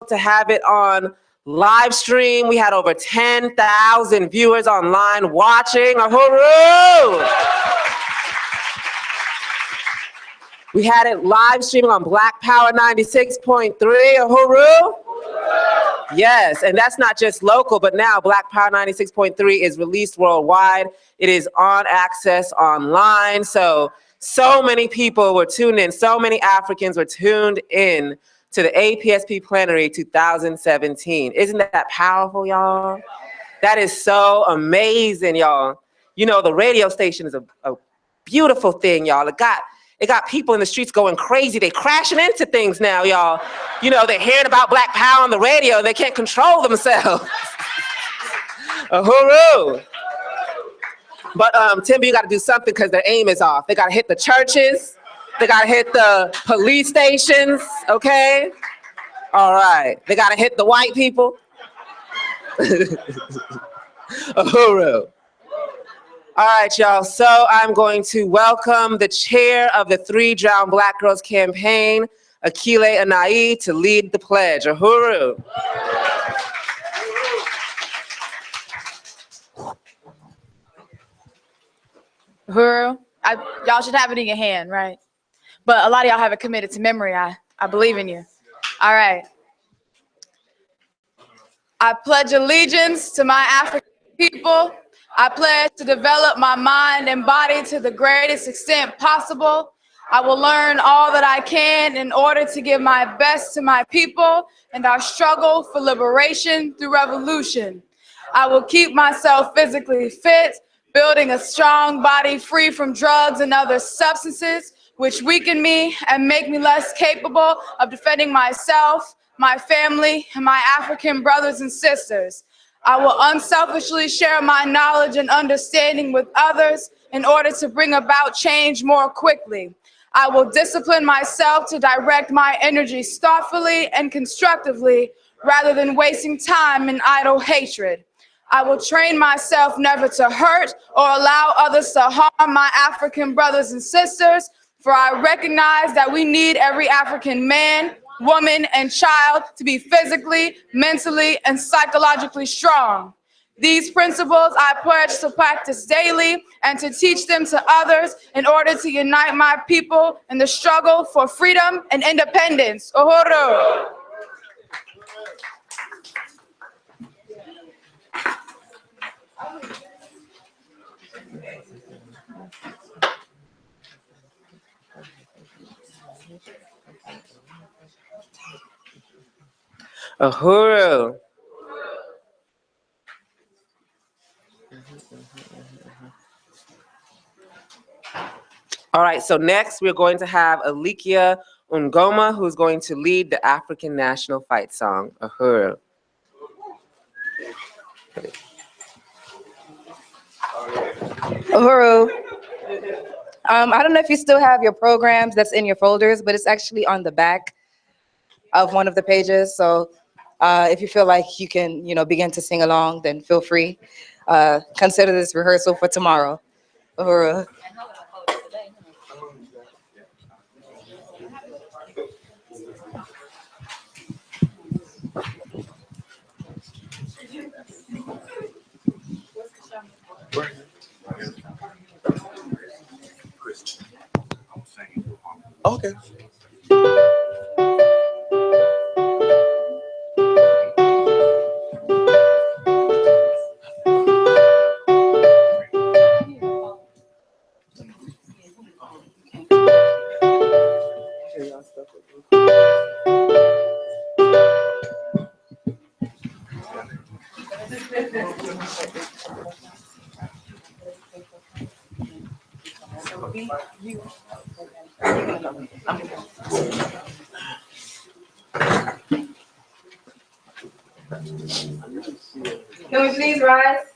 to have it on live stream. We had over 10,000 viewers online watching. Huru! We had it live streaming on Black Power 96.3. Huru! Yes, and that's not just local, but now Black Power 96.3 is released worldwide. It is on access online. So many people were tuned in. So many Africans were tuned in to the APSP Plenary 2017. Isn't that powerful, y'all? That is so amazing, y'all. You know, the radio station is a beautiful thing, y'all. It got people in the streets going crazy. They crashing into things now, y'all. You know, they're hearing about Black Power on the radio. They can't control themselves. Huru! But Timber, you got to do something because their aim is off. They got to hit the churches. They got to hit the police stations, okay? All right. They got to hit the white people. Huru. All right, y'all. So I'm going to welcome the chair of the Three Drowned Black Girls campaign, Akile Anai, to lead the pledge. Huru. Huru. Y'all should have it in your hand, right? But a lot of y'all have it committed to memory. I believe in you. All right. I pledge allegiance to my African people. I pledge to develop my mind and body to the greatest extent possible. I will learn all that I can in order to give my best to my people and our struggle for liberation through revolution. I will keep myself physically fit, building a strong body free from drugs and other substances which weaken me and make me less capable of defending myself, my family, and my African brothers and sisters. I will unselfishly share my knowledge and understanding with others in order to bring about change more quickly. I will discipline myself to direct my energies thoughtfully and constructively rather than wasting time in idle hatred. I will train myself never to hurt or allow others to harm my African brothers and sisters, for I recognize that we need every African man, woman, and child to be physically, mentally, and psychologically strong. These principles I pledge to practice daily and to teach them to others in order to unite my people in the struggle for freedom and independence. Uhuru. Huru. All right, so next we're going to have Alikia Ngoma, who's going to lead the African National Fight Song, Huru. Huru. I don't know if you still have your programs that's in your folders, but it's actually on the back of one of the pages. So if you feel like you can, begin to sing along, then feel free. Consider this rehearsal for tomorrow. Huru. Okay. Can we please rise?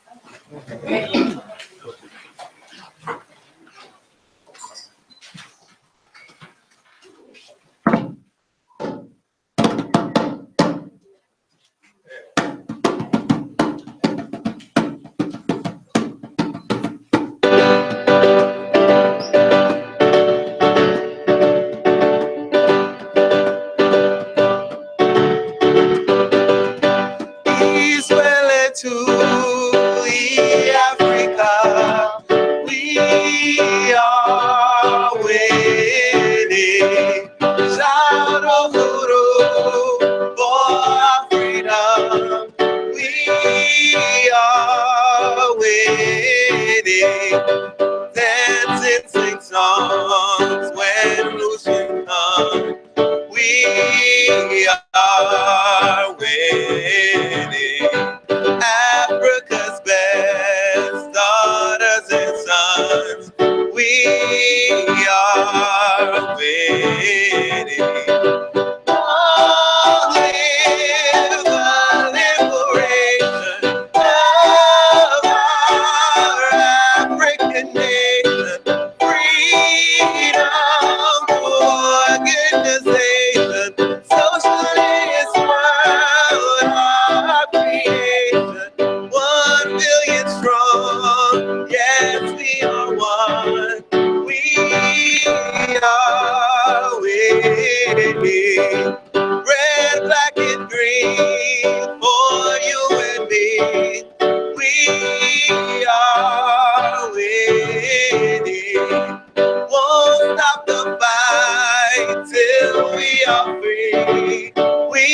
are winning. Africa's best daughters and sons, we are winning. Long live the liberation of our African nation. Freedom through organization. Socialist world, our creation. 1 billion strong, yes, we are one. We are winning. Red, black, and green for you and me. We are winning. Won't stop the fight till we are free. We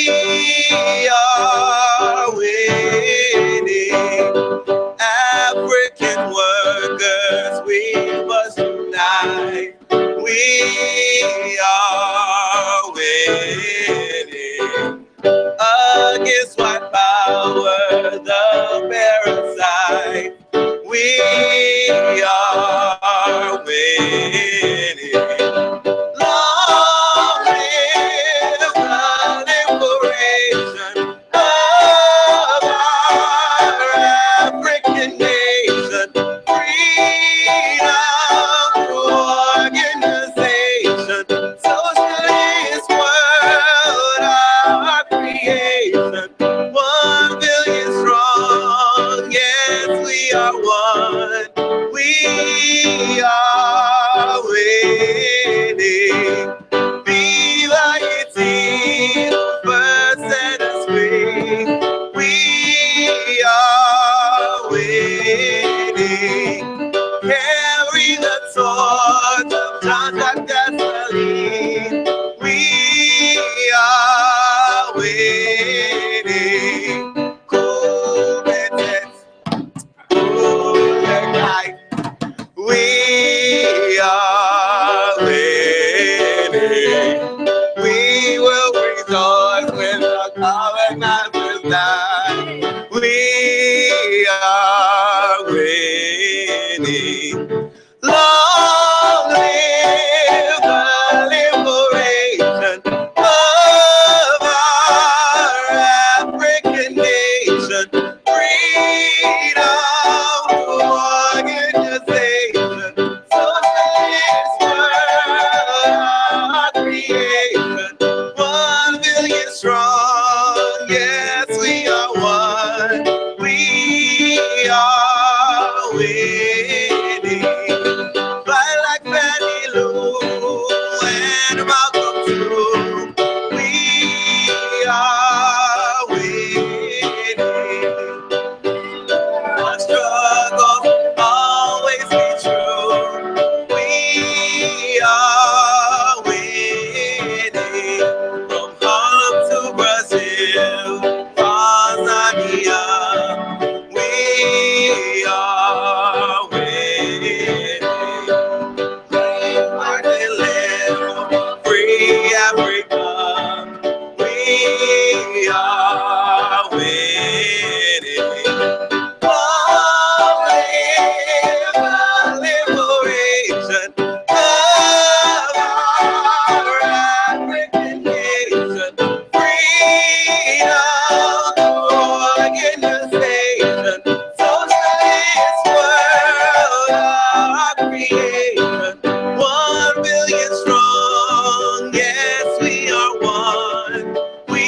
are winning. African workers, we must unite. We are winning. Against white power, the parasite. We are winning. Long live the liberation of our African nation. Freedom through organization. Socialist world, our creation. 1 billion strong, yes, we are one. We are winning. Viva Haiti, first set us free. We are winning. Carry the torch of Jean-Jacques Dessalines. We are winning. Cool minutes, cool night. We are winning. We will rejoice when the colonizers die. We are winning. Long live the liberation of our African nation. Freedom through organization. Socialist world, our creation. 1 billion strong, yes, we are one. We are winning. Fly like Fannie Lou and Malcolm too. We are winning. The struggle always be true. We are winning. From Harlem to Brazil, Tanzania, we are winning. Free Martin Luther, free Africa, we are winning. Long live the liberation of our African nation. Freedom through organization. Socialist world, our creation. 1 billion strong, yes, we are one. We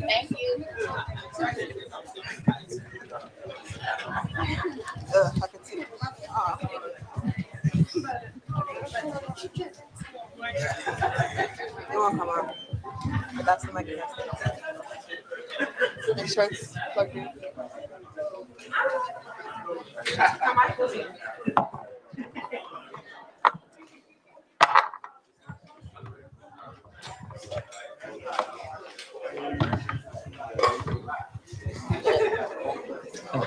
Thank you. I can see. You won't come on. But that's the mechanism. Make sure it's plugged in.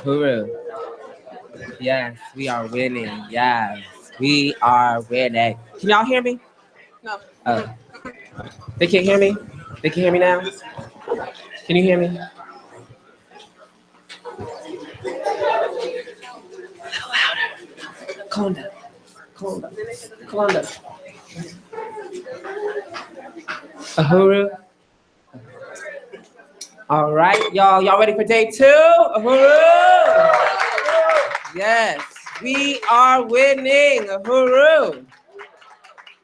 Huru. Yes, we are winning. Yes, we are winning. Can y'all hear me? No. Oh. They can't hear me? They can hear me now? Can you hear me? Calm down. Calm down. Calm down. Huru. All right, y'all ready for day 2? Huru. Yes, we are winning. Huru.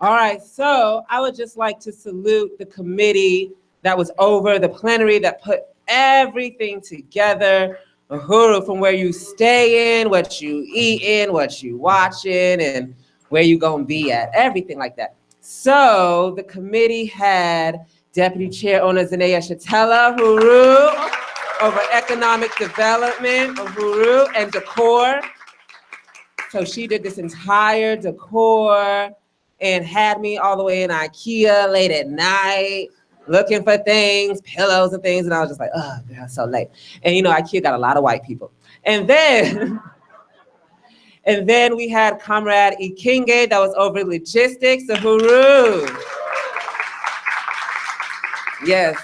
All right, so I would just like to salute the committee that was over the plenary that put everything together. Huru, from where you stay in, what you eat in, what you watching, and where you gonna be at, everything like that. So the committee had Deputy Chair Ona Zanea Shatella, Huru, over economic development, Huru, and decor. So she did this entire decor and had me all the way in IKEA late at night, looking for things, pillows and things, and I was just like, oh, girl, so late. And you know, IKEA got a lot of white people. And then we had Comrade Ikinge that was over logistics, so Huru. Yes.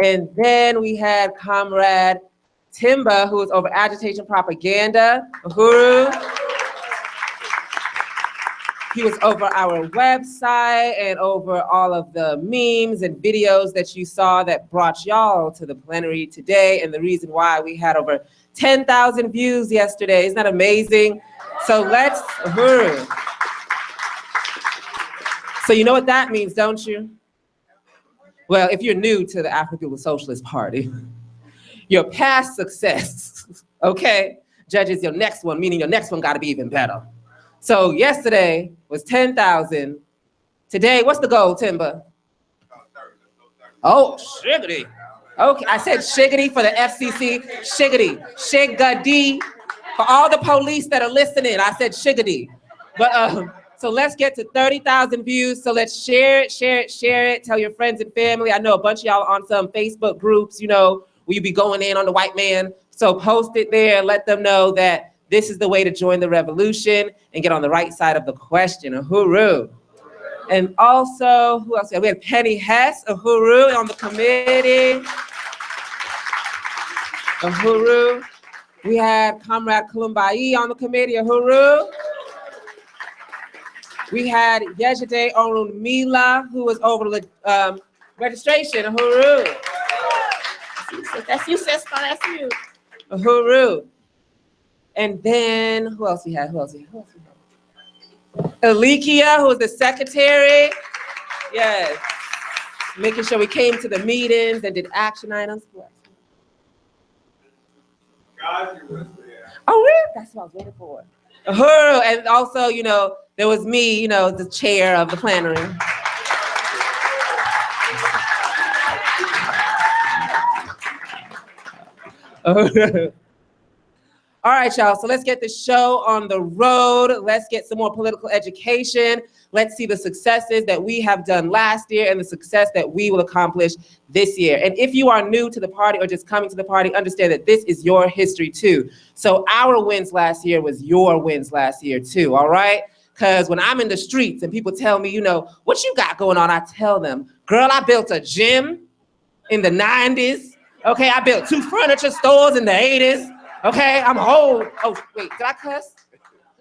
And then we had Comrade Timba, who was over agitation propaganda, Huru. He was over our website and over all of the memes and videos that you saw that brought y'all to the plenary today, and the reason why we had over 10,000 views yesterday. Isn't that amazing? So let's, Huru. So you know what that means, don't you? Well, if you're new to the African People's Socialist Party, your past success, okay, judges your next one, meaning your next one gotta be even better. So yesterday was 10,000. Today, what's the goal, Timba? Oh, shiggity. Okay, I said shiggity for the FCC, shiggity. For all the police that are listening, I said shiggity. But so let's get to 30,000 views. So let's share it. Tell your friends and family. I know a bunch of y'all on some Facebook groups, you know, where you be going in on the white man. So post it there, let them know that this is the way to join the revolution and get on the right side of the question. Huru. And also, who else? We had Penny Hess, Huru, on the committee. Huru. We had Comrade Kulumbai on the committee, Huru. We had Yejide Orunmila, who was over registration, Huru. That's you, sister, that's you. Huru. And then, who else we had? Alikia, who was the secretary. Yes. Making sure we came to the meetings and did action items. Oh, really? That's what I was waiting for. Huru. And also, you know, there was me, you know, the chair of the plenary. All right, y'all, so let's get the show on the road. Let's get some more political education. Let's see the successes that we have done last year and the success that we will accomplish this year. And if you are new to the party or just coming to the party, understand that this is your history too. So our wins last year was your wins last year too, all right? Because when I'm in the streets and people tell me, you know, what you got going on, I tell them, girl, I built a gym in the 90s. Okay, I built 2 furniture stores in the 80s. Okay, I'm old. Oh, wait, did I cuss?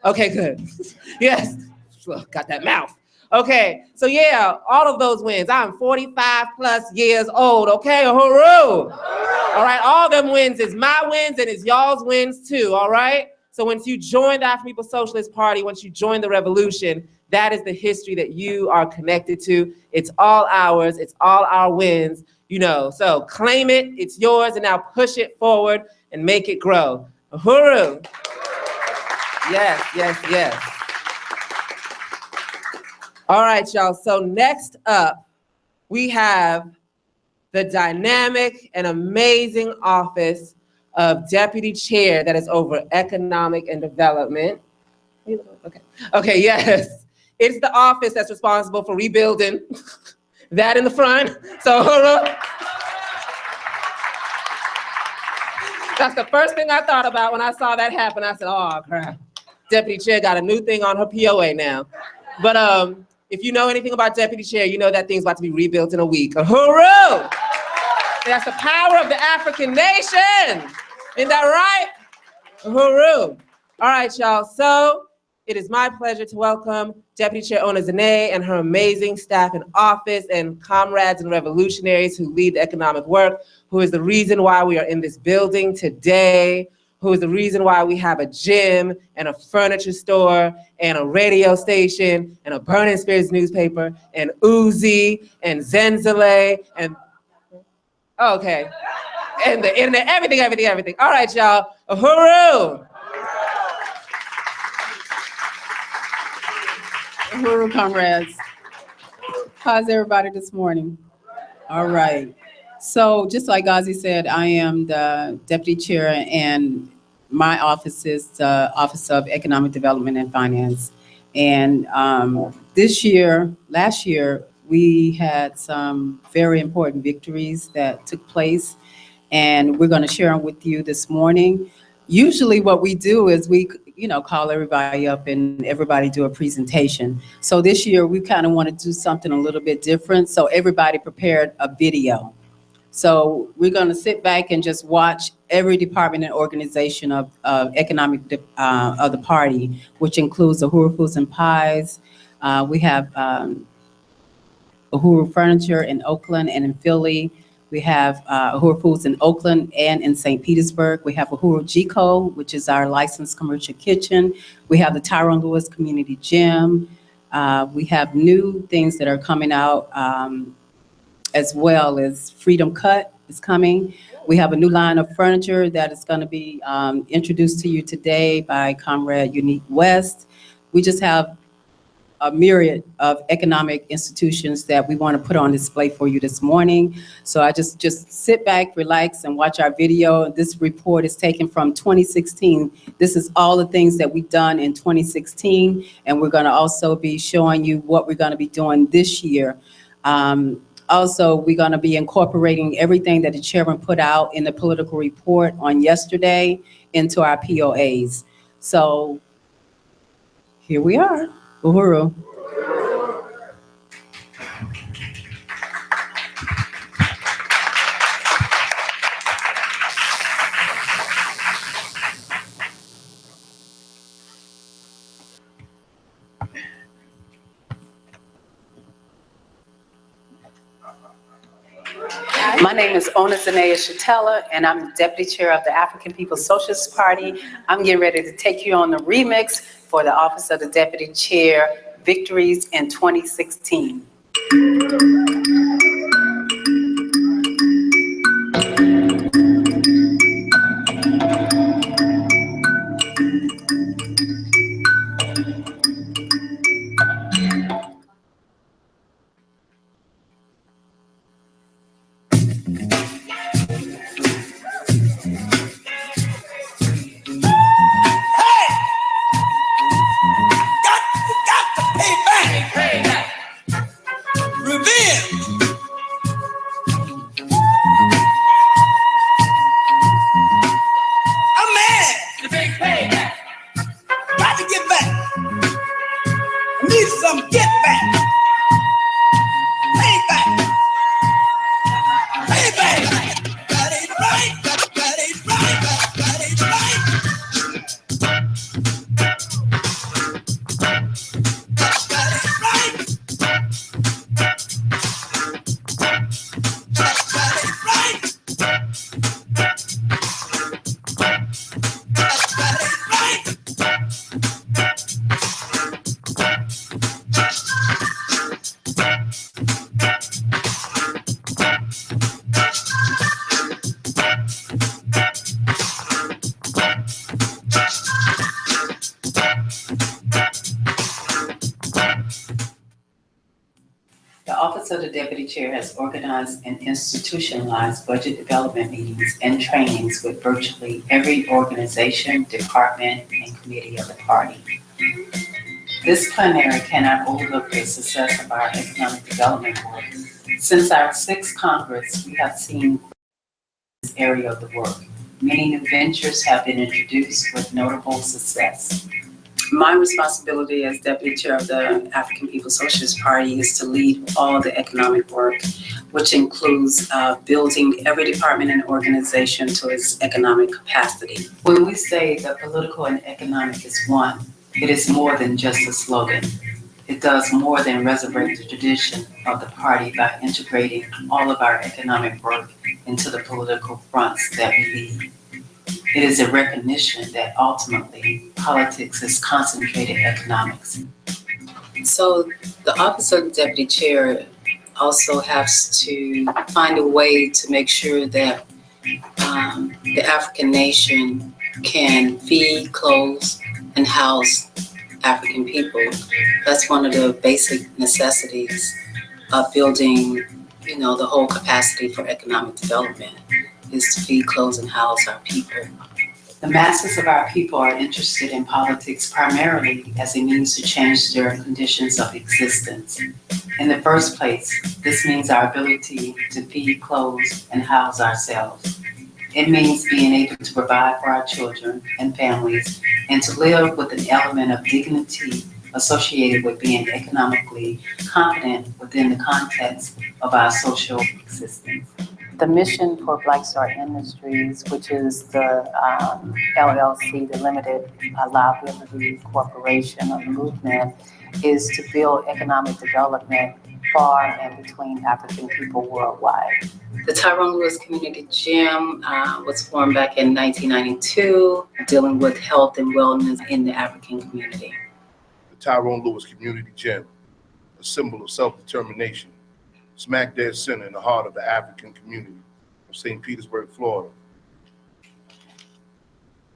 Okay, good. Yes, got that mouth. Okay, so yeah, all of those wins. I'm 45 plus years old, okay, Huru. All right, all them wins is my wins and it's y'all's wins too, all right? So once you join the African People's Socialist Party, once you join the revolution, That is the history that you are connected to. It's all ours. It's all our wins, so claim it. It's yours, and now push it forward and make it grow. Huru. Yes, yes, yes. All right, y'all. So next up, we have the dynamic and amazing office of Deputy Chair that is over Economic and Development. Okay, yes. It's the office that's responsible for rebuilding that in the front. So Huru. That's the first thing I thought about when I saw that happen. I said, oh, crap. Deputy Chair got a new thing on her POA now. But if you know anything about Deputy Chair, you know that thing's about to be rebuilt in a week. Huru! That's the power of the African nation. Isn't that right? Huru. All right, y'all. So it is my pleasure to welcome Deputy Chair Ona Zane and her amazing staff in office and comrades and revolutionaries who lead the economic work, who is the reason why we are in this building today, who is the reason why we have a gym and a furniture store and a radio station and a Burning Spirits newspaper and Uzi and Zenzele and, okay, and the internet, everything. All right, y'all, Huru. Huru comrades. How's everybody this morning? All right. So just like Gazi said, I am the Deputy Chair and my office is the Office of Economic Development and Finance. And last year, we had some very important victories that took place, and we're going to share them with you this morning. Usually what we do is we call everybody up and everybody do a presentation. So this year we kind of want to do something a little bit different. So everybody prepared a video. So we're going to sit back and just watch every department and organization of economic of the party, which includes the Huru Foods and Pies. We have Huru Furniture in Oakland and in Philly. We have Huru Foods in Oakland and in St. Petersburg. We have a Huru G-Co, which is our licensed commercial kitchen. We have the Tyrone Lewis Community Gym. We have new things that are coming out, as well as Freedom Cut is coming. We have a new line of furniture that is going to be introduced to you today by Comrade Unique West. We just have a myriad of economic institutions that we want to put on display for you this morning. So I just sit back, relax, and watch our video. This report is taken from 2016. This is all the things that we've done in 2016, and we're going to also be showing you what we're going to be doing this year. Also, we're going to be incorporating everything that the chairman put out in the political report on yesterday into our POAs. So here we are. Uhuru. My name is Ona Zane Shatella, and I'm the Deputy Chair of the African People's Socialist Party. I'm getting ready to take you on the remix for the Office of the Deputy Chair Victories in 2016. Revenge. chair has organized and institutionalized budget development meetings and trainings with virtually every organization, department, and committee of the party. This plenary cannot overlook the success of our economic development work. Since our 6th Congress, we have seen this area of the work. Many new ventures have been introduced with notable success. My responsibility as Deputy Chair of the African People's Socialist Party is to lead all the economic work, which includes building every department and organization to its economic capacity. When we say that political and economic is one, it is more than just a slogan. It does more than resurrect the tradition of the party by integrating all of our economic work into the political fronts that we lead. It is a recognition that ultimately politics is concentrated economics. So the Office of the Deputy Chair also has to find a way to make sure that the African nation can feed, clothe, and house African people. That's one of the basic necessities of building, the whole capacity for economic development, is to feed, clothe, and house our people. The masses of our people are interested in politics primarily as a means to change their conditions of existence. In the first place, this means our ability to feed, clothe, and house ourselves. It means being able to provide for our children and families and to live with an element of dignity associated with being economically competent within the context of our social existence. The mission for Black Star Industries, which is the LLC, the Limited Liability Corporation of the movement, is to build economic development for and between African people worldwide. The Tyrone Lewis Community Gym was formed back in 1992, dealing with health and wellness in the African community. The Tyrone Lewis Community Gym, a symbol of self-determination, smack dead center in the heart of the African community of St. Petersburg, Florida.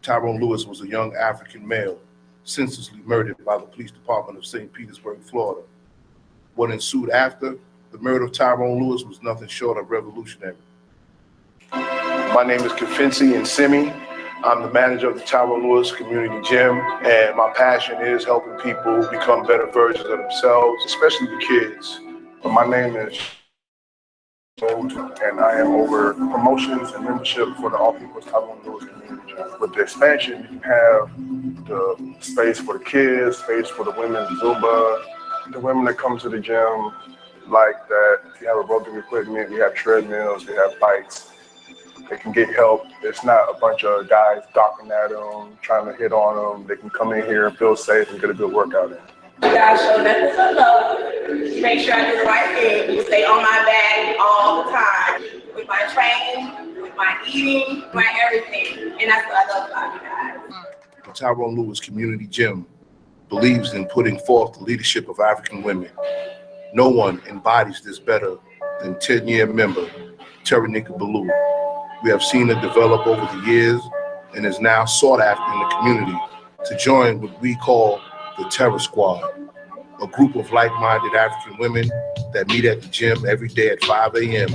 Tyrone Lewis was a young African male senselessly murdered by the police department of St. Petersburg, Florida. What ensued after the murder of Tyrone Lewis was nothing short of revolutionary. My name is Kafinsi Nsimi. I'm the manager of the Tyrone Lewis Community Gym, and my passion is helping people become better versions of themselves, especially the kids. My name is and I am over promotions and membership for the All People's Tyrone Lewis Community Gym. With the expansion, you have the space for the kids, space for the women's Zumba. The women that come to the gym like that, if you have a broken equipment, we have treadmills, we have bikes. They can get help. It's not a bunch of guys docking at them, trying to hit on them. They can come in here and feel safe and get a good workout in. You guys show nothing but love. Make sure I do the right thing. You stay on my back all the time. With my training, with my eating, my everything. And that's what I love about you guys. The Tyrone Lewis Community Gym believes in putting forth the leadership of African women. No one embodies this better than 10-year member, Tyrone Ballou. We have seen her develop over the years and is now sought after in the community to join what we call the Terror Squad, a group of like-minded African women that meet at the gym every day at 5 a.m.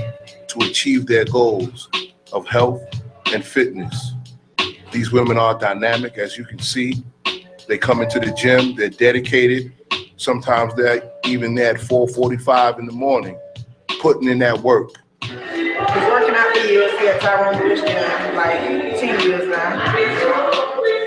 to achieve their goals of health and fitness. These women are dynamic, as you can see. They come into the gym, they're dedicated. Sometimes they're even there at 4:45 in the morning, putting in that work. Been working out for years here at Tyrone Lewis Gym, like 10 years now.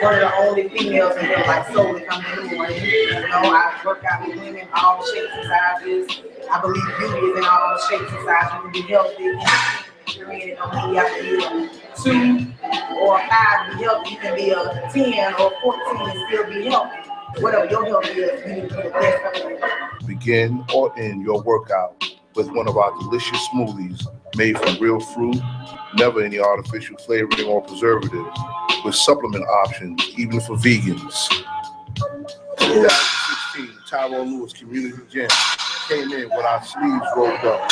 One of the only females in here, like solely coming in the morning. I work out with women, all shapes and sizes. I believe beauty is in all shapes and sizes. You can be healthy. It don't mean you have to be a 2 or a 5 to be healthy. You can be a 10 or 14 and still be healthy. Whatever your health is, you need to be the best of it. Begin or end your workout with one of our delicious smoothies made from real fruit, never any artificial flavoring or preservatives, with supplement options, even for vegans. 2016, the Tyrone Lewis Community Gym came in with our sleeves rolled up,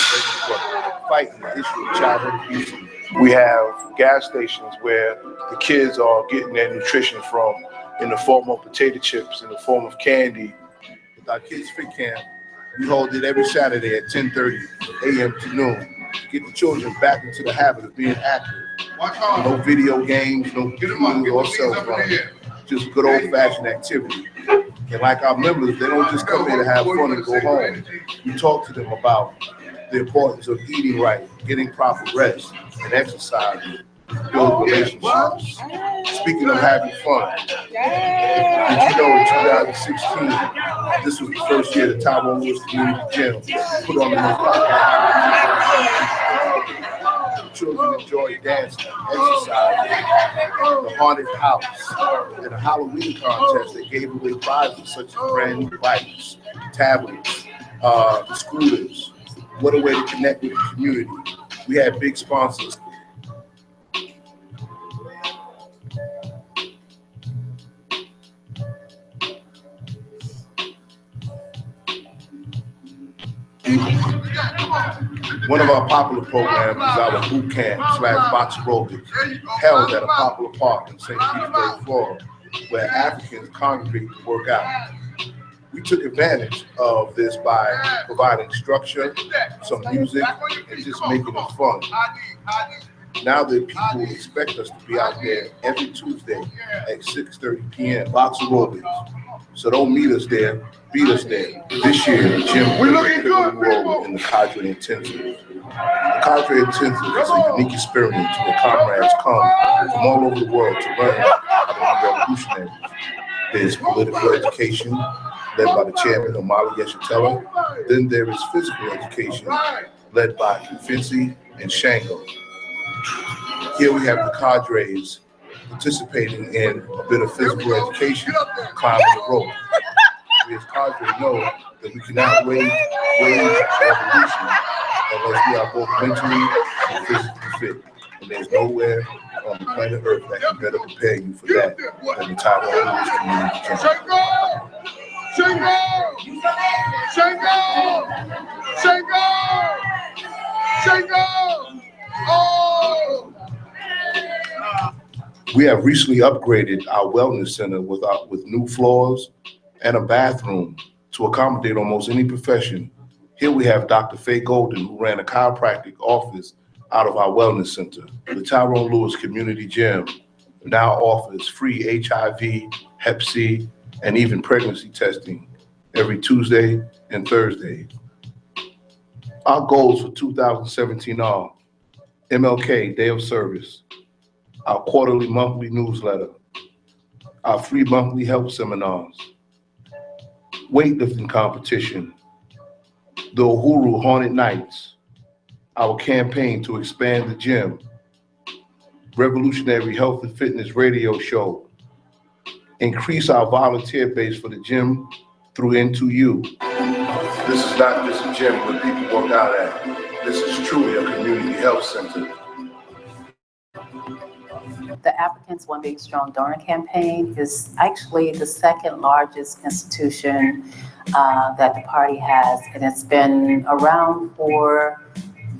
fighting the issue of childhood obesity. We have gas stations where the kids are getting their nutrition from in the form of potato chips, in the form of candy. With our Kids Fit Camp, We hold it every Saturday at 10:30 a.m. to noon to get the children back into the habit of being active. No video games, no computers or cell phones, just good old-fashioned activity. And like our members, they don't just come here to have fun and go home. We talk to them about the importance of eating right, getting proper rest, and exercising, build relationships. Speaking of having fun, did you know in 2016, this was the first year the Tyrone Community Gym put on the most popular. Children enjoy dancing, exercising, the haunted house, and a Halloween contest that gave away prizes such as brand new bikes, tablets, scooters. What a way to connect with the community. We had big sponsors. One of our popular programs is our boot camp / box aerobics, held at a popular park in St. Petersburg, Florida, where Africans congregate to work out. We took advantage of this by providing structure, some music, and just making it fun. Now that people expect us to be out there every Tuesday at 6:30 p.m. box aerobics. So don't meet us there, beat us there. This year, the gym played a pivotal role in the cadre intensive. The cadre intensive is a unique experience where comrades come from all over the world to learn how to be revolutionaries. There's political education, led by the chairman, Omali Yeshitela. Then there is physical education, led by Kifinsi and Shango. Here we have the cadres participating in a bit of physical education, climbing the rope. We as cadres know that we cannot wage revolution unless we are both mentally and physically fit. And there's nowhere on the planet Earth that can better prepare you for that than the Tyrone Community Gym. Shango! Shango! Shango! Shango! Oh! We have recently upgraded our wellness center with new floors and a bathroom to accommodate almost any profession. Here we have Dr. Faye Golden, who ran a chiropractic office out of our wellness center. The Tyrone Lewis Community Gym now offers free HIV, Hep C, and even pregnancy testing every Tuesday and Thursday. Our goals for 2017 are MLK Day of Service, our quarterly monthly newsletter, our free monthly health seminars, weightlifting competition, the Huru Haunted Nights, our campaign to expand the gym, revolutionary health and fitness radio show, increase our volunteer base for the gym through Into You. This is not just a gym where people work out at. This is truly a community health center. The Africans One Big Strong Donor Campaign is actually the second largest institution that the party has, and it's been around for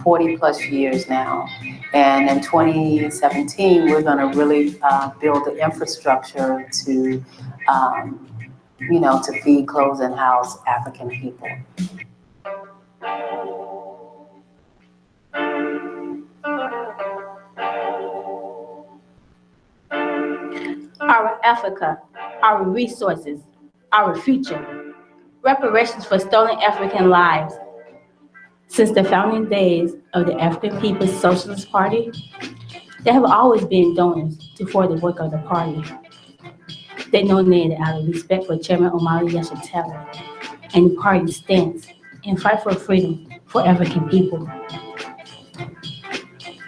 40 plus years now. And in 2017, we're going to really build the infrastructure to, to feed, clothe, and house African people. Our Africa, our resources, our future. Reparations for stolen African lives. Since the founding days of the African People's Socialist Party, there have always been donors to further the work of the party. They donated out of respect for Chairman Omali Yeshitela and the party's stance and fight for freedom for African people.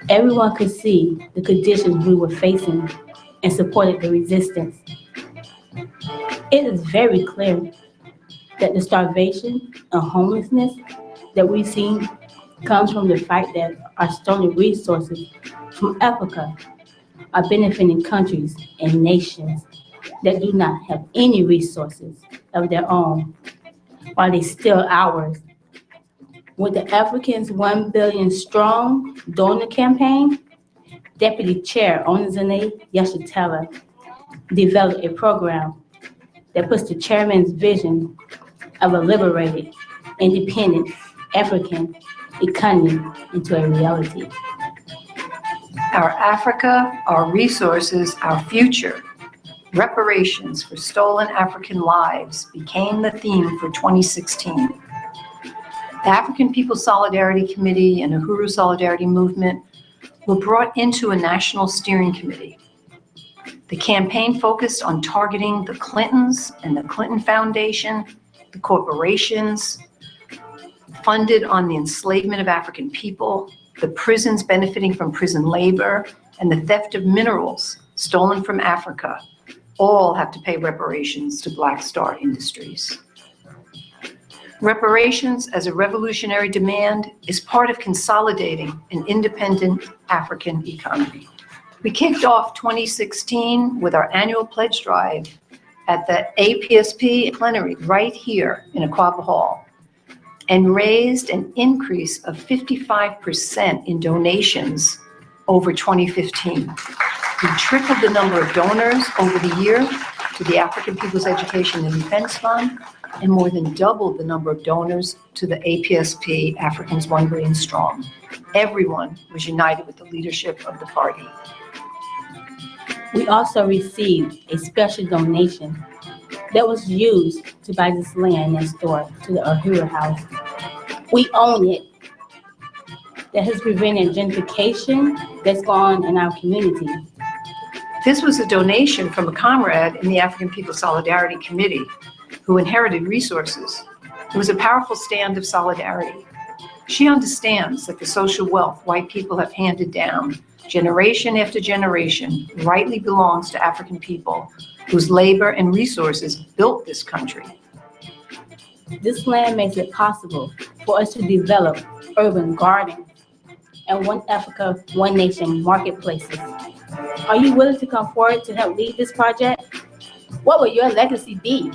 Everyone could see the conditions we were facing and supported the resistance. It is very clear that the starvation and homelessness that we've seen comes from the fact that our stolen resources from Africa are benefiting countries and nations that do not have any resources of their own, while they steal ours. With the Africans 1 Billion Strong Donor Campaign, Deputy Chair Onizane Yeshitela developed a program that puts the chairman's vision of a liberated independent African economy into a reality. Our Africa, our resources, our future. Reparations for stolen African lives became the theme for 2016. The African People's Solidarity Committee and the Huru Solidarity Movement were brought into a national steering committee. The campaign focused on targeting the Clintons and the Clinton Foundation, the corporations, funded on the enslavement of African people, the prisons benefiting from prison labor, and the theft of minerals stolen from Africa. All have to pay reparations to Black Star Industries. Reparations as a revolutionary demand is part of consolidating an independent African economy. We kicked off 2016 with our annual pledge drive at the APSP Plenary right here in Aquaba Hall and raised an increase of 55% in donations over 2015. We tripled the number of donors over the year to the African People's Education and Defense Fund and more than doubled the number of donors to the APSP Africans 1 Billion Strong. Everyone was united with the leadership of the party. We also received a special donation that was used to buy this land next door to the Huru house. We own it. That has prevented gentrification that's gone on in our community. This was a donation from a comrade in the African People's Solidarity Committee who inherited resources. It was a powerful stand of solidarity. She understands that the social wealth white people have handed down generation after generation rightly belongs to African people whose labor and resources built this country. This land makes it possible for us to develop urban gardens and One Africa, One Nation marketplaces. Are you willing to come forward to help lead this project? What will your legacy be?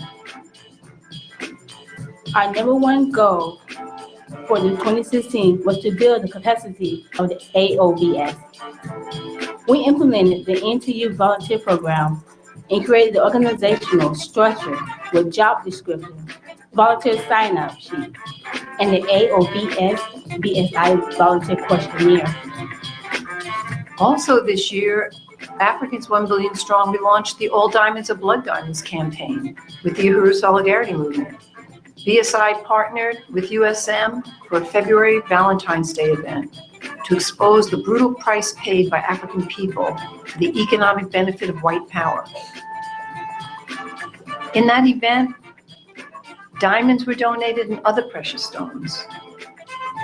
Our number one goal for the 2016 was to build the capacity of the AOBS. We implemented the NTU volunteer program and created the organizational structure with job description, volunteer sign-up sheet, and the AOBS BSI volunteer questionnaire. Also this year, Africans 1 Billion Strong, we launched the All Diamonds are Blood Diamonds campaign with the Huru Solidarity Movement. BSI partnered with USM for a February Valentine's Day event to expose the brutal price paid by African people for the economic benefit of white power. In that event, diamonds were donated and other precious stones.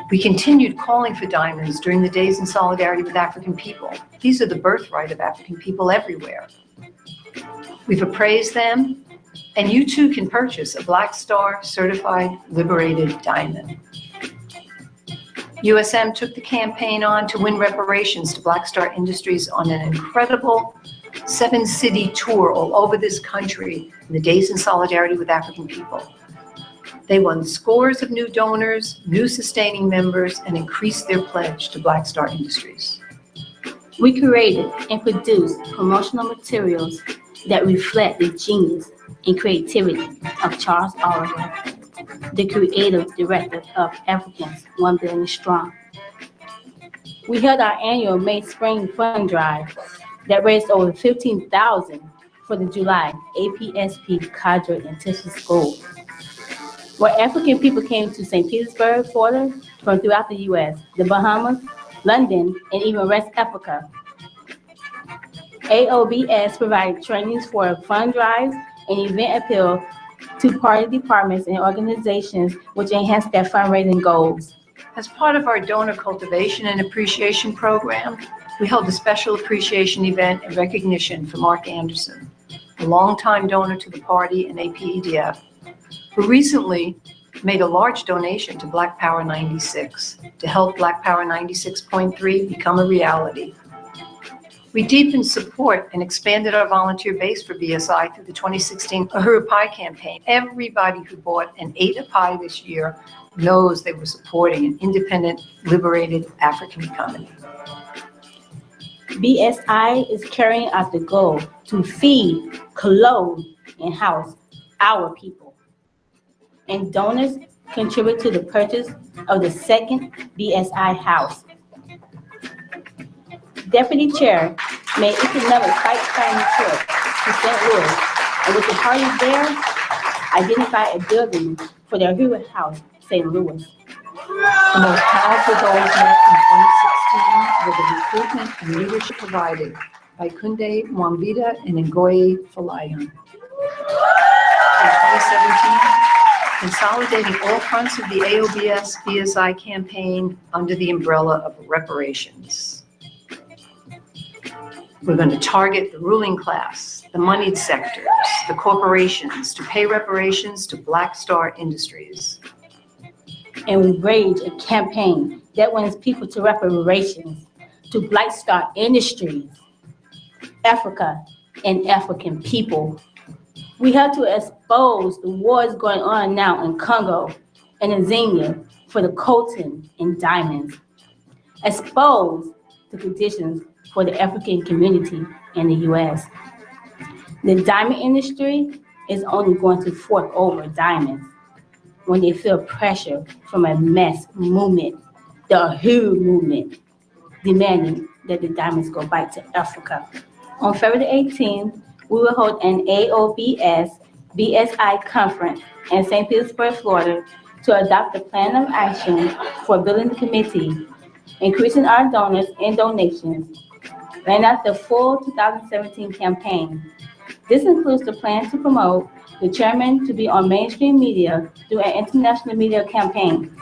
We continued calling for diamonds during the days in solidarity with African people. These are the birthright of African people everywhere. We've appraised them, and you too can purchase a Black Star certified liberated diamond. USM took the campaign on to win reparations to Black Star Industries on an incredible 7-city tour all over this country in the days in solidarity with African people. They won scores of new donors, new sustaining members, and increased their pledge to Black Star Industries. We created and produced promotional materials that reflect the genius and creativity of Charles Oliver, the creative director of Africans 1 Billion Strong. We held our annual May Spring Fund Drive that raised over $15,000 for the July APSP cadre intensive school, where African people came to St. Petersburg, Florida, from throughout the U.S., the Bahamas, London, and even West Africa. AOBS provided trainings for fund drives and event appeal to party departments and organizations which enhance their fundraising goals. As part of our donor cultivation and appreciation program, we held a special appreciation event and recognition for Mark Anderson, a longtime donor to the party and APEDF, who recently made a large donation to Black Power 96 to help Black Power 96.3 become a reality. We deepened support and expanded our volunteer base for BSI through the 2016 Huru Pie campaign. Everybody who bought and ate a pie this year knows they were supporting an independent, liberated African economy. BSI is carrying out the goal to feed, clothe, and house our people. And donors contribute to the purchase of the second BSI house. Deputy Chair made economic fact-finding trip to St. Louis, and with the parties there, identified a building for their Huru House, St. Louis. The most powerful goals met in 2016 were the recruitment and leadership provided by Kunde Mwambita and Ngoyi Falayan. In 2017, consolidating all fronts of the AOBS BSI campaign under the umbrella of reparations. We're going to target the ruling class, the moneyed sectors, the corporations to pay reparations to Black Star Industries. And we wage a campaign that wins people to reparations to Black Star Industries, Africa, and African people. We have to expose the wars going on now in Congo and in Zambia for the coltan and diamonds. Expose the conditions for the African community in the U.S. The diamond industry is only going to fork over diamonds when they feel pressure from a mass movement, the Huru movement, demanding that the diamonds go back to Africa. On February 18th, we will hold an AOBS BSI conference in St. Petersburg, Florida, to adopt a plan of action for building the committee, increasing our donors and donations, laying out the full 2017 campaign. This includes the plan to promote the chairman to be on mainstream media through an international media campaign.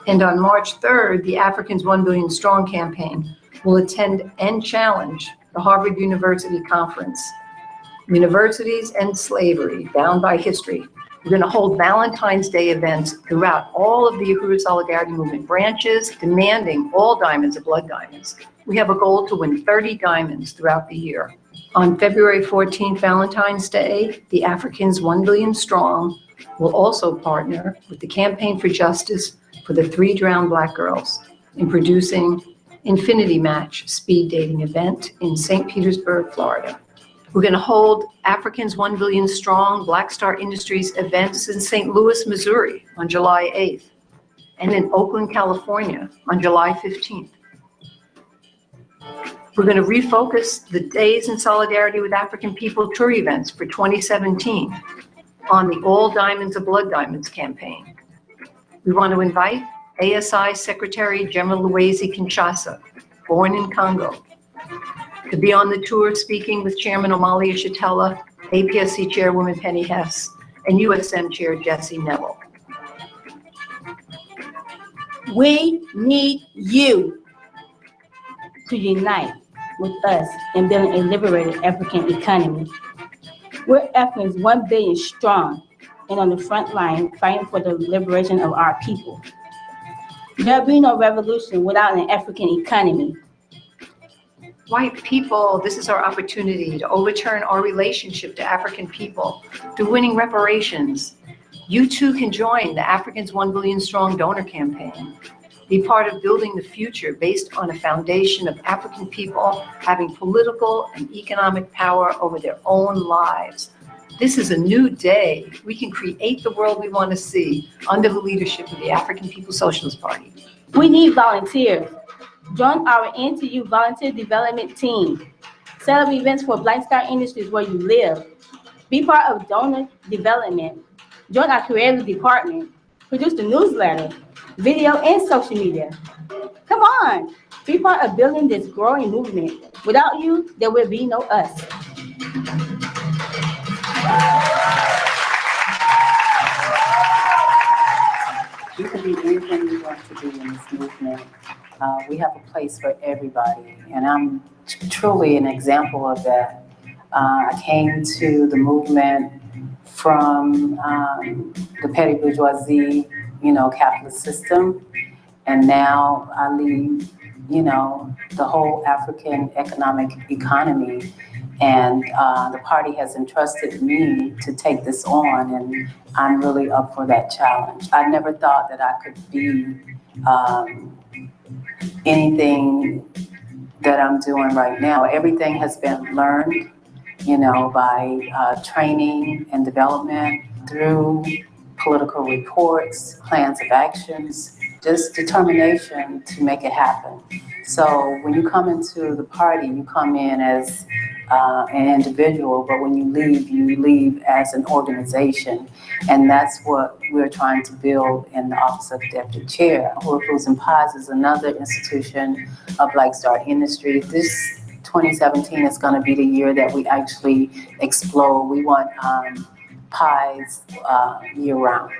And on March 3rd, the Africans 1 Billion Strong campaign will attend and challenge the Harvard University Conference. Universities and Slavery, Bound by History. We're going to hold Valentine's Day events throughout all of the Huru Solidarity Movement branches, demanding all diamonds are blood diamonds. We have a goal to win 30 diamonds throughout the year. On February 14th, Valentine's Day, the Africans 1 Billion Strong will also partner with the Campaign for Justice for the 3 drowned Black girls in producing Infinity Match speed dating event in St. Petersburg, Florida. We're going to hold Africans 1 Billion Strong Black Star Industries events in St. Louis, Missouri on July 8th and in Oakland, California on July 15th. We're going to refocus the Days in Solidarity with African People tour events for 2017 on the All Diamonds are Blood Diamonds campaign. We want to invite ASI Secretary General Luwezi Kinshasa, born in Congo, to be on the tour speaking with Chairman Amalia Shatella, APSC Chairwoman Penny Hess, and USM Chair Jesse Neville. We need you to unite with us in building a liberated African economy. We're Africans 1 billion strong and on the front line fighting for the liberation of our people. There'll be no revolution without an African economy. White people, this is our opportunity to overturn our relationship to African people through winning reparations. You too can join the Africans 1 Billion Strong donor campaign. Be part of building the future based on a foundation of African people having political and economic power over their own lives. This is a new day. We can create the world we want to see under the leadership of the African People's Socialist Party. We need volunteers. Join our NTU volunteer development team. Set up events for Black Star Industries where you live. Be part of donor development. Join our creative department. Produce the newsletter, video, and social media. Come on, be part of building this growing movement. Without you, there will be no us. You can be anything you want to be in this movement. We have a place for everybody, and I'm truly an example of that. I came to the movement from the petty bourgeoisie, capitalist system, and now I lead, the whole African economic economy, and the party has entrusted me to take this on, and I'm really up for that challenge. I never thought that I could be anything that I'm doing right now. Everything has been learned, by training and development through political reports, plans of actions, just determination to make it happen. So when you come into the party, you come in as an individual, but when you leave as an organization. And that's what we're trying to build in the Office of Deputy Chair. Huru Foods and Pies is another institution of Black Star Industry. This 2017 is going to be the year that we actually explode. We want pies year round.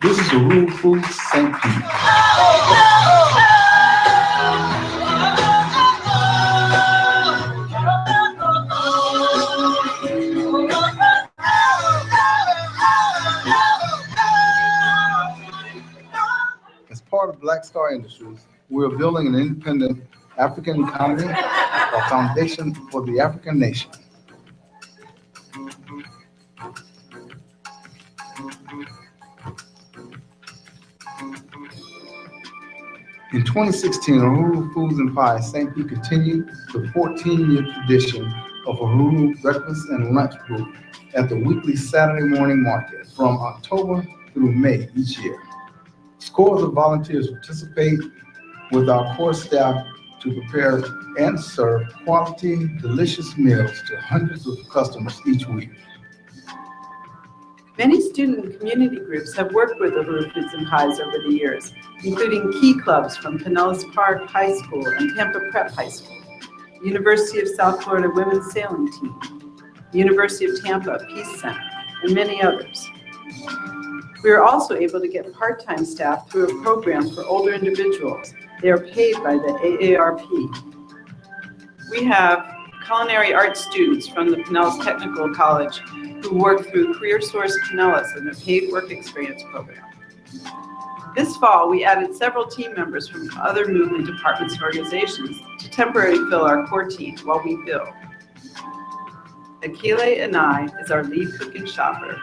This is the Huru Foods St. Pete. As part of Black Star Industries, we are building an independent African economy, a foundation for the African nation. In 2016, Huru Foods and Pies St. Pete continued the 14-year tradition of a Huru breakfast and lunch booth at the weekly Saturday morning market from October through May each year. Scores of volunteers participate with our core staff to prepare and serve quality, delicious meals to hundreds of customers each week. Many student and community groups have worked with the Huru Foods and Pies over the years, including key clubs from Pinellas Park High School and Tampa Prep High School, University of South Florida Women's Sailing Team, University of Tampa Peace Center, and many others. We are also able to get part-time staff through a program for older individuals. They are paid by the AARP. We have culinary arts students from the Pinellas Technical College who work through Career Source Pinellas in the paid work experience program. This fall, we added several team members from other movement departments and organizations to temporarily fill our core team while we build. Akile Anai is our lead cook and shopper.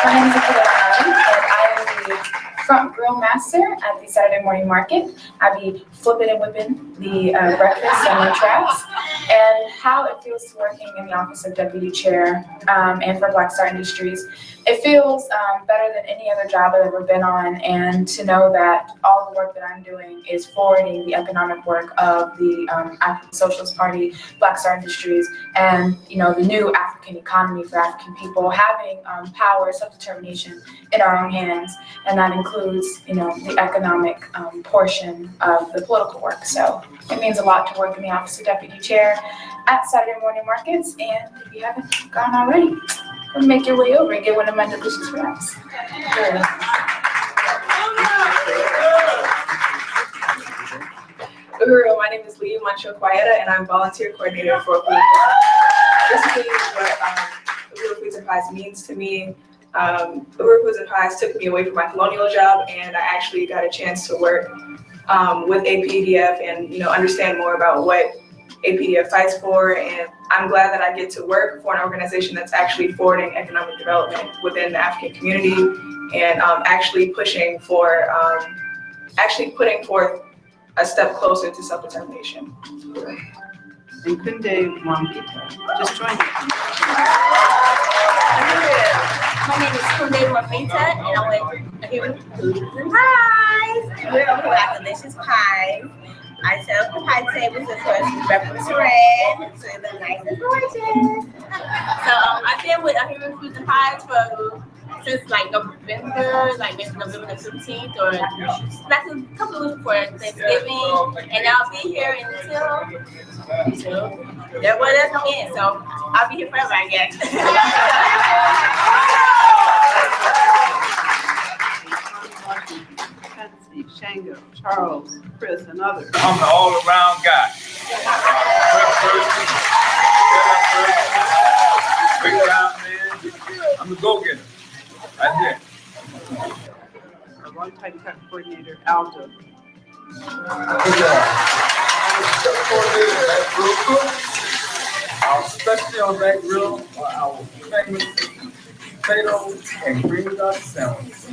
My name is Aquaba Hall, and I am the front grill master at the Saturday morning market. I be flipping and whipping the breakfast and lunch wraps, and how it feels to working in the Office of Deputy Chair and for Black Star Industries. It feels better than any other job I've ever been on, and to know that all the work that I'm doing is forwarding the economic work of the African Socialist Party, Black Star Industries, and the new African economy for African people, having power, self-determination in our own hands, and that includes the economic portion of the political work. So it means a lot to work in the Office of Deputy Chair at Saturday morning markets, and if you haven't gone already, come make your way over and get one of my delicious wraps. Huru, my name is Lee Mancho Quieta, and I'm volunteer coordinator for Huru. Basically, what Huru Foods and Pies means to me, Huru Foods and Pies took me away from my colonial job, and I actually got a chance to work with APDF and understand more about what APDF fights for, and I'm glad that I get to work for an organization that's actually forwarding economic development within the African community and actually pushing for, actually putting forth a step closer to self-determination. And Kunde Mwambita just joined us. My name is Kunde Mwambita, and I'm with Huru Foods and Pies. We're over at Delicious Pies. I set up the pie tables, of course, we reference red, so it looks nice and gorgeous. So I've been with Huru Foods and Pies since November, maybe November the 15th, or like a couple of weeks before Thanksgiving, and I'll be here until everyone else come in. So I'll be here forever, I guess. Shango, Charles, Chris, and others. I'm the all-around guy. Big time man. I'm the go-getter. Right there. Our one-time cut coordinator, Aldo. Our specialty on that grill are our famous potatoes and green duck sandwiches.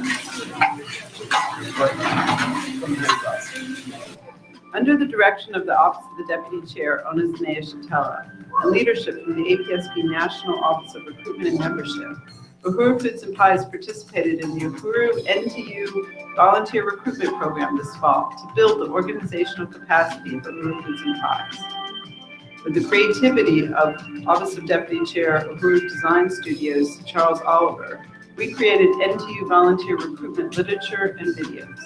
Under the direction of the Office of the Deputy Chair, Ona Zanea Shatella, and leadership from the APSP National Office of Recruitment and Membership, Huru Foods and Pies participated in the Huru NTU Volunteer Recruitment Program this fall to build the organizational capacity of Huru Foods and Pies. With the creativity of Office of Deputy Chair of Huru Design Studio's Charles Oliver, we created NTU volunteer recruitment literature and videos.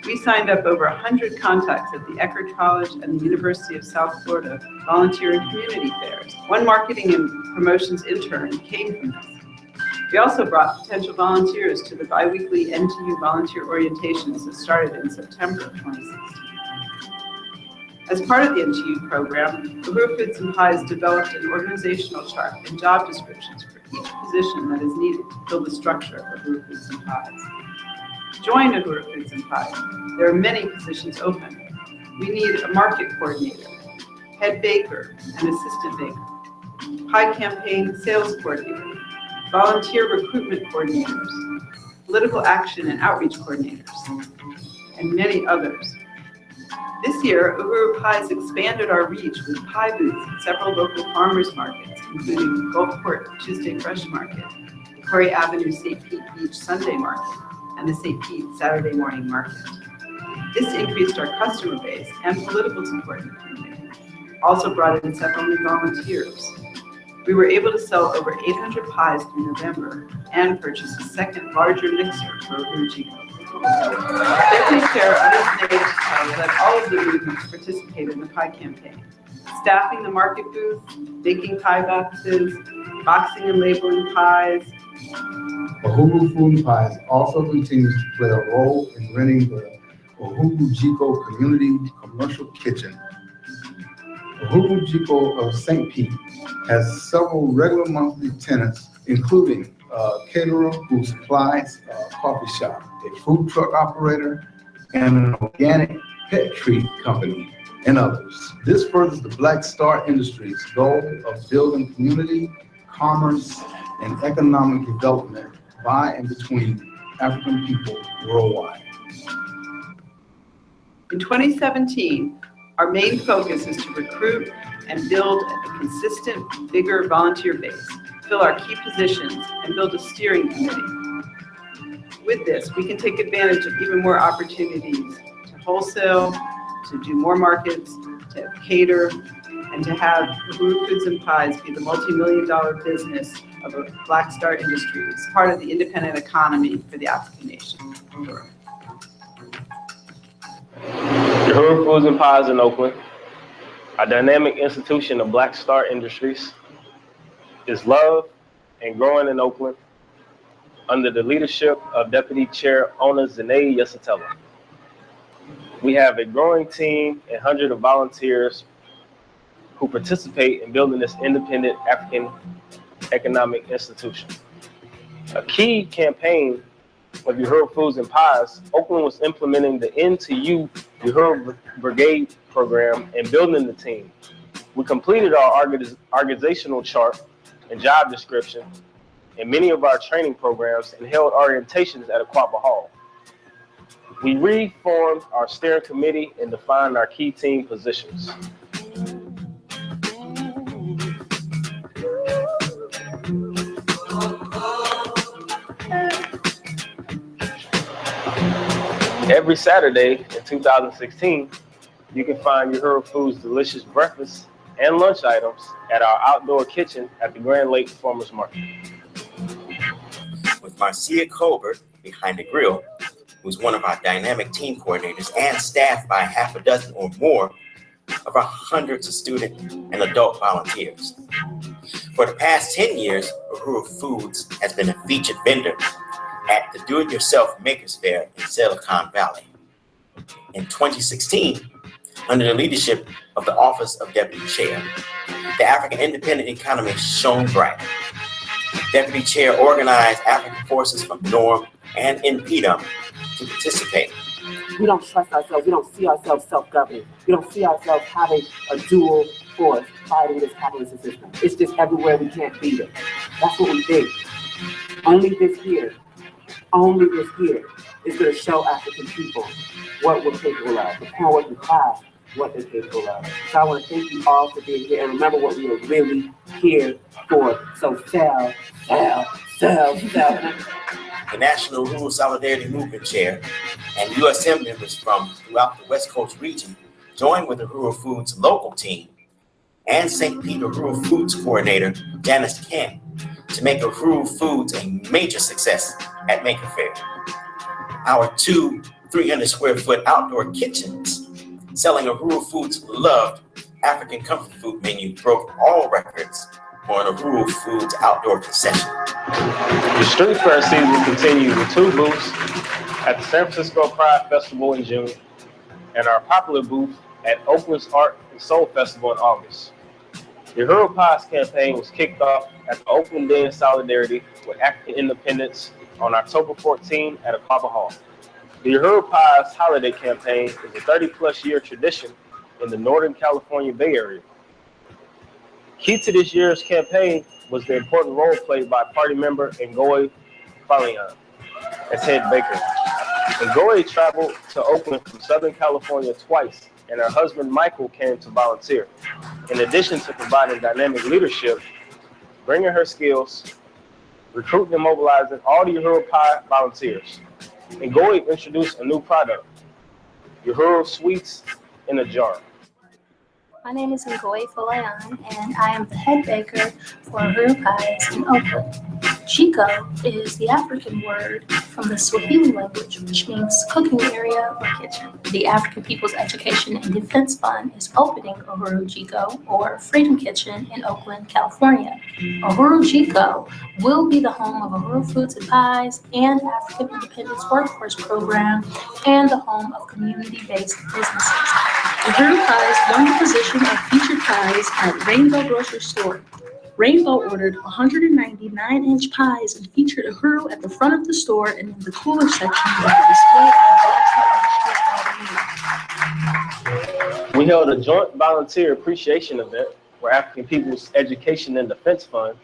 We signed up over 100 contacts at the Eckerd College and the University of South Florida volunteer and community fairs. One marketing and promotions intern came from this. We also brought potential volunteers to the biweekly NTU volunteer orientations that started in September of 2016. As part of the NTU program, the Huru Foods and Pies developed an organizational chart and job descriptions for each position that is needed to build the structure of Huru Foods and Pies. To join a Huru Foods and Pies, there are many positions open. We need a market coordinator, head baker, and assistant baker, pie campaign sales coordinator, volunteer recruitment coordinators, political action and outreach coordinators, and many others. This year, Huru Pies expanded our reach with pie booths at several local farmers markets, including Gulfport Tuesday Fresh Market, the Corey Avenue St. Pete Beach Sunday Market, and the St. Pete Saturday Morning Market. This increased our customer base and political support in the community. Also brought in several new volunteers. We were able to sell over 800 pies through November and purchase a second larger mixer for Huru Chico. Deputy Chair Ona Zanea led all of the movements to participate in the pie campaign, staffing the market booth, baking pie boxes, boxing and labeling pies. Huru Foods and Pies also continues to play a role in renting the Huru Chico Community Commercial Kitchen. Huru Chico of St. Pete has several regular monthly tenants, including a caterer who supplies a coffee shop, a food truck operator, and an organic pet treat company, and others. This furthers the Black Star Industries' goal of building community, commerce, and economic development by and between African people worldwide. In 2017, our main focus is to recruit and build a consistent, bigger volunteer base, fill our key positions, and build a steering committee. With this, we can take advantage of even more opportunities to wholesale, to do more markets, to cater, and to have Huru Foods and Pies be the multi-million-dollar business of a Black Star Industries, part of the independent economy for the African nation. The Huru Foods and Pies in Oakland, a dynamic institution of Black Star Industries, is loved and growing in Oakland under the leadership of Deputy Chair Ona Zanea Shatella. We have a growing team and hundreds of volunteers who participate in building this independent African economic institution. A key campaign of Huru Foods and Pies, Oakland was implementing the NTU Huru Brigade program and building the team. We completed our organizational chart and job description in many of our training programs and held orientations at Aquaba Hall. We reformed our steering committee and defined our key team positions. Every Saturday in 2016, you can find your Huru Foods delicious breakfast and lunch items at our outdoor kitchen at the Grand Lake Farmers Market. Marcia Colbert behind the grill, who's one of our dynamic team coordinators and staffed by half a dozen or more of our hundreds of student and adult volunteers. For the past 10 years, Huru Foods has been a featured vendor at the Do-It-Yourself Makers Fair in Silicon Valley. In 2016, under the leadership of the Office of Deputy Chair, the African Independent Economy shone bright. Deputy Chair organized African forces from NORM and NPDUM to participate. We don't trust ourselves. We don't see ourselves self-governing. We don't see ourselves having a dual force fighting this capitalist system. It's just everywhere we can't beat it. That's what we think. Only this here is going to show African people what we're capable of, the poor working class, what they're capable of. So I want to thank you all for being here and remember what we are really here for. So sell. The National Rural Solidarity Movement Chair and USM members from throughout the West Coast region joined with the Huru Foods local team and St. Peter Huru Foods coordinator Janice Camp to make a Huru Foods a major success at Maker Fair. Our two 300 square foot outdoor kitchens selling a Huru Foods loved African comfort food menu broke all records on a Huru Foods outdoor concession. The street fair season continued with 2 booths at the San Francisco Pride Festival in June and our popular booth at Oakland's Art and Soul Festival in August. The Huru Pies campaign was kicked off at the Oakland Day in solidarity with African independence on October 14 at Aquaba Hall. The Huru Pies holiday campaign is a 30-plus year tradition in the Northern California Bay Area. Key to this year's campaign was the important role played by party member Ngozi Falian as head baker. Ngozi traveled to Oakland from Southern California twice, and her husband Michael came to volunteer. In addition to providing dynamic leadership, bringing her skills, recruiting and mobilizing all the Huru Pie volunteers. Ngozi introduced a new product, Huru Sweets in a Jar. My name is Ngozi Falayan, and I am the head baker for Huru Pies in Oakland. Chico is the African word from the Swahili language, which means cooking area or kitchen. The African People's Education and Defense Fund is opening a Huru Chico, or Freedom Kitchen, in Oakland, California. A Huru Chico will be the home of a Huru Foods and Pies and African Independence Workforce Program and the home of community-based businesses. The Huru Pies won the position of featured pies at Rainbow Grocery Store. Rainbow ordered 190 9-inch pies and featured a Huru at the front of the store and in the cooler section with a display of the We held a joint volunteer appreciation event for African People's Education and Defense Fund.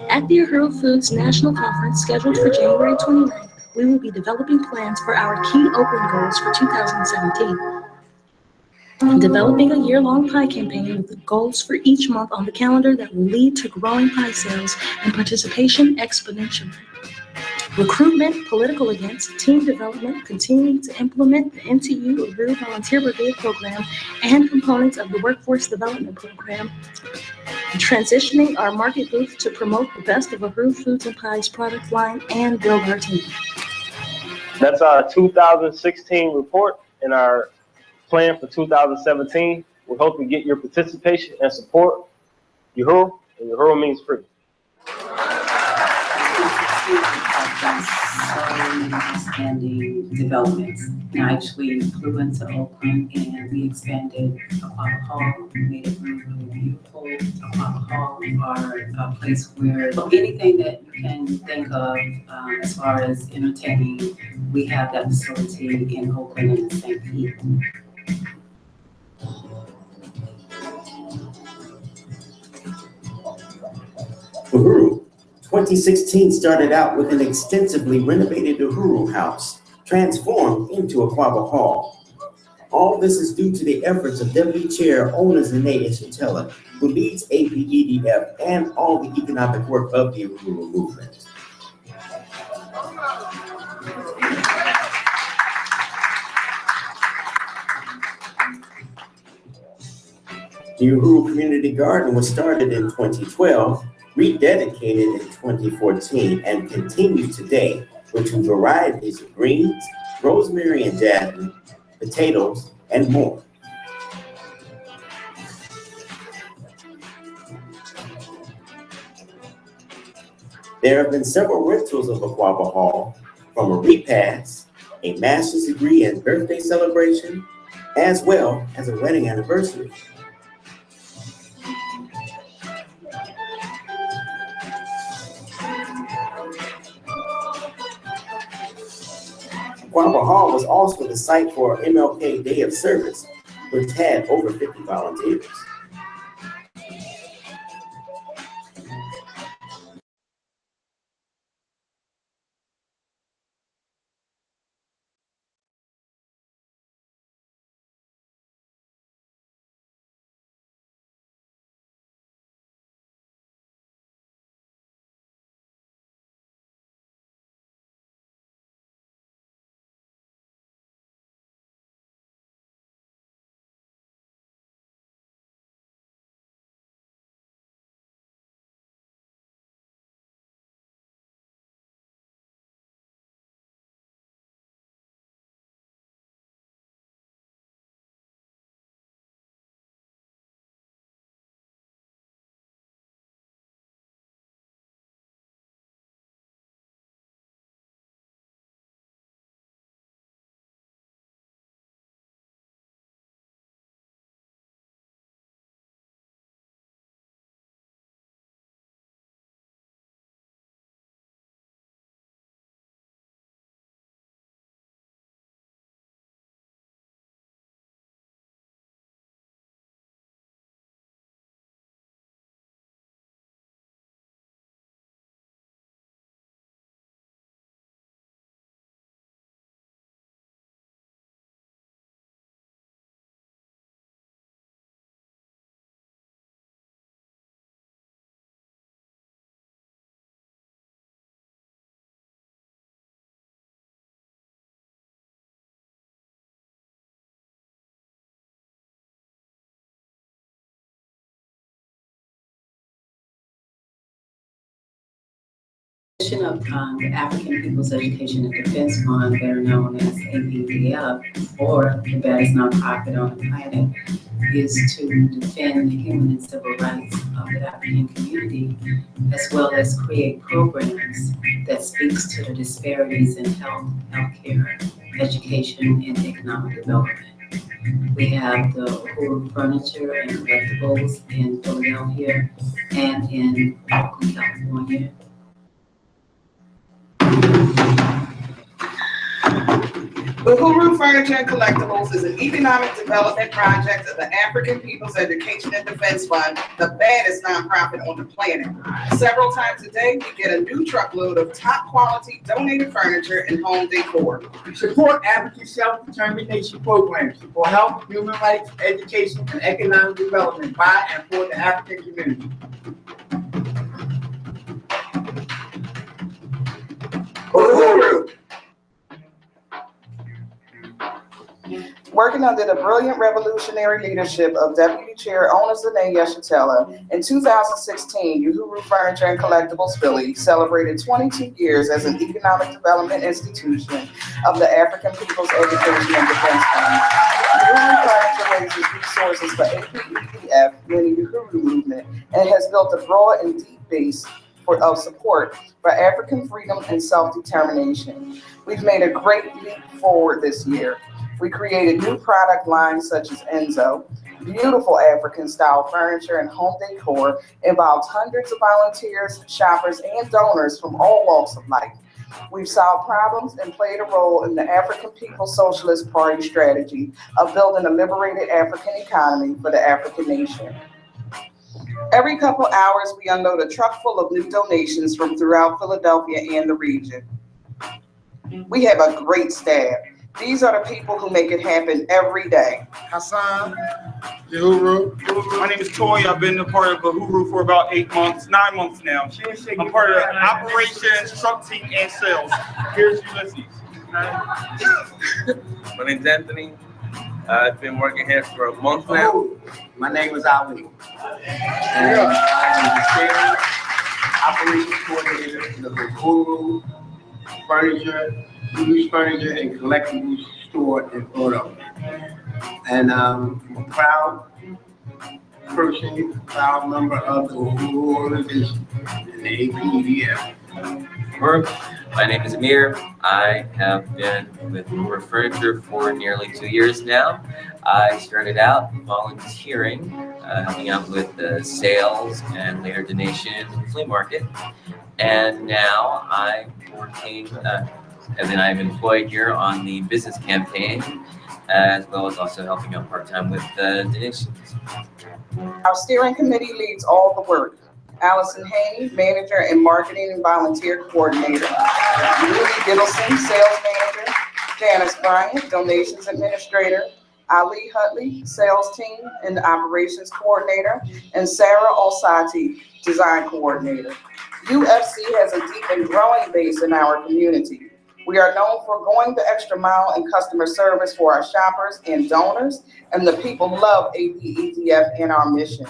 At the Huru Foods National Conference scheduled for January 29th, we will be developing plans for our key Oakland goals for 2017. Developing a year-long pie campaign with the goals for each month on the calendar that will lead to growing pie sales and participation exponentially. Recruitment, political events, team development, continuing to implement the NTU or Huru Volunteer Brigade program and components of the Workforce Development Program. Transitioning our market booth to promote the best of a Huru Foods and Pies product line and build our team. That's our 2016 report and our plan for 2017. We hope to get your participation and support. Huru, and Huru means free. Expanding developments. I actually flew into Oakland and we expanded Aquaba Hall. We made it really, really beautiful. Aquaba Hall are a place where anything that you can think of as far as entertaining, we have that facility in Oakland and St. Pete. Huru 2016 started out with an extensively renovated Huru house, transformed into Aquaba Hall. All this is due to the efforts of Deputy Chair Ona Zane Ishitella, who leads APEDF and all the economic work of the Huru movement. The Huru Community Garden was started in 2012 rededicated in 2014 and continues today with two varieties of greens, rosemary and jasmine, potatoes, and more. There have been several rentals of Aquaba Hall, from a repast, a master's degree and birthday celebration, as well as a wedding anniversary. Aquaba Hall was also the site for MLK Day of Service, which had over 50 volunteers. Of the African People's Education and Defense Fund, better known as APDF, or the baddest nonprofit on the planet, is to defend the human and civil rights of the African community, as well as create programs that speaks to the disparities in healthcare, education, and economic development. We have the Huru Furniture and Collectibles in Philadelphia and in Oakland, California. The Huru Furniture and Collectibles is an economic development project of the African People's Education and Defense Fund, the baddest nonprofit on the planet. Several times a day, we get a new truckload of top quality donated furniture and home decor. We support African self-determination programs for health, human rights, education, and economic development by and for the African community. Huru. Working under the brilliant revolutionary leadership of Deputy Chair Ona Zane Yeshatela, in 2016, Huru Furniture and Collectibles Philly celebrated 22 years as an economic development institution of the African People's Education and Defense Fund. Huru Furniture raises resources for APEDF, meaning the Huru movement, and has built a broad and deep base of support for African freedom and self-determination. We've made a great leap forward this year. We created new product lines such as Enzo. Beautiful African-style furniture and home decor involved hundreds of volunteers, shoppers, and donors from all walks of life. We've solved problems and played a role in the African People's Socialist Party strategy of building a liberated African economy for the African nation. Every couple hours, we unload a truck full of new donations from throughout Philadelphia and the region. We have a great staff. These are the people who make it happen every day. Hassan, Huru. My name is Toy. I've been a part of the Huru for about 9 months now. I'm part of the operations, truck team, and sales. Here's Ulysses. My name's Anthony. I've been working here for a month now. My name is Ali. And I'm the chair operations coordinator of the Huru Furniture and Collectibles store in Philadelphia. And I'm a proud person, proud member of the Huru organization and the APDF. My name is Amir. I have been with Huru Furniture for nearly 2 years now. I started out volunteering, helping out with the sales and later donation in the flea market. And now I'm working, as in I'm employed here on the business campaign, as well as also helping out part-time with donations. Our steering committee leads all the work. Allison Haney, manager and marketing and volunteer coordinator. Rudy Diddleson, sales manager. Janice Bryant, donations administrator. Ali Hutley, sales team and operations coordinator. And Sarah Alsati, design coordinator. UFC has a deep and growing base in our community. We are known for going the extra mile in customer service for our shoppers and donors, and the people love APEDF and our mission.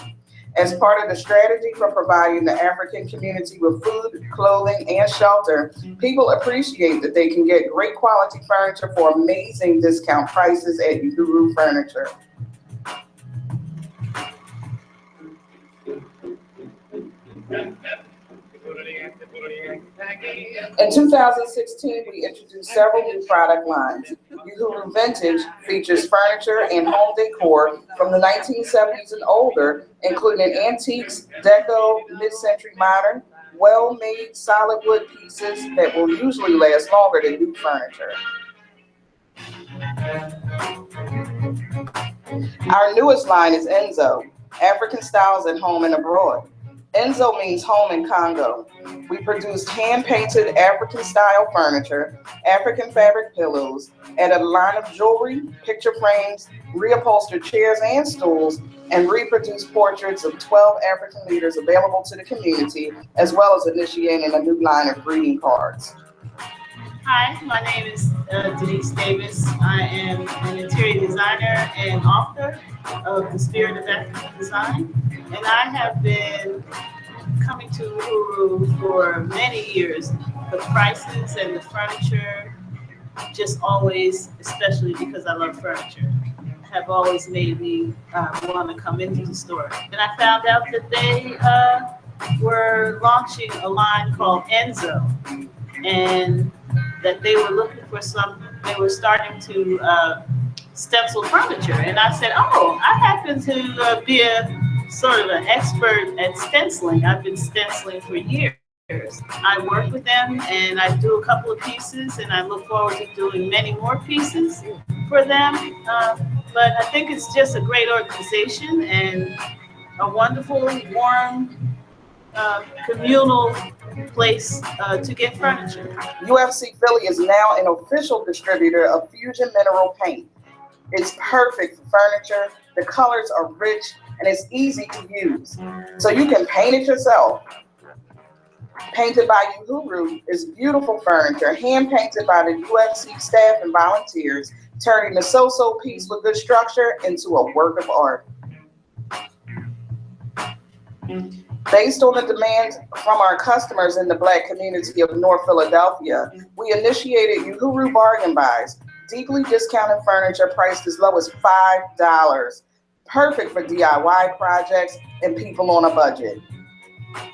As part of the strategy for providing the African community with food, clothing, and shelter, people appreciate that they can get great quality furniture for amazing discount prices at Huru Furniture. In 2016, we introduced several new product lines. Huru Vintage features furniture and home decor from the 1970s and older, including antiques, deco, mid-century modern, well-made solid wood pieces that will usually last longer than new furniture. Our newest line is Enzo, African styles at home and abroad. Enzo means home in Congo. We produced hand-painted African-style furniture, African fabric pillows, added a line of jewelry, picture frames, reupholstered chairs and stools, and reproduced portraits of 12 African leaders available to the community, as well as initiating a new line of greeting cards. Hi, my name is Denise Davis. I am an interior designer and author of The Spirit of African Design. And I have been coming to Huru for many years. The prices and the furniture just always, especially because I love furniture, have always made me want to come into the store. And I found out that they were launching a line called Enzo, and that they were looking for they were starting to stencil furniture. And I said, oh, I happen to be a sort of an expert at stenciling. I've been stenciling for years. I work with them and I do a couple of pieces, and I look forward to doing many more pieces for them. But I think it's just a great organization and a wonderful, warm, communal place to get furniture. UFC Philly is now an official distributor of Fusion Mineral Paint. It's perfect for furniture, the colors are rich, and it's easy to use. So you can paint it yourself. Painted by Huru is beautiful furniture, hand-painted by the UFC staff and volunteers, turning the so-so piece with good structure into a work of art. Based on the demand from our customers in the Black community of North Philadelphia, we initiated Huru Bargain Buys, deeply discounted furniture priced as low as $5, perfect for DIY projects and people on a budget.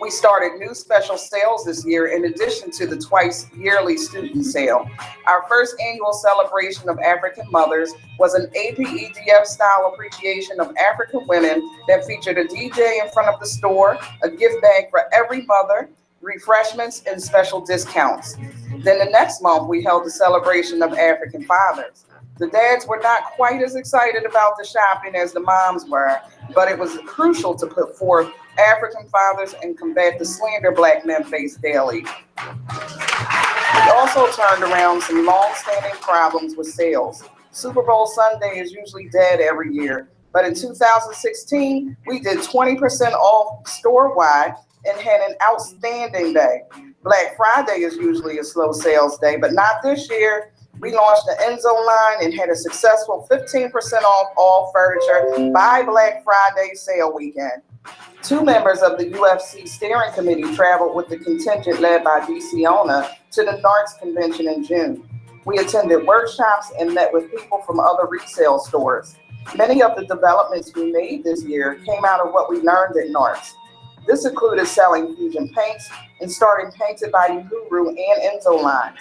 We started new special sales this year in addition to the twice yearly student sale. Our first annual celebration of African mothers was an APEDF style appreciation of African women that featured a DJ in front of the store, a gift bag for every mother, refreshments, and special discounts. Then the next month, we held a celebration of African fathers. The dads were not quite as excited about the shopping as the moms were, but it was crucial to put forth African fathers and combat the slander Black men face daily. We also turned around some long-standing problems with sales. Super Bowl Sunday is usually dead every year, but in 2016, we did 20% off store-wide and had an outstanding day. Black Friday is usually a slow sales day, but not this year. We launched the Enzo line and had a successful 15% off all furniture by Black Friday sale weekend. 2 members of the UFC steering committee traveled with the contingent led by DC ONA to the NARTS convention in June. We attended workshops and met with people from other resale stores. Many of the developments we made this year came out of what we learned at NARTS. This included selling fusion paints and starting Painted by Huru and Enzo lines,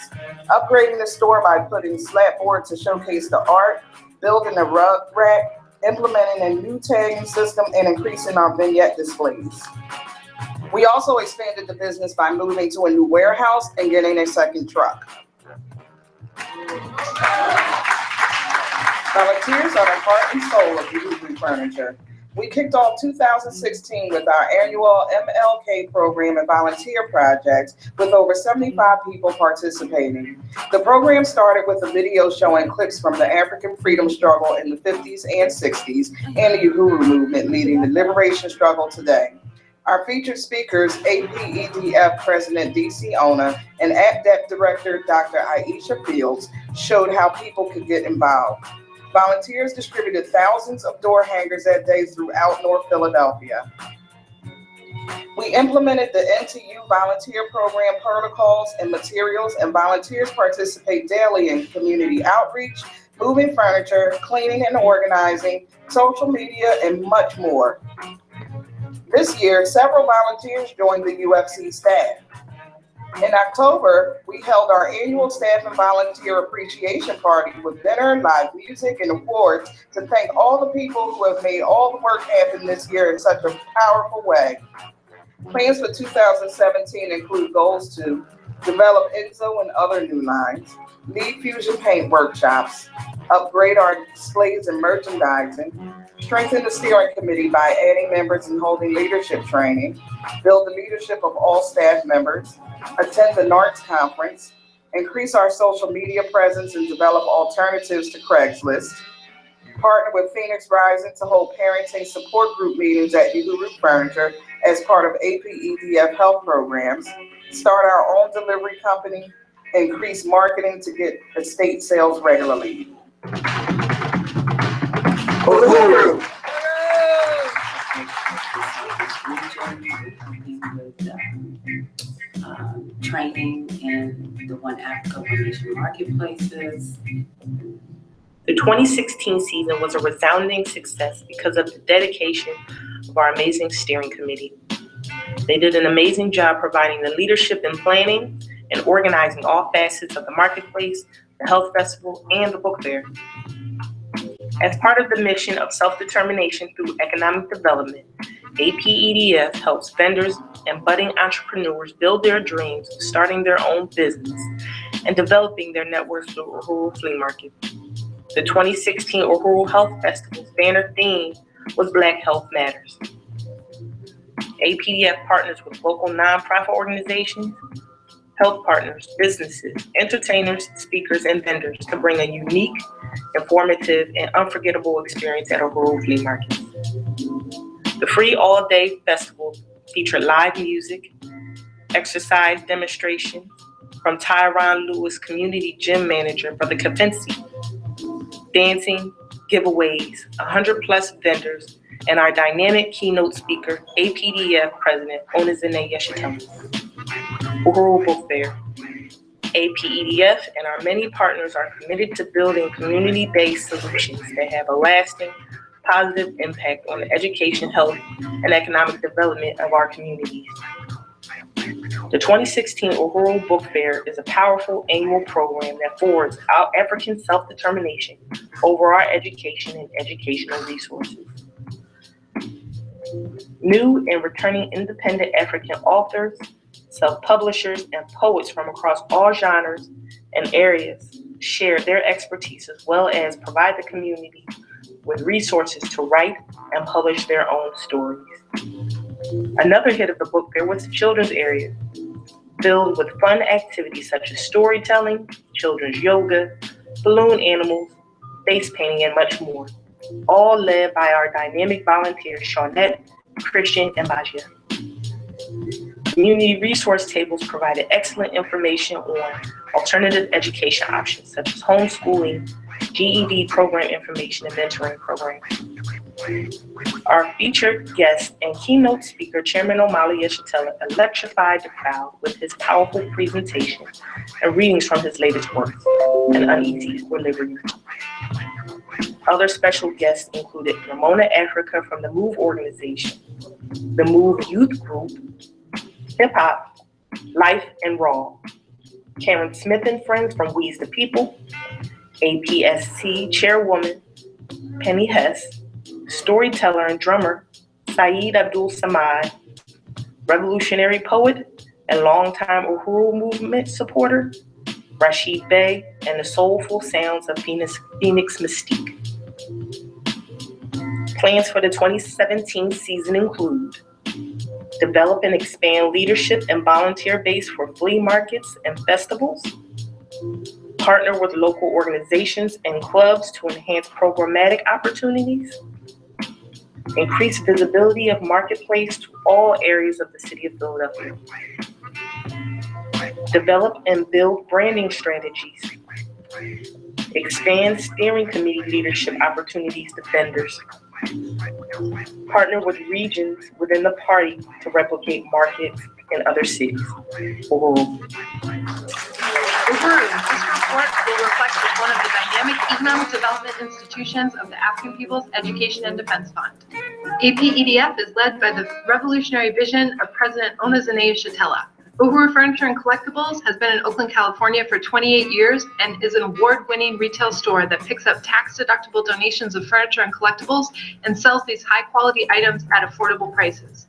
upgrading the store by putting slat boards to showcase the art, building a rug rack, implementing a new tagging system, and increasing our vignette displays. We also expanded the business by moving to a new warehouse and getting a second truck. Volunteers are the heart and soul of Huru Furniture. We kicked off 2016 with our annual MLK program and volunteer projects with over 75 people participating. The program started with a video showing clips from the African freedom struggle in the 50s and 60s and the Huru movement leading the liberation struggle today. Our featured speakers, APEDF President DC ONA and APDEP Director Dr. Aisha Fields, showed how people could get involved. Volunteers distributed thousands of door hangers that day throughout North Philadelphia. We implemented the NTU volunteer program protocols and materials, and volunteers participate daily in community outreach, moving furniture, cleaning and organizing, social media, and much more. This year, several volunteers joined the UFC staff. In October, we held our annual staff and volunteer appreciation party with dinner, live music, and awards to thank all the people who have made all the work happen this year in such a powerful way. Plans for 2017 include goals to develop Enzo and other new lines, lead fusion paint workshops, upgrade our displays and merchandising, strengthen the steering committee by adding members and holding leadership training, build the leadership of all staff members, attend the NARTS conference, increase our social media presence and develop alternatives to Craigslist, partner with Phoenix Rising to hold parenting support group meetings at Huru Furniture as part of APEDF health programs, start our own delivery company, increase marketing to get estate sales regularly. Huru! Training in the One Africa, One Nation marketplaces. The 2016 season was a resounding success because of the dedication of our amazing steering committee. They did an amazing job providing the leadership in planning and organizing all facets of the marketplace, the health festival, and the book fair. As part of the mission of self-determination through economic development, APEDF helps vendors and budding entrepreneurs build their dreams of starting their own business and developing their networks through Uhuru Flea Market. The 2016 Uhuru Health Festival's banner theme was Black Health Matters. APEDF partners with local nonprofit organizations, health partners, businesses, entertainers, speakers, and vendors to bring a unique, informative, and unforgettable experience at Uhuru Flea Market. The free all-day festival featured live music, exercise demonstrations from Tyrone Lewis, community gym manager for the Kafensi, dancing, giveaways, 100+ vendors, and our dynamic keynote speaker, APEDF President Onizine Yeshitama. Uhuru Book Fair. APEDF and our many partners are committed to building community-based solutions that have a lasting, positive impact on the education, health, and economic development of our communities. The 2016 Uhuru Book Fair is a powerful annual program that forwards our African self-determination over our education and educational resources. New and returning independent African authors, self-publishers, and poets from across all genres and areas share their expertise as well as provide the community with resources to write and publish their own stories. Another hit of the book fair was the children's area, filled with fun activities such as storytelling, children's yoga, balloon animals, face painting, and much more, all led by our dynamic volunteers, Shawnette, Christian, and Bajia. Community resource tables provided excellent information on alternative education options such as homeschooling, GED program information, and mentoring programs. Our featured guest and keynote speaker, Chairman Omali Yeshitela, electrified the crowd with his powerful presentation and readings from his latest work, An Uneasy for Liberty. Other special guests included Ramona Africa from the MOVE organization, the MOVE Youth Group, Hip Hop, Life and Raw, Karen Smith and Friends from We's the People, APSP Chairwoman Penny Hess, storyteller and drummer Saeed Abdul Samad, revolutionary poet and longtime Uhuru movement supporter Rashid Bey, and the soulful sounds of Phoenix Mystique. Plans for the 2017 season include develop and expand leadership and volunteer base for flea markets and festivals, partner with local organizations and clubs to enhance programmatic opportunities, increase visibility of marketplace to all areas of the city of Philadelphia, develop and build branding strategies, expand steering committee leadership opportunities to vendors, partner with regions within the party to replicate markets in other cities. Uhuru. This report will reflect as one of the dynamic economic development institutions of the African People's Education and Defense Fund. APEDF is led by the revolutionary vision of President Onizane Shatella. Uhuru Furniture and Collectibles has been in Oakland, California for 28 years and is an award-winning retail store that picks up tax-deductible donations of furniture and collectibles and sells these high-quality items at affordable prices.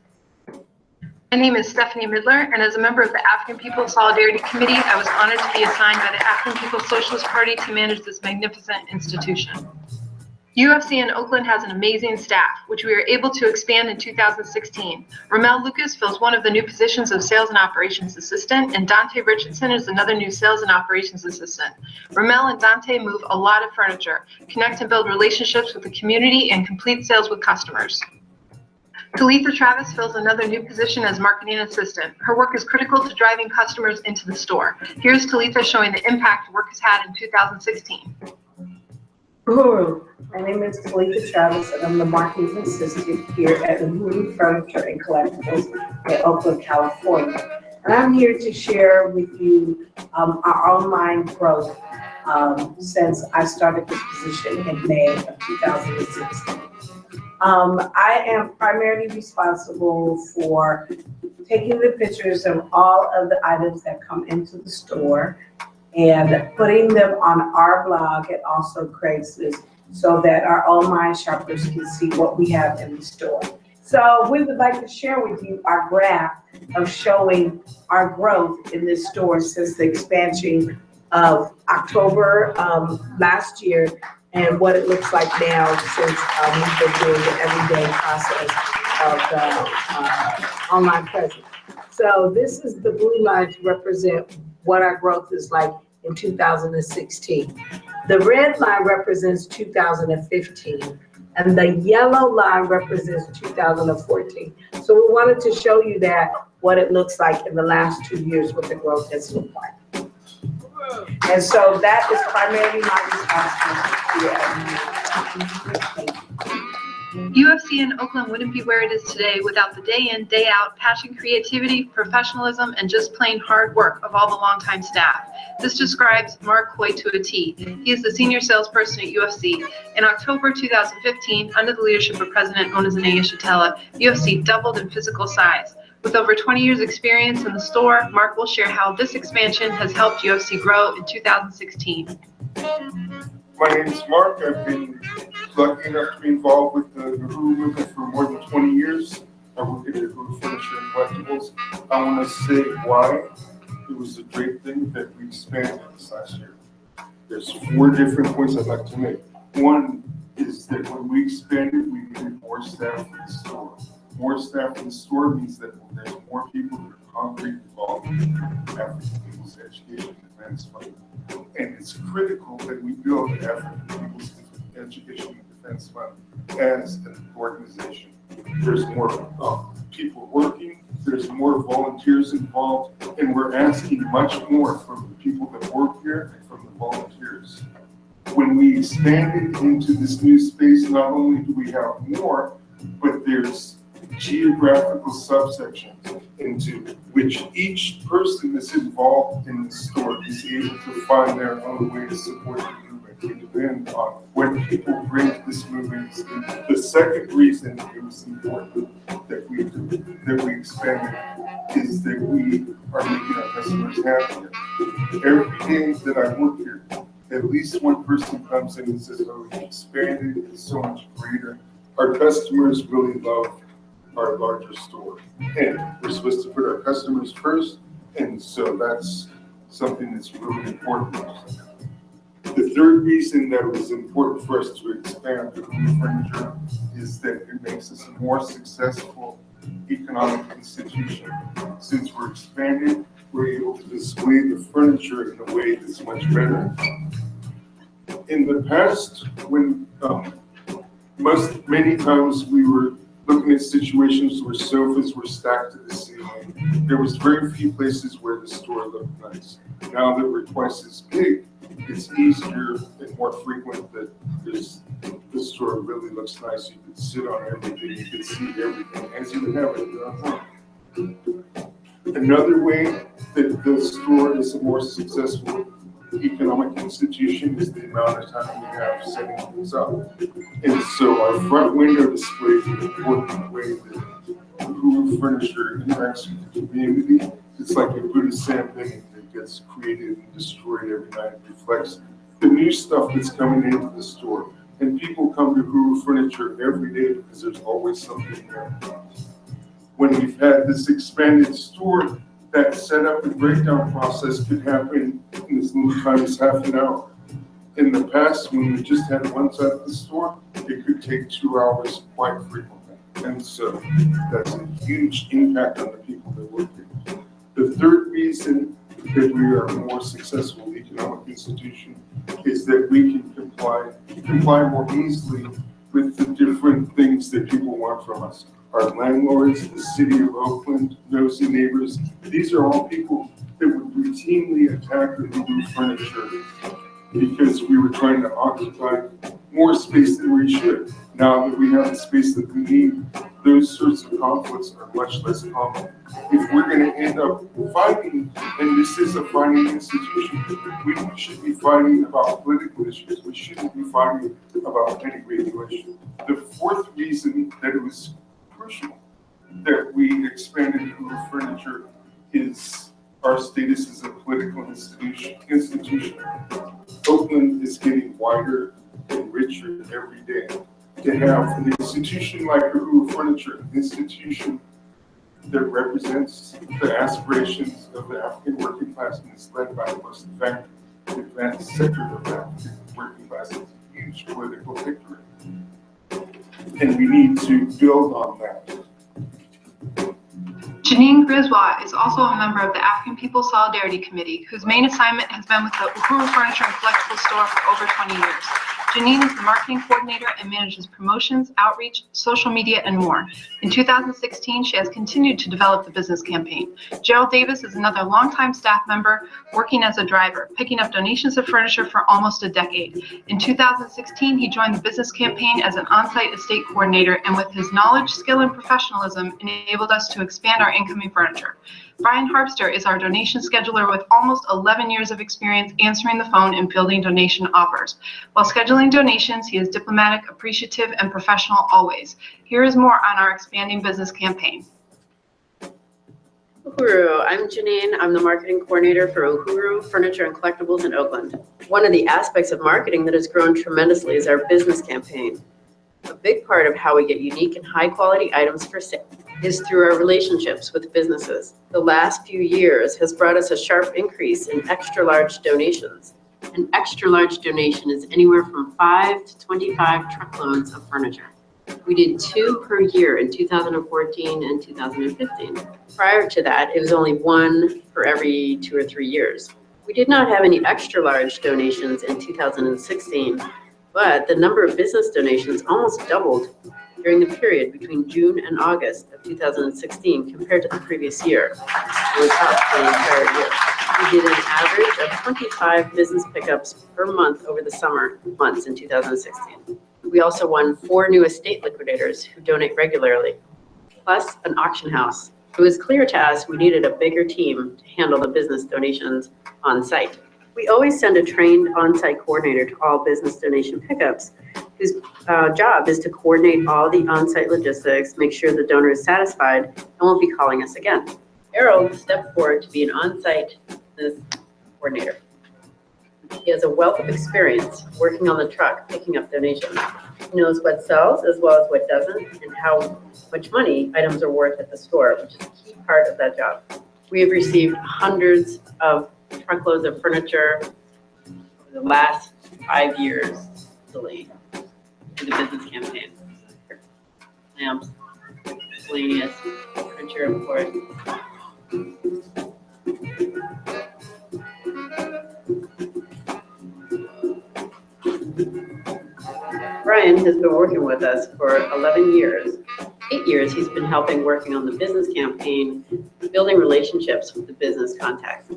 My name is Stephanie Midler, and as a member of the African People's Solidarity Committee, I was honored to be assigned by the African People's Socialist Party to manage this magnificent institution. UFC in Oakland has an amazing staff, which we were able to expand in 2016. Ramel Lucas fills one of the new positions of Sales and Operations Assistant, and Dante Richardson is another new Sales and Operations Assistant. Ramel and Dante move a lot of furniture, connect and build relationships with the community, and complete sales with customers. Talitha Travis fills another new position as Marketing Assistant. Her work is critical to driving customers into the store. Here's Talitha showing the impact work has had in 2016. Huru. My name is Talitha Travis, and I'm the marketing assistant here at the Huru Furniture and Collectibles in Oakland, California. And I'm here to share with you our online growth since I started this position in May of 2016. I am primarily responsible for taking the pictures of all of the items that come into the store and putting them on our blog and also Craigslist so that our online shoppers can see what we have in the store. So we would like to share with you our graph of showing our growth in this store since the expansion of October last year and what it looks like now since we've been doing the everyday process of the online presence. So this is the blue line to represent what our growth is like in 2016. The red line represents 2015, and the yellow line represents 2014. So we wanted to show you that, what it looks like in the last 2 years, what the growth has looked like. And so that is primarily my responsibility. UFC in Oakland wouldn't be where it is today without the day in, day out passion, creativity, professionalism, and just plain hard work of all the longtime staff. This describes Mark Hoy to a T. He is the senior salesperson at UFC. In October 2015, under the leadership of President Onizane Shatella, UFC doubled in physical size. With over 20 years experience in the store, Mark will share how this expansion has helped UFC grow in 2016. My name is Mark. I've been lucky enough to be involved with the Huru movement for more than 20 years. I work at the Huru Furniture and Collectibles. I want to say why it was a great thing that we expanded this last year. There's 4 different points I'd like to make. One is that when we expanded, we needed more staff in the store. More staff in the store means that there's more people that are hungry, involved in African People's Education and Defense Fund. And it's critical that we build the African People's Education and Defense Fund as an organization. There's more people working, there's more volunteers involved, and we're asking much more from the people that work here and from the volunteers. when we expanded into this new space, not only do we have more, but there's geographical subsections into which each person that's involved in the store is able to find their own way to support the movement. We depend on what people bring to this movement. The second reason it was important that we expanded is that we are making our customers happier. Every day that I work here, at least one person comes in and says, "Oh, we expanded, it's so much greater." Our customers really love our larger store. And we're supposed to put our customers first, and so that's something that's really important. The third reason that it was important for us to expand the Huru furniture is that it makes us a more successful economic institution. Since we're expanded, we're able to display the furniture in a way that's much better. In the past, when many times we were looking at situations where sofas were stacked to the ceiling, there was very few places where the store looked nice. Now that we're twice as big, it's easier and more frequent that the store really looks nice. You can sit on everything, you can see everything as you would have it in your home. Another way that the store is a more successful economic institution is the amount of time we have setting things up. And so our front window display is an important way that Huru furniture interacts with the community. It's like a Buddhist sandpainting that gets created and destroyed every night. It reflects the new stuff that's coming into the store. And people come to Huru furniture every day because there's always something there. When we've had this expanded store, that setup and breakdown process could happen in as little time as half an hour. In the past, when we just had one side of the store, it could take 2 hours quite frequently. And so that's a huge impact on the people that work here. The third reason that we are a more successful economic institution is that we can comply more easily with the different things that people want from us. Our landlords, the city of Oakland, nosy neighbors, these are all people that would routinely attack the Huru furniture because we were trying to occupy more space than we should. Now that we have the space that we need, those sorts of conflicts are much less common. If we're going to end up fighting, and this is a fighting institution, we should be fighting about political issues. We shouldn't be fighting about any regulation. The fourth reason that it was crucial that we expanded Huru furniture is our status as a political institution. Oakland is getting wider and richer every day. To have an institution like Huru furniture, an institution that represents the aspirations of the African working class and is led by the most advanced sector of the African working class is a huge political victory. And we need to build on that. Janine Griswold is also a member of the African People's Solidarity Committee, whose main assignment has been with the Huru Furniture and Collectibles store for over 20 years. Janine is the marketing coordinator and manages promotions, outreach, social media, and more. In 2016, she has continued to develop the business campaign. Gerald Davis is another longtime staff member working as a driver, picking up donations of furniture for almost a decade. In 2016, he joined the business campaign as an on-site estate coordinator, and with his knowledge, skill, and professionalism, enabled us to expand our incoming furniture. Brian Harpster is our donation scheduler with almost 11 years of experience answering the phone and fielding donation offers. While scheduling donations, he is diplomatic, appreciative, and professional always. Here is more on our expanding business campaign. Huru, I'm Janine. I'm the marketing coordinator for Huru Furniture and Collectibles in Oakland. One of the aspects of marketing that has grown tremendously is our business campaign. A big part of how we get unique and high quality items for sale is through our relationships with businesses. The last few years has brought us a sharp increase in extra large donations. An extra large donation is anywhere from 5 to 25 truckloads of furniture. We did 2 per year in 2014 and 2015. Prior to that, it was only 1 for every 2 or 3 years. We did not have any extra large donations in 2016, but the number of business donations almost doubled during the period between June and August of 2016 compared to the previous year. It was up for the entire year. We did an average of 25 business pickups per month over the summer months in 2016. We also won 4 new estate liquidators who donate regularly, plus an auction house. It was clear to us we needed a bigger team to handle the business donations on site. We always send a trained on-site coordinator to all business donation pickups, whose job is to coordinate all the on-site logistics, make sure the donor is satisfied, and won't be calling us again. Harold stepped forward to be an on-site business coordinator. He has a wealth of experience working on the truck, picking up donations. He knows what sells as well as what doesn't, and how much money items are worth at the store, which is a key part of that job. We have received hundreds of truckloads of furniture over the last 5 years easily through the business campaign. Lamps, miscellaneous furniture, of course. Brian has been working with us for 11 years. 8 years he's been helping working on the business campaign, building relationships with the business contacts.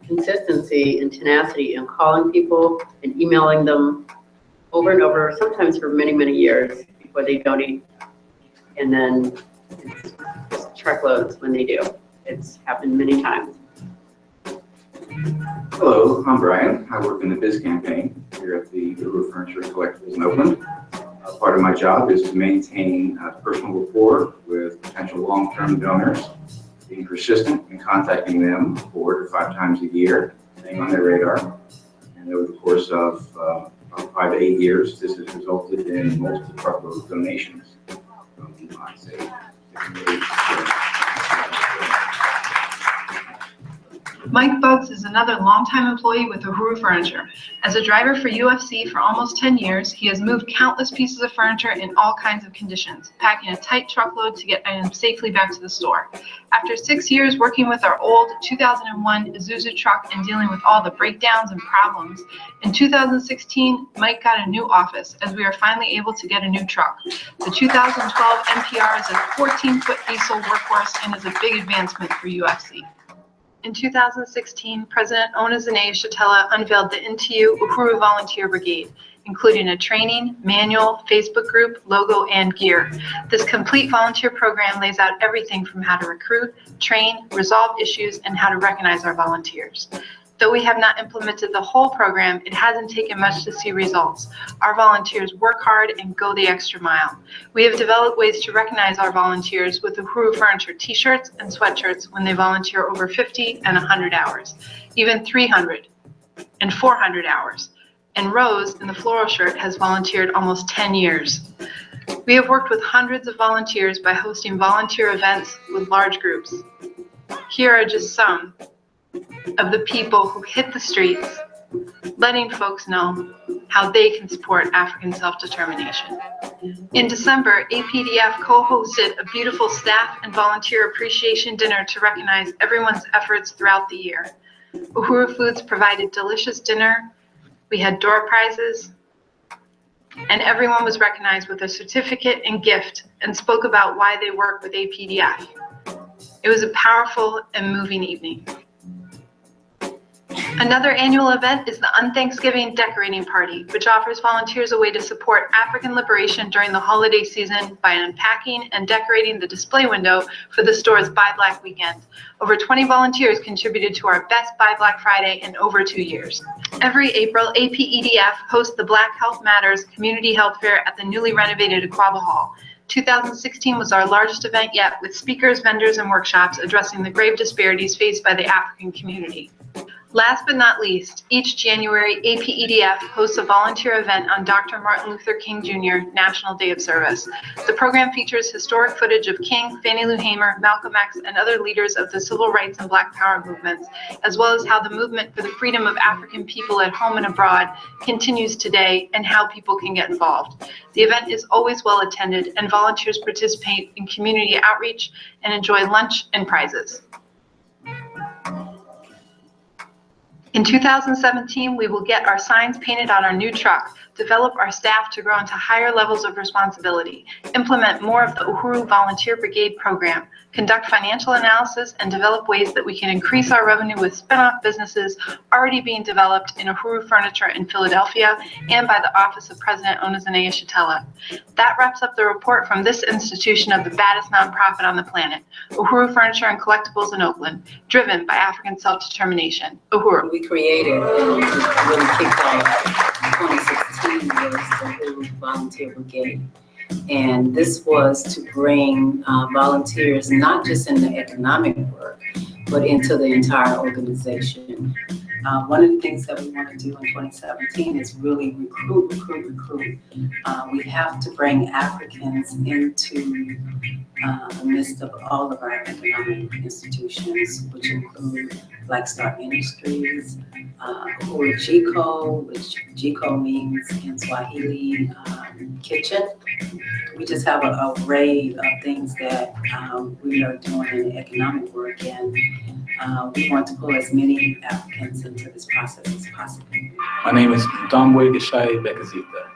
Consistency and tenacity in calling people and emailing them over and over, sometimes for many, many years before they donate. And then it's just truckloads when they do. It's happened many times. Hello, I'm Brian. I work in the Biz campaign here at the Huru Furniture Collectibles in Oakland. Part of my job is to maintain personal rapport with potential long-term donors, being persistent in contacting them 4 to 5 times a year, staying on their radar. And over the course of about 5 to 8 years, this has resulted in multiple truckload donations. I'd say Mike Bugs is another longtime employee with Huru Furniture. As a driver for UFC for almost 10 years, he has moved countless pieces of furniture in all kinds of conditions, packing a tight truckload to get items safely back to the store. After 6 years working with our old 2001 Isuzu truck and dealing with all the breakdowns and problems, in 2016, Mike got a new office as we are finally able to get a new truck. The 2012 NPR is a 14-foot diesel workhorse and is a big advancement for UFC. In 2016, President Onizane Shatella unveiled the NTU Uhuru Volunteer Brigade, including a training, manual, Facebook group, logo, and gear. This complete volunteer program lays out everything from how to recruit, train, resolve issues, and how to recognize our volunteers. Though we have not implemented the whole program, it hasn't taken much to see results. Our volunteers work hard and go the extra mile. We have developed ways to recognize our volunteers with the Huru Furniture t-shirts and sweatshirts when they volunteer over 50 and 100 hours, even 300 and 400 hours. And Rose, in the floral shirt, has volunteered almost 10 years. We have worked with hundreds of volunteers by hosting volunteer events with large groups. Here are just some of the people who hit the streets, letting folks know how they can support African self-determination. In December, APDF co-hosted a beautiful staff and volunteer appreciation dinner to recognize everyone's efforts throughout the year. Huru Foods provided delicious dinner, we had door prizes, and everyone was recognized with a certificate and gift and spoke about why they work with APDF. It was a powerful and moving evening. Another annual event is the Unthanksgiving Decorating Party, which offers volunteers a way to support African liberation during the holiday season by unpacking and decorating the display window for the store's Buy Black weekend. Over 20 volunteers contributed to our best Buy Black Friday in over 2 years. Every April, APEDF hosts the Black Health Matters Community Health Fair at the newly renovated Aquaba Hall. 2016 was our largest event yet, with speakers, vendors, and workshops addressing the grave disparities faced by the African community. Last but not least, each January, APEDF hosts a volunteer event on Dr. Martin Luther King Jr. National Day of Service. The program features historic footage of King, Fannie Lou Hamer, Malcolm X, and other leaders of the civil rights and Black Power movements, as well as how the movement for the freedom of African people at home and abroad continues today and how people can get involved. The event is always well attended, and volunteers participate in community outreach and enjoy lunch and prizes. In 2017, we will get our signs painted on our new truck. develop our staff to grow into higher levels of responsibility, implement more of the Uhuru Volunteer Brigade program, conduct financial analysis, and develop ways that we can increase our revenue with spin-off businesses already being developed in Huru Furniture in Philadelphia and by the Office of President Onozene Shatella. That wraps up the report from this institution of the baddest nonprofit on the planet, Huru Furniture and Collectibles in Oakland, driven by African self-determination. Uhuru. We created, really kicked off in 2016 was the Huru Volunteer Brigade. And this was to bring volunteers, not just in the economic work, but into the entire organization. One of the things that we want to do in 2017 is really recruit. We have to bring Africans into the midst of all of our economic institutions, which include Black Star Industries, Huru Jiko, which Jiko means in Swahili kitchen. We just have an array of things that we are doing in the economic work, and we want to pull as many Africans into this process as possible. My name is Domwe Gashai Bekazita,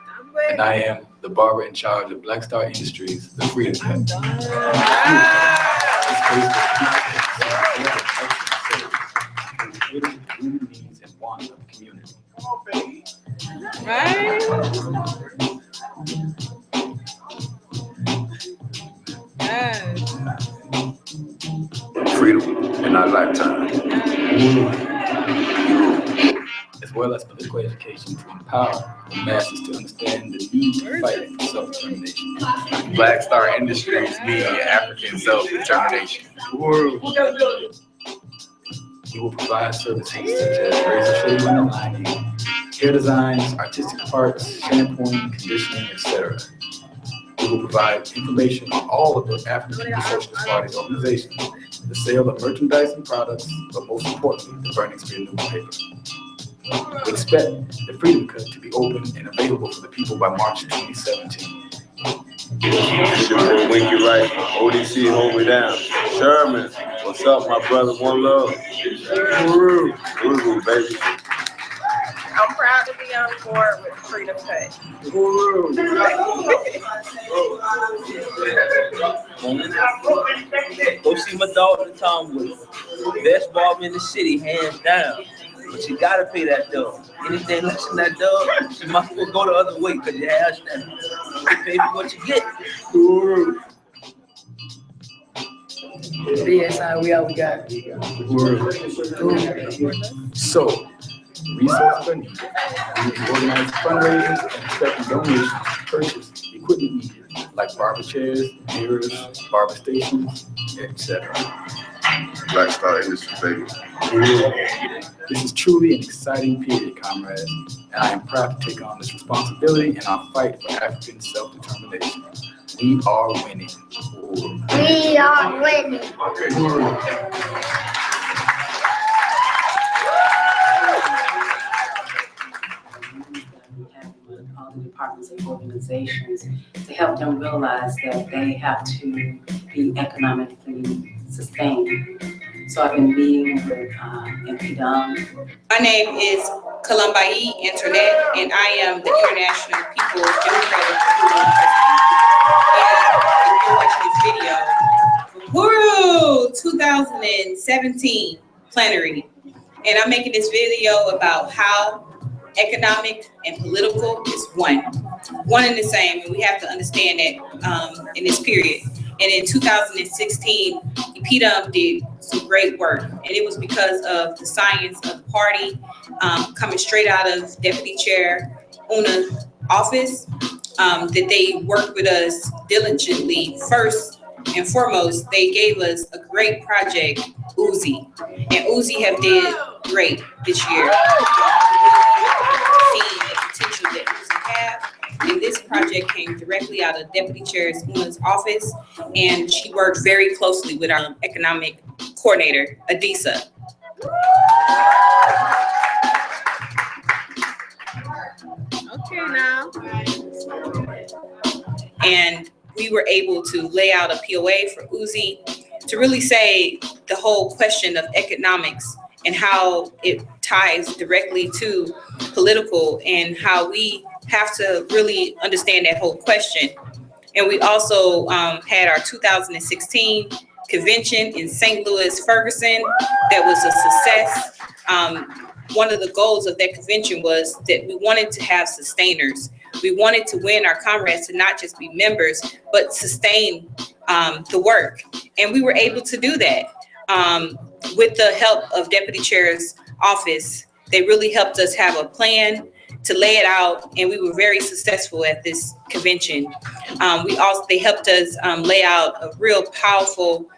and I am the barber in charge of Black Star Industries, the Freedom Cut. Needs and wants of the community. Right? Yes. Freedom in our lifetime. As well as political education to empower the masses to understand the need to fight for self-determination. Black Star Industries mean African self-determination. We will provide services such as razor shaving and lining, hair designs, artistic parts, shampooing, conditioning, etc. We will provide information on all of the African Socialist Party organizations, the sale of merchandise and products, but most importantly, the Burning Spear newspaper. We expect the Freedom Cut to be open and available for the people by March 2017. It's your boy Winky Wright, ODC, hold me down. Sherman, what's up, my brother? One love. Huru, baby. I'm proud to be on board with Freedom Cut. Go see my daughter Tomwood. Best barber in the city, hands down. But you gotta pay that dub. Anything less than that dub, you might as well go the other way because your hair's down. You pay for what you get. BSI, we all we got. So, resources are needed. We can organize fundraisers and accept donations to purchase equipment needed, like barber chairs, mirrors, barber stations, etc. Black Star Industries, baby. This is truly an exciting period, comrades, and I am proud to take on this responsibility in our fight for African self-determination. We are winning. We are winning. All the departments and organizations to help them realize that they have to be economically sustained. So I've been meeting with MP Dom. My name is Columbai Internet, and I am the International People's Democratic Huru. And if you're watching this video, Huru 2017 Plenary. And I'm making this video about how economic and political is one and the same, and we have to understand that in this period. And in 2016, EPDM did some great work, and it was because of the science of the party coming straight out of Deputy Chair Una's office, that they worked with us diligently. First and foremost, they gave us a great project, Uzi, and Uzi have did great this year. Seeing the potential that Uzi have. And this project came directly out of Deputy Chair Una's office, and she worked very closely with our economic coordinator, Adisa. Okay, now. And we were able to lay out a POA for Uzi to really say the whole question of economics and how it ties directly to political, and how we have to really understand that whole question. And we also had our 2016 convention in St. Louis, Ferguson. That was a success. One of the goals of that convention was that we wanted to have sustainers. We wanted to win our comrades to not just be members, but sustain the work. And we were able to do that with the help of Deputy Chair's office. They really helped us have a plan to lay it out, and we were very successful at this convention. They helped us lay out a real powerful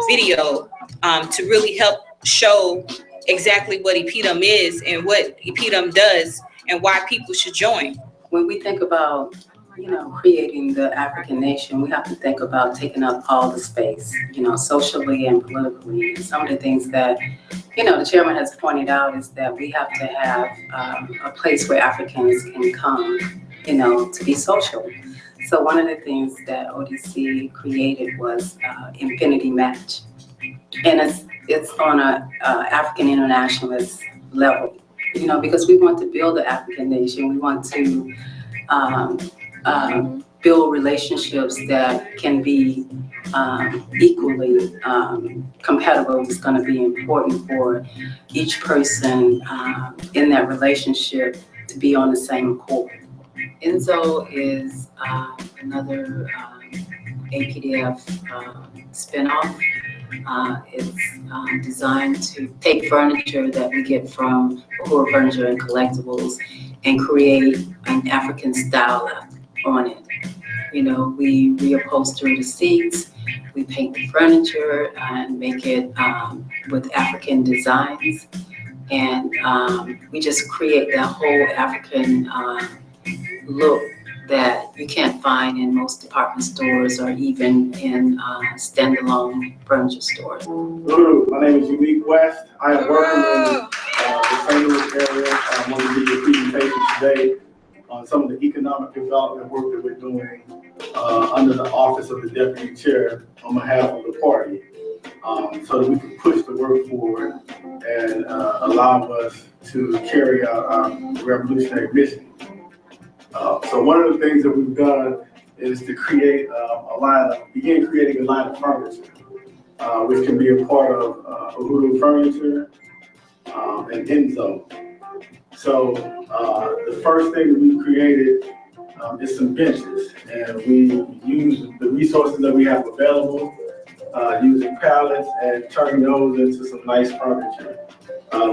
video to really help show exactly what EPDM is and what EPDM does and why people should join. When we think about, creating the African nation, we have to think about taking up all the space, socially and politically. And some of the things that, the chairman has pointed out is that we have to have a place where Africans can come, to be social. So one of the things that ODC created was Infinity Match. And it's on a African internationalist level, because we want to build the African nation. We want to build relationships that can be equally compatible. It's going to be important for each person in that relationship to be on the same accord. Enzo is another APDF spinoff. It's designed to take furniture that we get from Huru Furniture and Collectibles and create an African style on it. We reupholster the seats, we paint the furniture and make it with African designs. And we just create that whole African look that you can't find in most department stores or even in standalone furniture stores. Hello, my name is Unique West. I am working in the St. Louis area. I'm going to give you a presentation today on some of the economic development work that we're doing under the office of the Deputy Chair on behalf of the party, so that we can push the work forward and allow us to carry out our revolutionary mission. So one of the things that we've done is to create begin creating a line of furniture, which can be a part of Huru Furniture and Enzo. So the first thing that we created is some benches, and we use the resources that we have available, using pallets and turning those into some nice furniture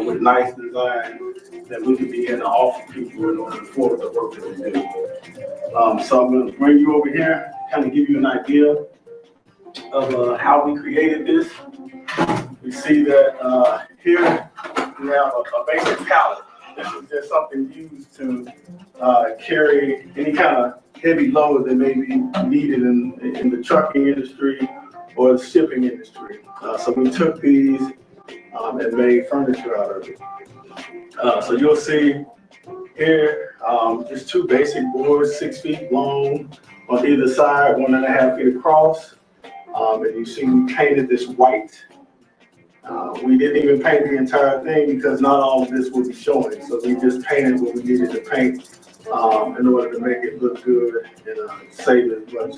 with nice design that we can begin to offer people in order to forward the work that we do. So I'm going to bring you over here, kind of give you an idea of how we created this. We see that here we have a basic pallet. This is just something used to carry any kind of heavy load that may be needed in the trucking industry or the shipping industry. So we took these and made furniture out of it. So you'll see here just two basic boards, 6 feet long on either side, 1.5 feet across. And you see we painted this white. We didn't even paint the entire thing because not all of this will be showing. So we just painted what we needed to paint in order to make it look good and save as much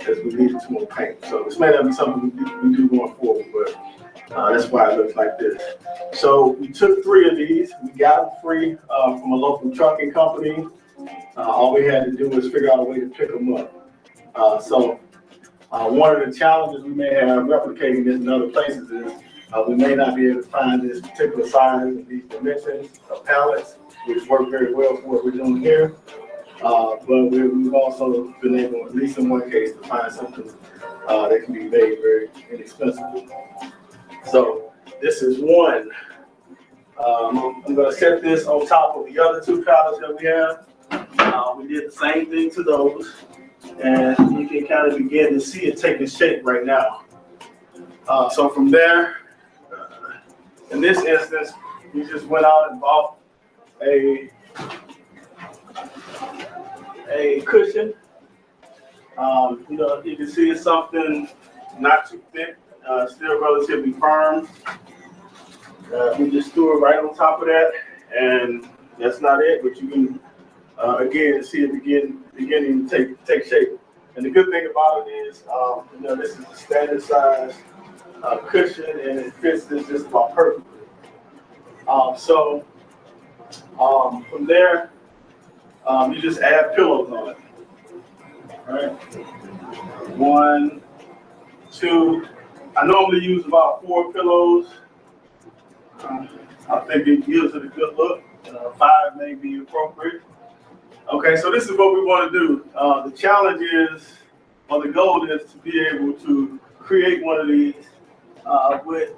as we needed to on paint. So this may not be something we do going forward, but that's why it looks like this. So we took 3 of these. We got them free from a local trucking company. All we had to do was figure out a way to pick them up. So one of the challenges we may have replicating this in other places is we may not be able to find this particular size and these dimensions of pallets, which work very well for what we're doing here. But we've also been able, at least in one case, to find something that can be made very inexpensively. So this is one. I'm going to set this on top of the other 2 pallets that we have. We did the same thing to those, and you can kind of begin to see it taking shape right now. So from there, in this instance, we just went out and bought a cushion. You can see it's something not too thick, still relatively firm. We just threw it right on top of that, and that's not it, but you can again, see it beginning to take shape. And the good thing about it is, this is a standard size cushion, and it fits this just about perfectly. From there, you just add pillows on it. All right, 1, 2. I normally use about 4 pillows. I think it gives it a good look. 5 may be appropriate. Okay, so this is what we want to do. The challenge is, or the goal is, to be able to create one of these with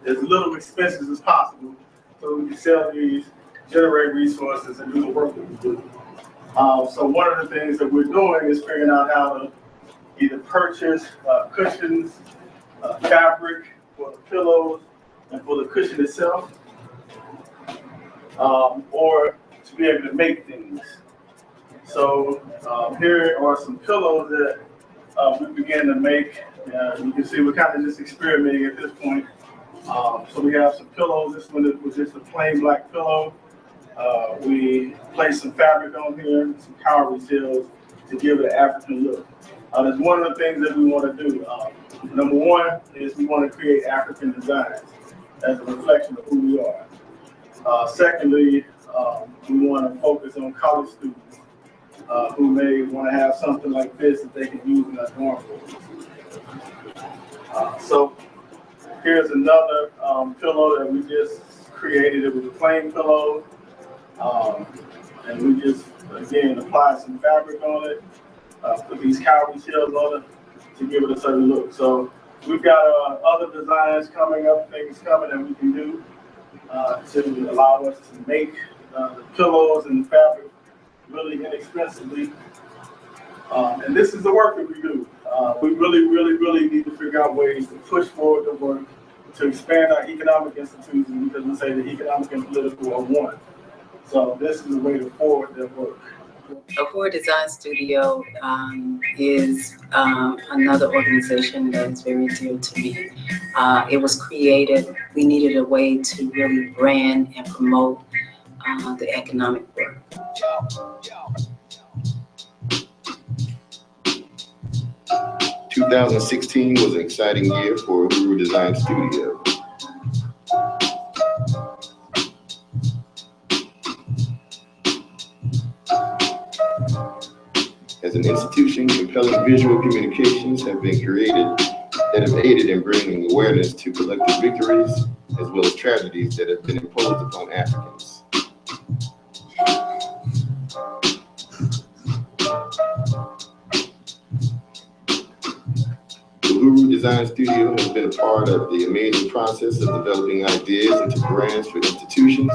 as little expenses as possible, so we can sell these, generate resources, and do the work that we do. So one of the things that we're doing is figuring out how to either purchase cushions, fabric for the pillows and for the cushion itself, or to be able to make things. So here are some pillows that we began to make. You can see we're kind of just experimenting at this point. So we have some pillows. This one was just a plain black pillow. We placed some fabric on here, some cowrie tails to give it an African look. That's one of the things that we want to do. Number one is we want to create African designs as a reflection of who we are. Secondly, we want to focus on college students who may want to have something like this that they can use in their dorm rooms. So here's another pillow that we just created. It was a plain pillow. And we just, again, apply some fabric on it, put these cowrie shells on it to give it a certain look. So we've got other designs coming up, things coming that we can do to allow us to make the pillows and the fabric really inexpensively. And this is the work that we do. We really need to figure out ways to push forward the work, to expand our economic institutions, because we say the economic and political are one. So this is a way to forward that work. The Huru Design Studio is another organization that is very dear to me. It was created, we needed a way to really brand and promote the economic work. (2016) was an exciting year for Huru Design Studio. As an institution, compelling visual communications have been created that have aided in bringing awareness to collective victories as well as tragedies that have been imposed upon Africans. The Huru Design Studio has been a part of the amazing process of developing ideas into brands for institutions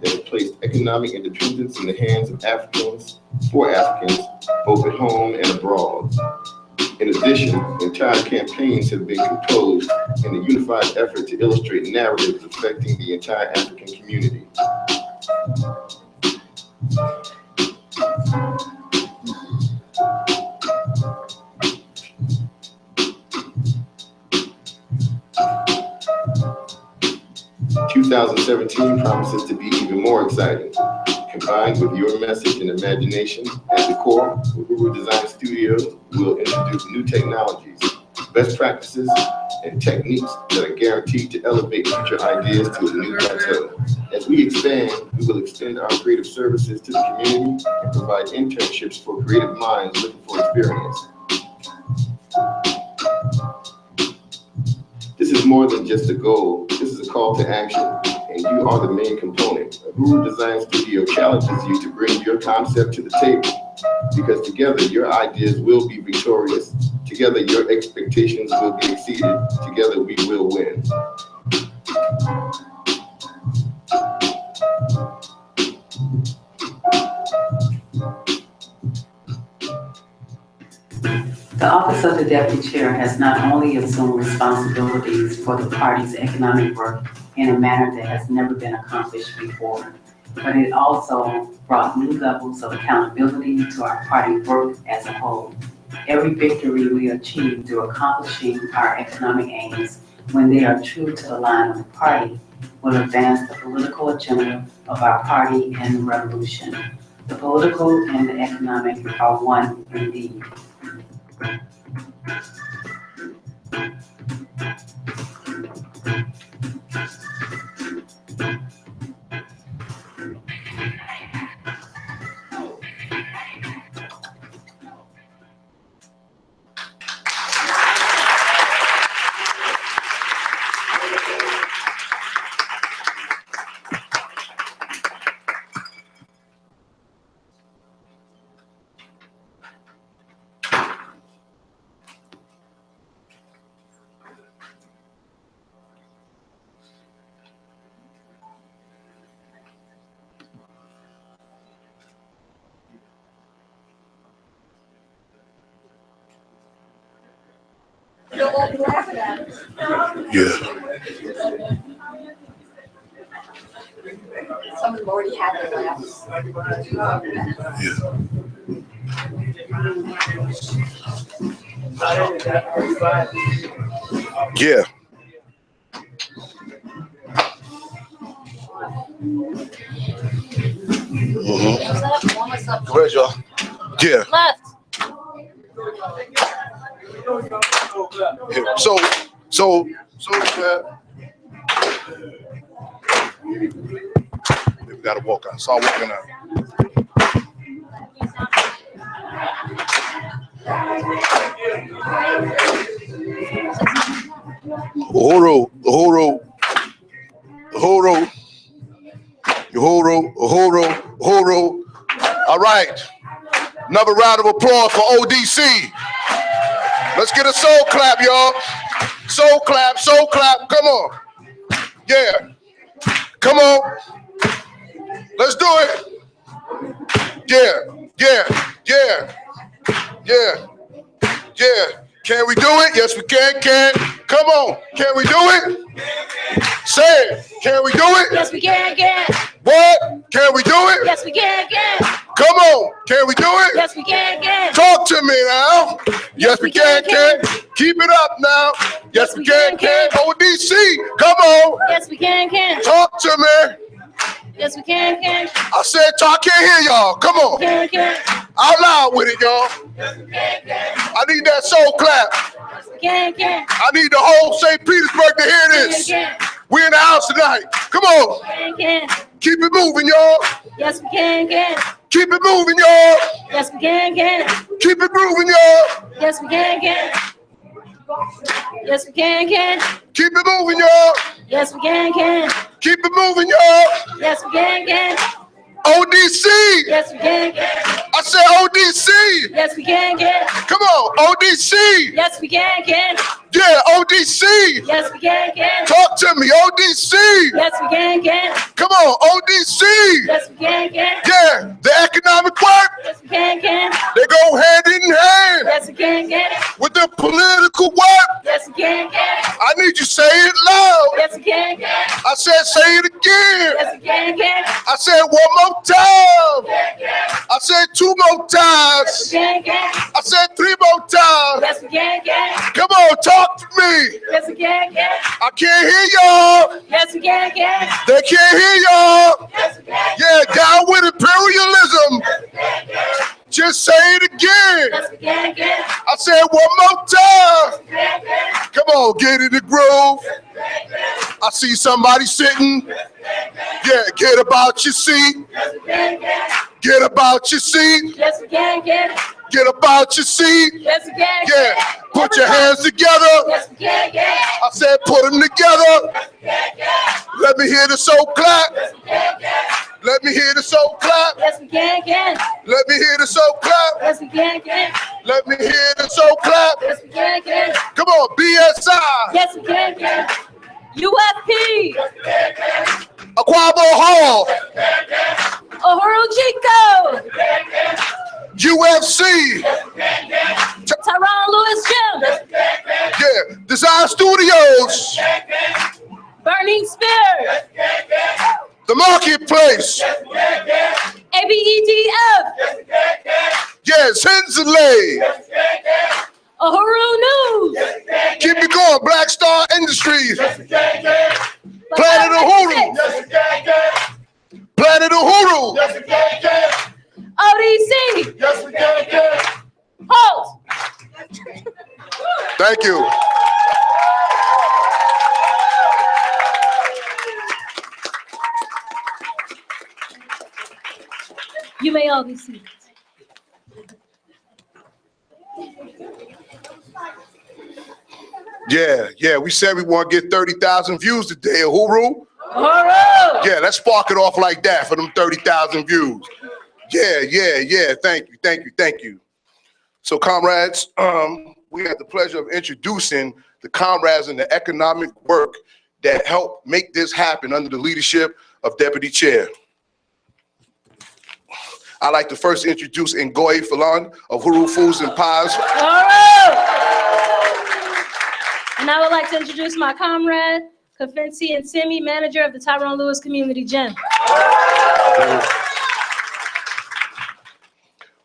that have placed economic independence in the hands of Africans, for Africans, both at home and abroad. In addition, entire campaigns have been composed in a unified effort to illustrate narratives affecting the entire African community. (2017) promises to be even more exciting. Combined with your message and imagination at the core, the Huru Design Studio will introduce new technologies, best practices, and techniques that are guaranteed to elevate future ideas to a new plateau. As we expand, we will extend our creative services to the community and provide internships for creative minds looking for experience. This is more than just a goal. This is a call to action, and you are the main component. The Huru Design Studio challenges you to bring your concept to the table, because together your ideas will be victorious. Together your expectations will be exceeded. Together we will win. The Office of the Deputy Chair has not only assumed responsibilities for the party's economic work in a manner that has never been accomplished before, but it also brought new levels of accountability to our party work as a whole. Every victory we achieve through accomplishing our economic aims when they are true to the line of the party, will advance the political agenda of our party and the revolution. The political and the economic are one indeed. Yeah. Some of them already had their laughs. Yeah. Go ahead, y'all. Yeah. Left. So, we gotta walk out. So I'm walking out. Huru. All right. Another round of applause for ODC. Let's get a soul clap, y'all. Soul clap. Come on. Yeah. Come on. Let's do it. Yeah. Can we do it? Yes, we can. Come on. Can we do it? Say it. Can we do it? Yes, we can. What? Can we do it? Yes, we can. Come on. Can we do it? Yes, we can. Talk to me now. Yes, we can. Keep it up now. Yes, we can. ODC. Come on. Yes, we can. Talk to me. Yes, we can. I said talk. I can't hear y'all. Come on. Can. Out loud with it, y'all. I need that soul clap. Can. I need the whole St. Petersburg to hear this. We're in the house tonight. Come on. Can. Keep it moving, y'all. Yes, we can. Keep it moving, y'all. Yes, we can. Keep it moving, y'all. Yes, we can. Yes, we can. Keep it moving, y'all. Yes, we can. Keep it moving, y'all. Yes, we can. ODC. Yes, we can. I said ODC. Yes, we can. Come on, ODC. Yes, we can. Yeah, ODC. Yes, we can. Talk to me, ODC. Yes, we can. Come on, ODC. Yes, we can. Yeah, the economic work. Yes, we can. They go hand in hand. Yes, we can. With the political work. Yes, we can. I need you to say it loud. Yes, we can. I said say it again. Yes, we can. I said one more time. I said two more times. I said three more times. Yes, we can. Come on, talk to me. Yes, we can. I can't hear y'all. Yes, we can. They can't hear y'all. Yes, we can. Yeah, down with imperialism. Just say it again. Yes, we can. I said one more time. Come on, get in the groove. I see somebody sitting. Yeah, get about your seat. Get about your seat. Yes, we can. Get about your seat. Yes, we can. Yeah, put your hands together. Yes, we can. I said put them together. Let me hear the soul clap. Let me hear the soul clap. Yes, we can. Let me hear the soul clap. Yes, we can. Let me hear the soul clap. Yes, we can. Come on, BSI. Yes, we can. UFP. Aquaba Hall. Huru UFC. Tyrone Lewis Gym. Yeah, Design Studios. Burning Spear. The Marketplace. ABEDF. Yes, Hensley. Huru News. Keep it going, Black Star Industries. please. Planet of Huru. Planet of Huru. ODC. Yes, we can. Halt. Thank you. You may all be seated. Yeah, we said we want to get 30,000 views today at Huru. Huru! Yeah, let's spark it off like that for them 30,000 views. Yeah. Thank you. So, comrades, we have the pleasure of introducing the comrades in the economic work that helped make this happen under the leadership of Deputy Chair. I'd like to first introduce Ngoy Falan of Huru Foods and Pies. And I would like to introduce my comrade, Kafensi and Simi, manager of the Tyrone Lewis Community Gym.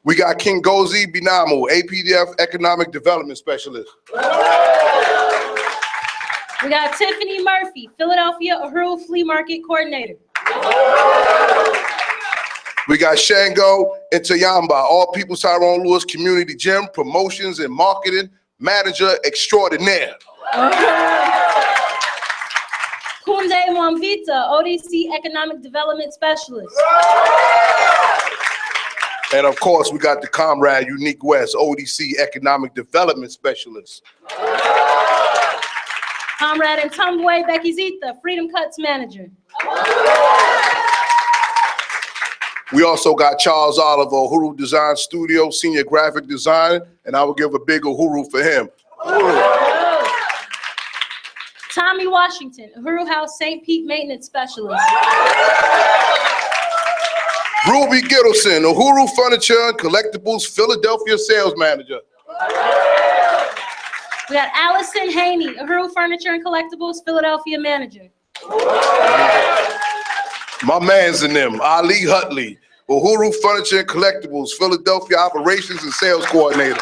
We got King Gozi Binamu, APDF Economic Development Specialist. We got Tiffany Murphy, Philadelphia Huru Flea Market Coordinator. We got Shango Intayamba, All People's Tyrone Lewis Community Gym Promotions and Marketing Manager Extraordinaire. Kunde Mwamvita, ODC Economic Development Specialist. And of course, we got the comrade Unique West, ODC Economic Development Specialist. Comrade Ntumbwe Bekizita, Freedom Cuts Manager. We also got Charles Oliver, Huru Design Studio, Senior Graphic Designer, and I will give a big Huru for him. Tommy Washington, Huru House St. Pete Maintenance Specialist. Ruby Gittleson, Huru Furniture and Collectibles Philadelphia Sales Manager. We got Allison Haney, Huru Furniture and Collectibles Philadelphia Manager. My man's in them, Ali Hutley, Huru Furniture and Collectibles Philadelphia Operations and Sales Coordinator.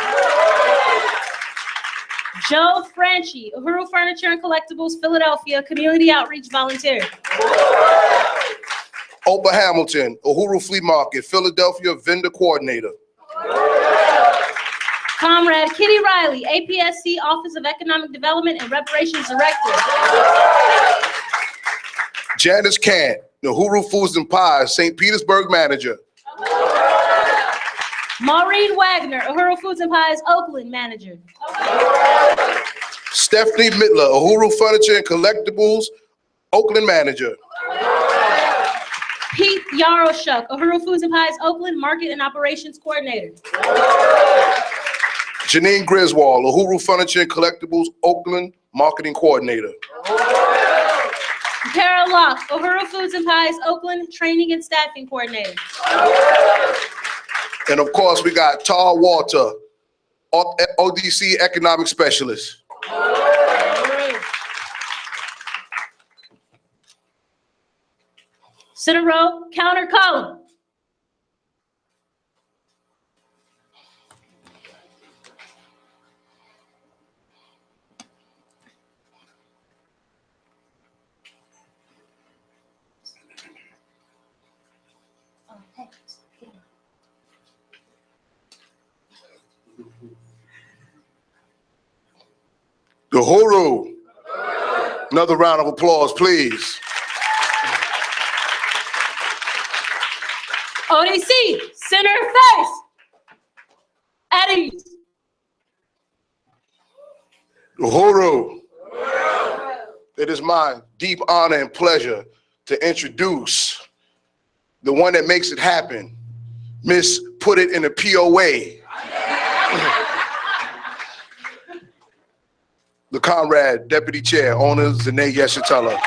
Joe Franchi, Huru Furniture and Collectibles Philadelphia Community Outreach Volunteer. Oprah Hamilton, Huru Flea Market Philadelphia Vendor Coordinator. Comrade Kitty Riley, APSP Office of Economic Development and Reparations Director. Janice Kant, the Huru Foods and Pies St. Petersburg Manager. Maureen Wagner, Huru Foods and Pies Oakland Manager. Stephanie Mittler, Huru Furniture and Collectibles Oakland Manager. Pete Yaroshuk, Huru Foods and Pies Oakland Market and Operations Coordinator. Janine Griswold, Huru Furniture and Collectibles Oakland Marketing Coordinator. Kara Locke, Huru Foods and Pies Oakland Training and Staffing Coordinator. And of course, we got Tar Walter, ODC Economic Specialist. Center row, counter column. The Huru. Another round of applause, please. ODC, center face. At ease. The Huru. It is my deep honor and pleasure to introduce the one that makes it happen, Miss Put It in a POA. The comrade, Deputy Chair, owner Zane Yeshatella.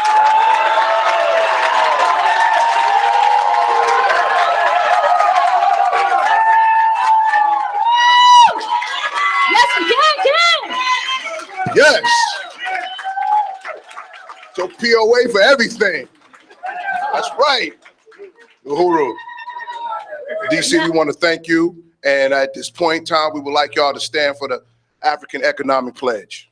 Yes. So POA for everything. That's right. Huru. DC, we want to thank you. And at this point in time, we would like y'all to stand for the African Economic Pledge.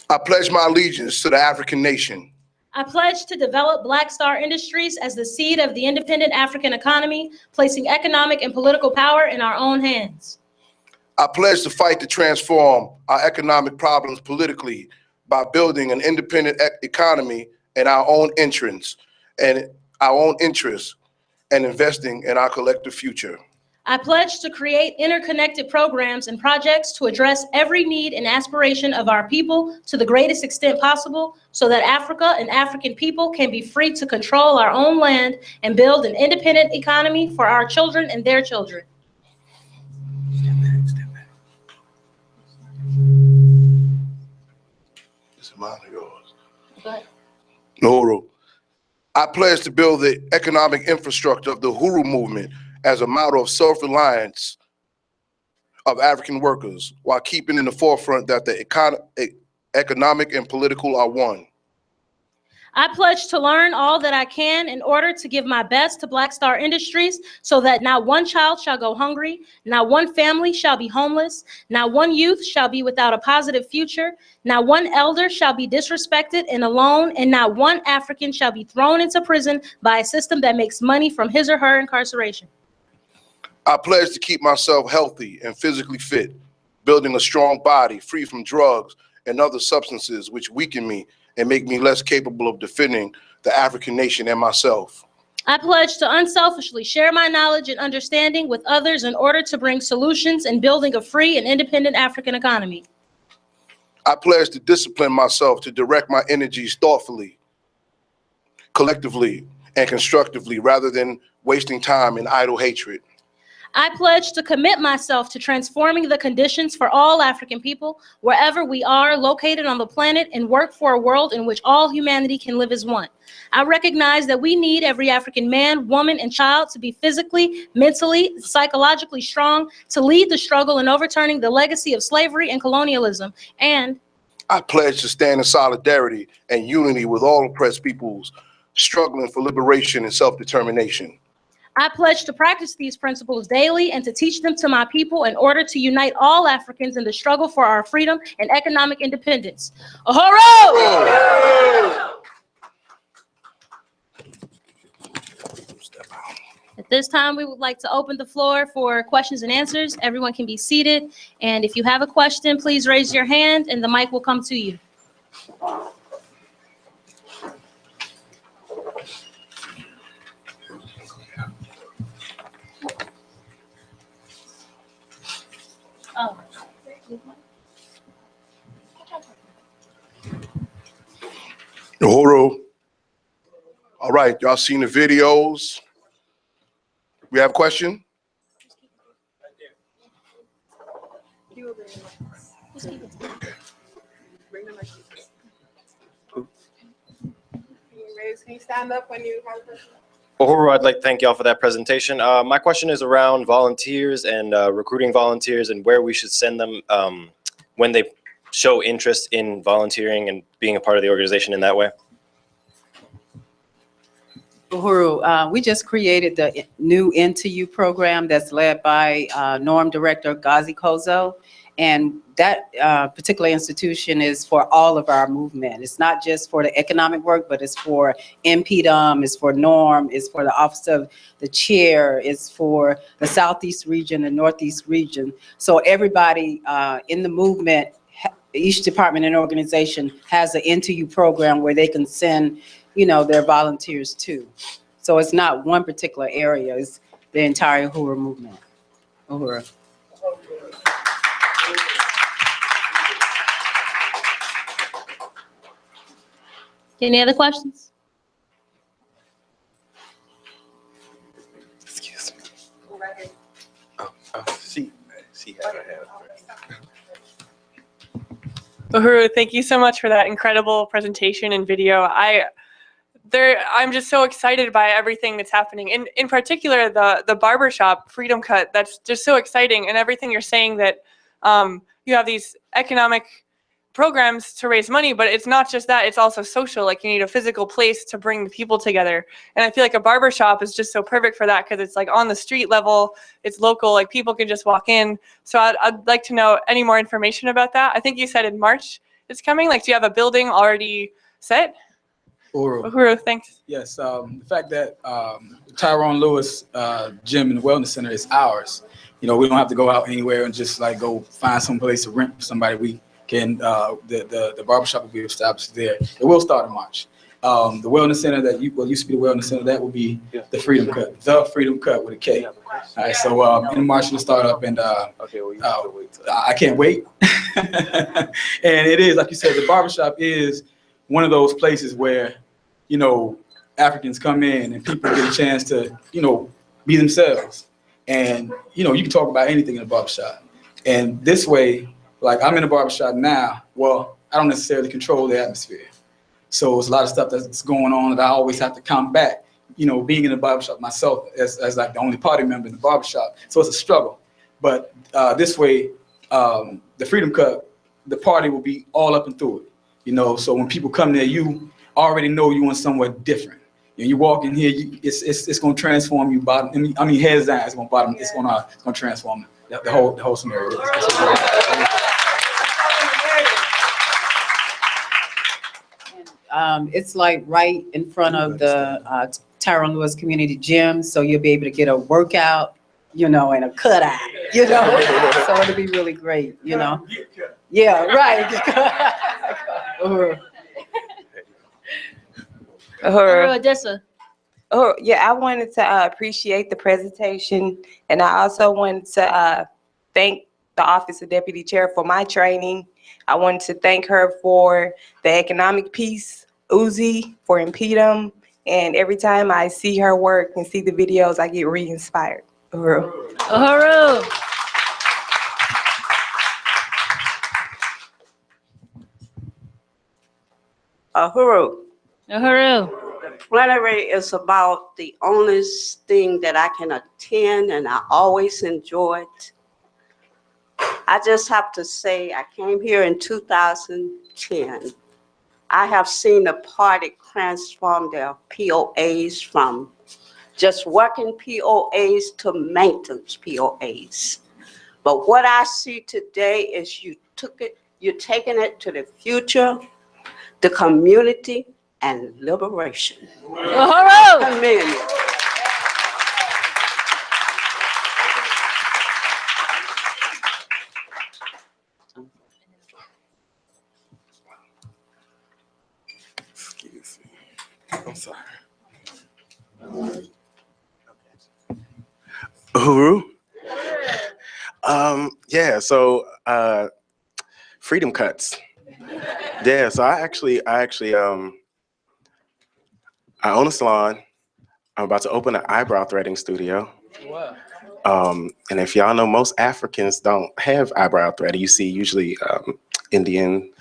I pledge my allegiance to the African nation. I pledge to develop Black Star Industries as the seed of the independent African economy, placing economic and political power in our own hands. I pledge to fight to transform our economic problems politically by building an independent economy in our own interests and investing in our collective future. I pledge to create interconnected programs and projects to address every need and aspiration of our people to the greatest extent possible so that Africa and African people can be free to control our own land and build an independent economy for our children and their children. This is mine or yours? Go ahead. Huru. I pledge to build the economic infrastructure of the Huru movement as a model of self-reliance of African workers while keeping in the forefront that the economic and political are one. I pledge to learn all that I can in order to give my best to Black Star Industries so that not one child shall go hungry, not one family shall be homeless, not one youth shall be without a positive future, not one elder shall be disrespected and alone, and not one African shall be thrown into prison by a system that makes money from his or her incarceration. I pledge to keep myself healthy and physically fit, building a strong body free from drugs and other substances which weaken me and make me less capable of defending the African nation and myself. I pledge to unselfishly share my knowledge and understanding with others in order to bring solutions in building a free and independent African economy. I pledge to discipline myself to direct my energies thoughtfully, collectively, and constructively rather than wasting time in idle hatred. I pledge to commit myself to transforming the conditions for all African people, wherever we are located on the planet, and work for a world in which all humanity can live as one. I recognize that we need every African man, woman, and child to be physically, mentally, psychologically strong to lead the struggle in overturning the legacy of slavery and colonialism. And I pledge to stand in solidarity and unity with all oppressed peoples struggling for liberation and self-determination. I pledge to practice these principles daily and to teach them to my people in order to unite all Africans in the struggle for our freedom and economic independence. Uhuru! At this time, we would like to open the floor for questions and answers. Everyone can be seated. And if you have a question, please raise your hand and the mic will come to you. Oh. Huru. All right, y'all seen the videos? We have a question? Can you stand up when you have a question? Huru, I'd like to thank y'all for that presentation. My question is around volunteers and recruiting volunteers and where we should send them when they show interest in volunteering and being a part of the organization in that way. Huru, we just created the new Into You program that's led by Norm Director Gazi Kozo. And that particular institution is for all of our movement. It's not just for the economic work, but it's for MPDM, it's for Norm, it's for the Office of the Chair, it's for the Southeast region and Northeast region. So everybody in the movement, each department and organization has an Into You program where they can send, you know, their volunteers to. So it's not one particular area, it's the entire Huru movement. Huru. Any other questions? Excuse me. She had her hand up. Huru, thank you so much for that incredible presentation and video. I'm just so excited by everything that's happening. In particular, the Barbershop Freedom Cut, that's just so exciting, and everything you're saying that you have these economic programs to raise money, but it's not just that, it's also social. Like you need a physical place to bring the people together. And I feel like a barbershop is just so perfect for that because it's like on the street level, it's local, like people can just walk in. So I'd like to know any more information about that. I think you said in March it's coming. Like, do you have a building already set? Huru, thanks. Yes, the fact that Tyrone Lewis Gym and Wellness Center is ours. You know, we don't have to go out anywhere and just like go find some place to rent for somebody. We can, the barbershop will be established there. It will start in March. The Wellness Center that used to be the Wellness Center, that will be the Freedom Cut, the Freedom Cut with a K. All right, so in March it'll start up, and I can't wait. And it is, like you said, the barbershop is one of those places where, you know, Africans come in and people get a chance to, you know, be themselves. And, you know, you can talk about anything in a barbershop. And this way, like I'm in a barbershop now, well, I don't necessarily control the atmosphere. So there's a lot of stuff that's going on that I always have to combat, you know, being in a barbershop myself as like the only party member in the barbershop. So it's a struggle. But this way, the Freedom Cut, the party will be all up and through it. You know, so when people come there, you already know you want somewhere different. And you walk in here, it's going to transform you. Bottom, I mean, heads down. It's going to transform the whole scenario. It's like right in front of the Tyrone Lewis Community Gym, so you'll be able to get a workout, you know, and a cutout, you know. So it'll be really great, you know. Yeah, right. Odessa. Oh, yeah, I wanted to appreciate the presentation, and I also wanted to thank the Office of Deputy Chair for my training. I wanted to thank her for the economic piece, Uzi for Impedum, and every time I see her work and see the videos, I get re-inspired. Huru. Huru. Huru. Huru. The plenary is about the only thing that I can attend, and I always enjoy it. I just have to say, I came here in 2010. I have seen the party transform their POAs from just working POAs to maintenance POAs. But what I see today is you're taking it to the future, the community, and liberation. Amen. Excuse me. I'm sorry. Huru? Yeah, so Freedom Cuts. Yeah, so I own a salon. I'm about to open an eyebrow threading studio. Wow. And if y'all know, most Africans don't have eyebrow threading. You see usually Indian,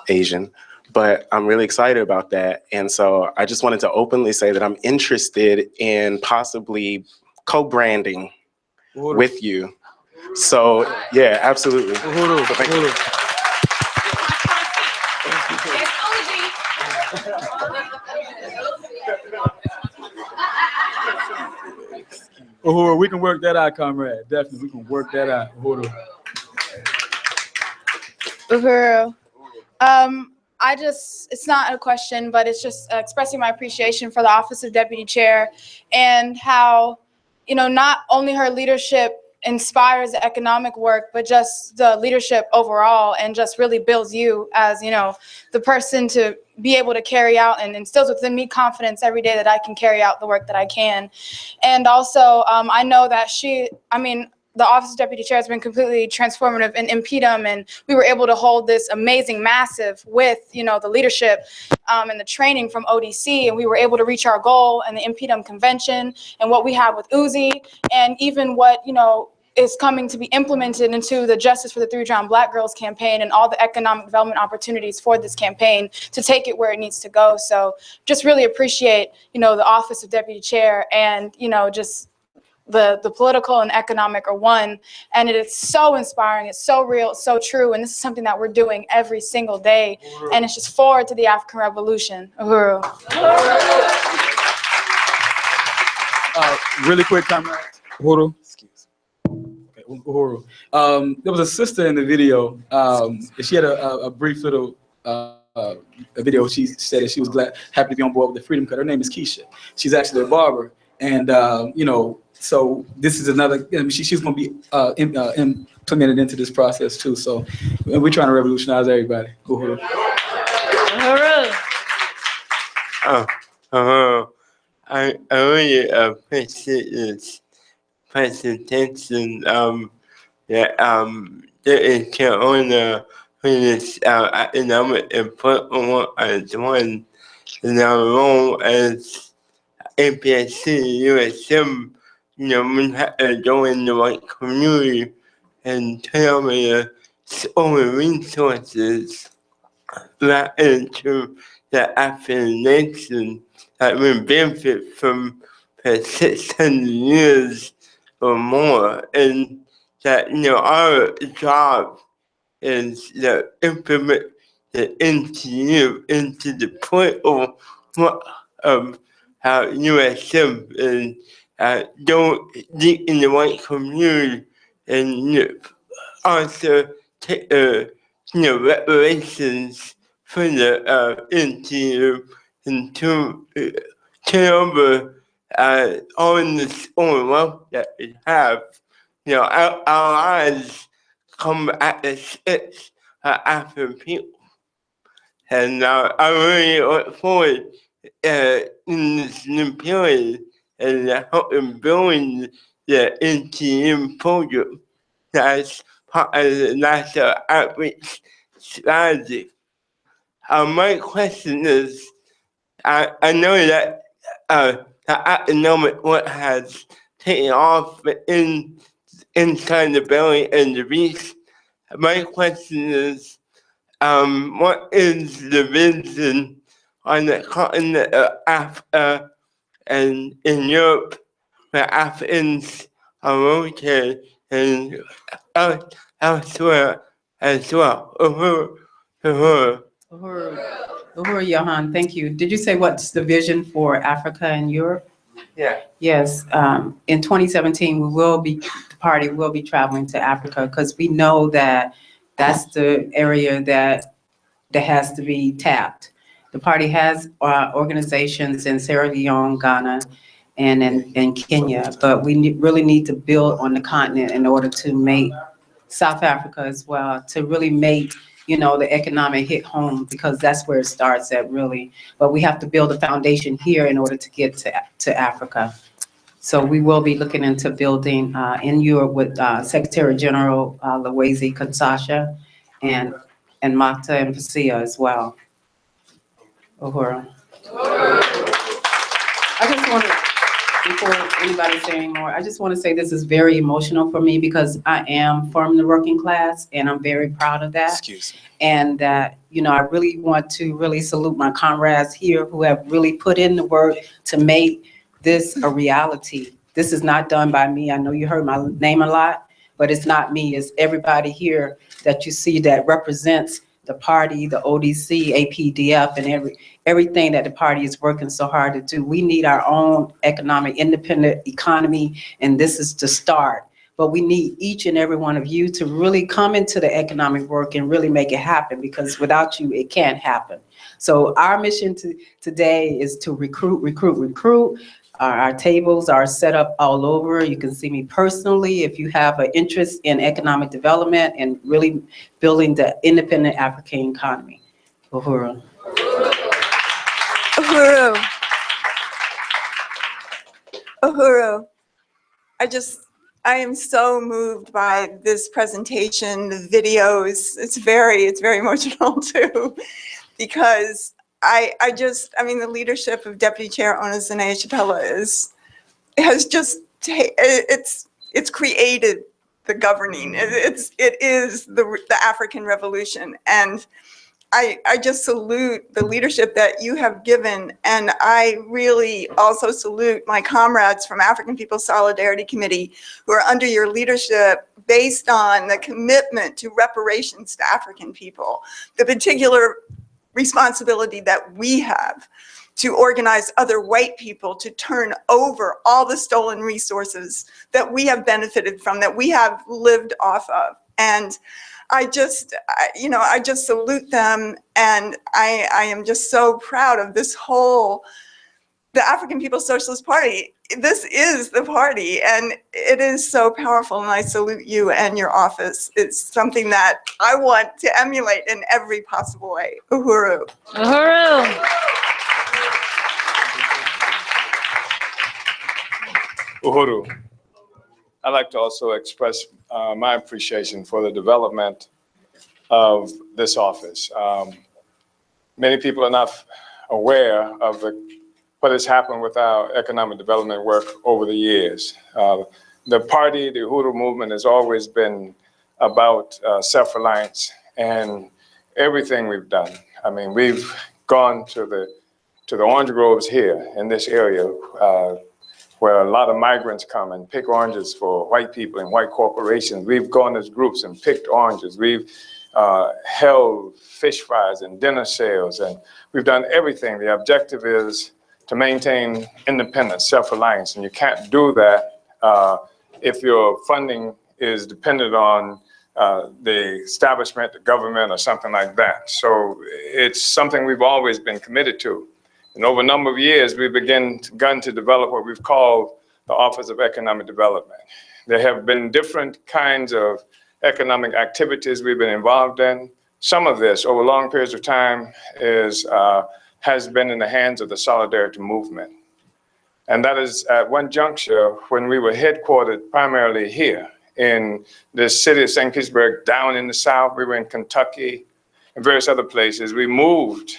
Asian, but I'm really excited about that. And so I just wanted to openly say that I'm interested in possibly co-branding with you. So yeah, absolutely. So thank you. Uhuru, we can work that out, comrade. Definitely, we can work that out. Uhuru. Uhuru. It's not a question, but it's just expressing my appreciation for the Office of Deputy Chair and how, you know, not only her leadership inspires the economic work, but just the leadership overall, and just really builds you as, you know, the person to be able to carry out and instills within me confidence every day that I can carry out the work that I can. And also, I know that the Office of Deputy Chair has been completely transformative in Impedum, and we were able to hold this amazing massive with, you know, the leadership and the training from ODC, and we were able to reach our goal and the Impedum convention and what we have with Uzi, and even what, you know, is coming to be implemented into the Justice for the 3 Drowned Black Girls campaign and all the economic development opportunities for this campaign to take it where it needs to go. So just really appreciate, you know, the Office of Deputy Chair and, you know, just the political and economic are one. And it is so inspiring, it's so real, it's so true. And this is something that we're doing every single day. And it's just forward to the African Revolution. Uhuru. Really quick comment. Huru. Excuse me. Okay, Huru. There was a sister in the video. She had a brief little a video. She said that she was happy to be on board with the Freedom Cut. Her name is Keisha. She's actually a barber. And, you know, so this is another, she's going to be implemented into this process too. So we're trying to revolutionize everybody. Uhuru. I really appreciate this presentation. The owner for this economic important as one in our role as APSP, USM, you know, we have to join the right community and turn over the own resources back into the African nation that will benefit from for 600 years or more. And that, you know, our job is to implement the NTU into the point of how USM and go deep in the white community and, you know, also take reparations for the NTU and to turn over all this own wealth that we have. You know, our lives come at the expense of African people. And I really look forward in this new period and helping building the NTM program that's part of the national outreach strategy. My question is, I know that the economic work has taken off inside the belly and the beast. My question is, what is the vision on the continent of Africa and in Europe where Africans are located and elsewhere as well? Uhuru Johan, thank you. Did you say what's the vision for Africa and Europe? Yeah. Yes, in 2017, the party will be traveling to Africa because we know that that's the area that has to be tapped. The party has organizations in Sierra Leone, Ghana, and in Kenya, but we really need to build on the continent in order to make South Africa as well, to really make, you know, the economic hit home, because that's where it starts at really. But we have to build a foundation here in order to get to Africa. So we will be looking into building in Europe with Secretary General Lawezi Kansasha and Makta and Fasia as well. Uhuru. I just want to, before anybody say any more, I just want to say this is very emotional for me because I am from the working class and I'm very proud of that. Excuse me. And that, you know, I really want to really salute my comrades here who have really put in the work to make this a reality. This is not done by me. I know you heard my name a lot, but it's not me. It's everybody here that you see that represents the party, the ODC, APDF, and everything that the party is working so hard to do. We need our own economic, independent economy, and this is the start. But we need each and every one of you to really come into the economic work and really make it happen, because without you, it can't happen. So our mission today is to recruit. Our tables are set up all over. You can see me personally if you have an interest in economic development and really building the independent African economy. Uhuru. Uhuru. Uhuru. I am so moved by this presentation, the videos. It's very emotional too, because I mean, the leadership of Deputy Chair Onozune Chapela it's created the governing. It is the African Revolution. And I just salute the leadership that you have given, and I really also salute my comrades from African People's Solidarity Committee who are under your leadership based on the commitment to reparations to African people, the particular responsibility that we have to organize other white people to turn over all the stolen resources that we have benefited from, that we have lived off of. And I just salute them, and I am just so proud of this whole, the African People's Socialist Party. This is the party, and it is so powerful, and I salute you and your office. It's something that I want to emulate in every possible way. Uhuru. Uhuru. Uhuru. I'd like to also express my appreciation for the development of this office. Many people are not aware of what has happened with our economic development work over the years. The party, the Huru movement, has always been about self-reliance and everything we've done. I mean, we've gone to the orange groves here in this area where a lot of migrants come and pick oranges for white people and white corporations. We've gone as groups and picked oranges. We've held fish fries and dinner sales, and we've done everything. The objective is to maintain independence, self-reliance, and you can't do that if your funding is dependent on the establishment, the government, or something like that. So it's something we've always been committed to. And over a number of years, we've begun to develop what we've called the Office of Economic Development. There have been different kinds of economic activities we've been involved in. Some of this, over long periods of time, has been in the hands of the Solidarity movement. And that is at one juncture when we were headquartered primarily here in the city of St. Petersburg, down in the South. We were in Kentucky and various other places. We moved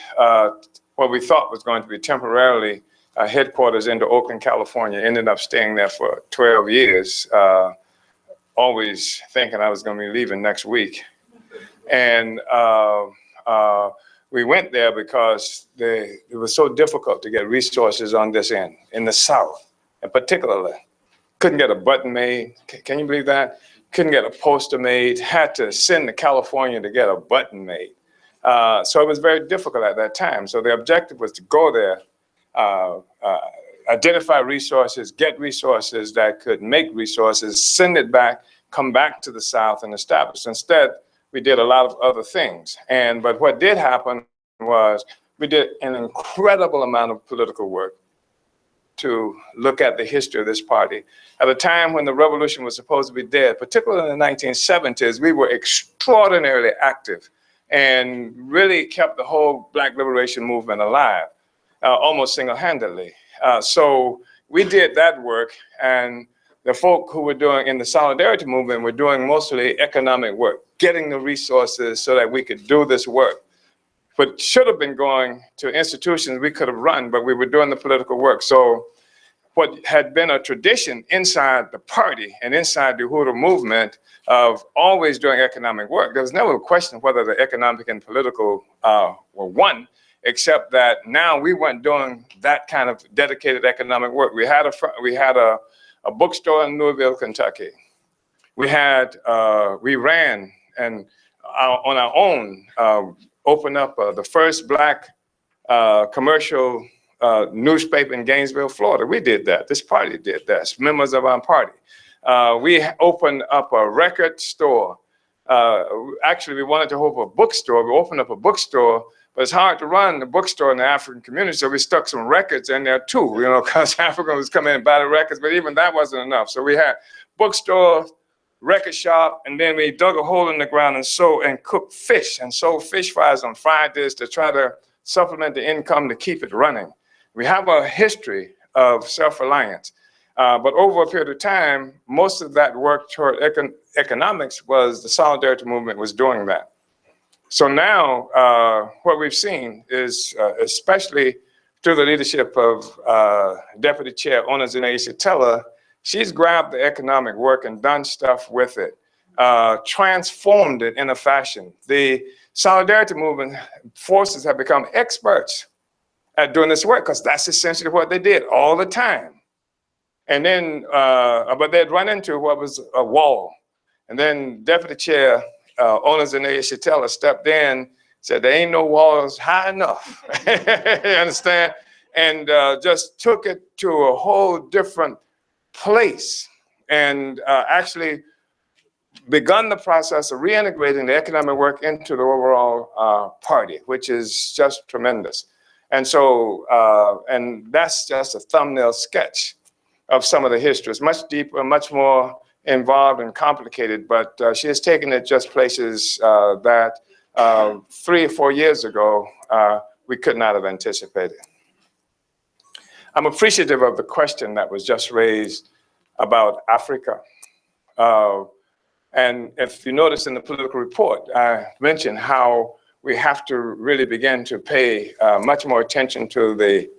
what we thought was going to be temporarily headquarters into Oakland, California. Ended up staying there for 12 years, always thinking I was going to be leaving next week. And we went there because it was so difficult to get resources on this end, in the South, and particularly. Couldn't get a button made. Can you believe that? Couldn't get a poster made. Had to send to California to get a button made. So it was very difficult at that time. So the objective was to go there, identify resources, get resources that could make resources, send it back, come back to the South and establish. Instead, we did a lot of other things. But what did happen was we did an incredible amount of political work to look at the history of this party. At a time when the revolution was supposed to be dead, particularly in the 1970s, we were extraordinarily active and really kept the whole Black liberation movement alive, almost single-handedly. So we did that work, and the folk who were doing in the Solidarity movement were doing mostly economic work, getting the resources so that we could do this work. But should have been going to institutions we could have run, but we were doing the political work. So what had been a tradition inside the party and inside the Huru movement of always doing economic work, there was never a question whether the economic and political were one, except that now we weren't doing that kind of dedicated economic work. We had a bookstore in Louisville, Kentucky. We ran and on our own opened up the first Black commercial newspaper in Gainesville, Florida. We did that. This party did that. Members of our party. We opened up a record store. Actually, we wanted to open a bookstore. We opened up a bookstore, but it's hard to run the bookstore in the African community, so we stuck some records in there too, because Africans was coming in and buy the records, but even that wasn't enough. So we had bookstore, record shop, and then we dug a hole in the ground and cooked fish and sold fish fries on Fridays to try to supplement the income to keep it running. We have a history of self-reliance, but over a period of time, most of that work toward economics was the Solidarity movement was doing that. So now what we've seen is, especially through the leadership of Deputy Chair Ona Zene-Isatella, she's grabbed the economic work and done stuff with it, transformed it in a fashion. The solidarity movement forces have become experts at doing this work because that's essentially what they did all the time. And then, but they'd run into what was a wall. And then Deputy Chair Onozene Shatella stepped in, said, there ain't no walls high enough. You understand? And just took it to a whole different place and actually begun the process of reintegrating the economic work into the overall party, which is just tremendous. And so, and that's just a thumbnail sketch of some of the history. It's much deeper, much more involved and complicated, but she has taken it just places that 3 or 4 years ago, we could not have anticipated. I'm appreciative of the question that was just raised about Africa. And if you notice in the political report, I mentioned how we have to really begin to pay much more attention to the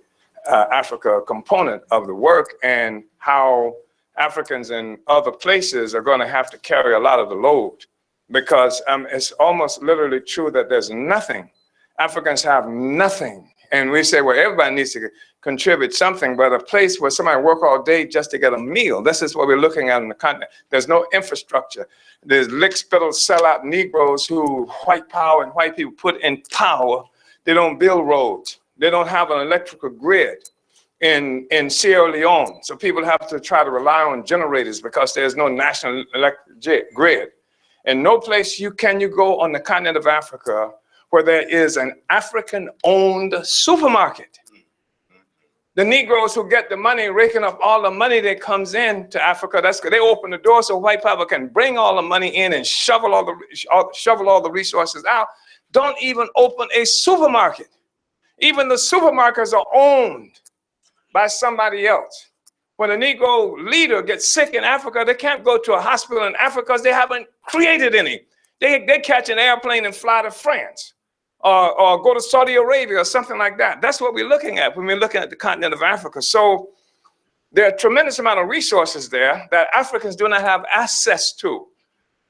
Africa component of the work and how Africans in other places are going to have to carry a lot of the load, because it's almost literally true that there's nothing. Africans have nothing. And we say, well, everybody needs to contribute something, but a place where somebody work all day just to get a meal, this is what we're looking at in the continent. There's no infrastructure. There's lick-spittle sellout Negroes who white power and white people put in power. They don't build roads. They don't have an electrical grid in Sierra Leone. So people have to try to rely on generators because there's no national electric grid. And no place can you go on the continent of Africa where there is an African-owned supermarket. The Negroes who get the money, raking up all the money that comes in to Africa, they open the door so white power can bring all the money in and shovel all the resources out. Don't even open a supermarket. Even the supermarkets are owned by somebody else. When a Negro leader gets sick in Africa, they can't go to a hospital in Africa because they haven't created any. They catch an airplane and fly to France or go to Saudi Arabia or something like that. That's what we're looking at when we're looking at the continent of Africa. So there are a tremendous amount of resources there that Africans do not have access to.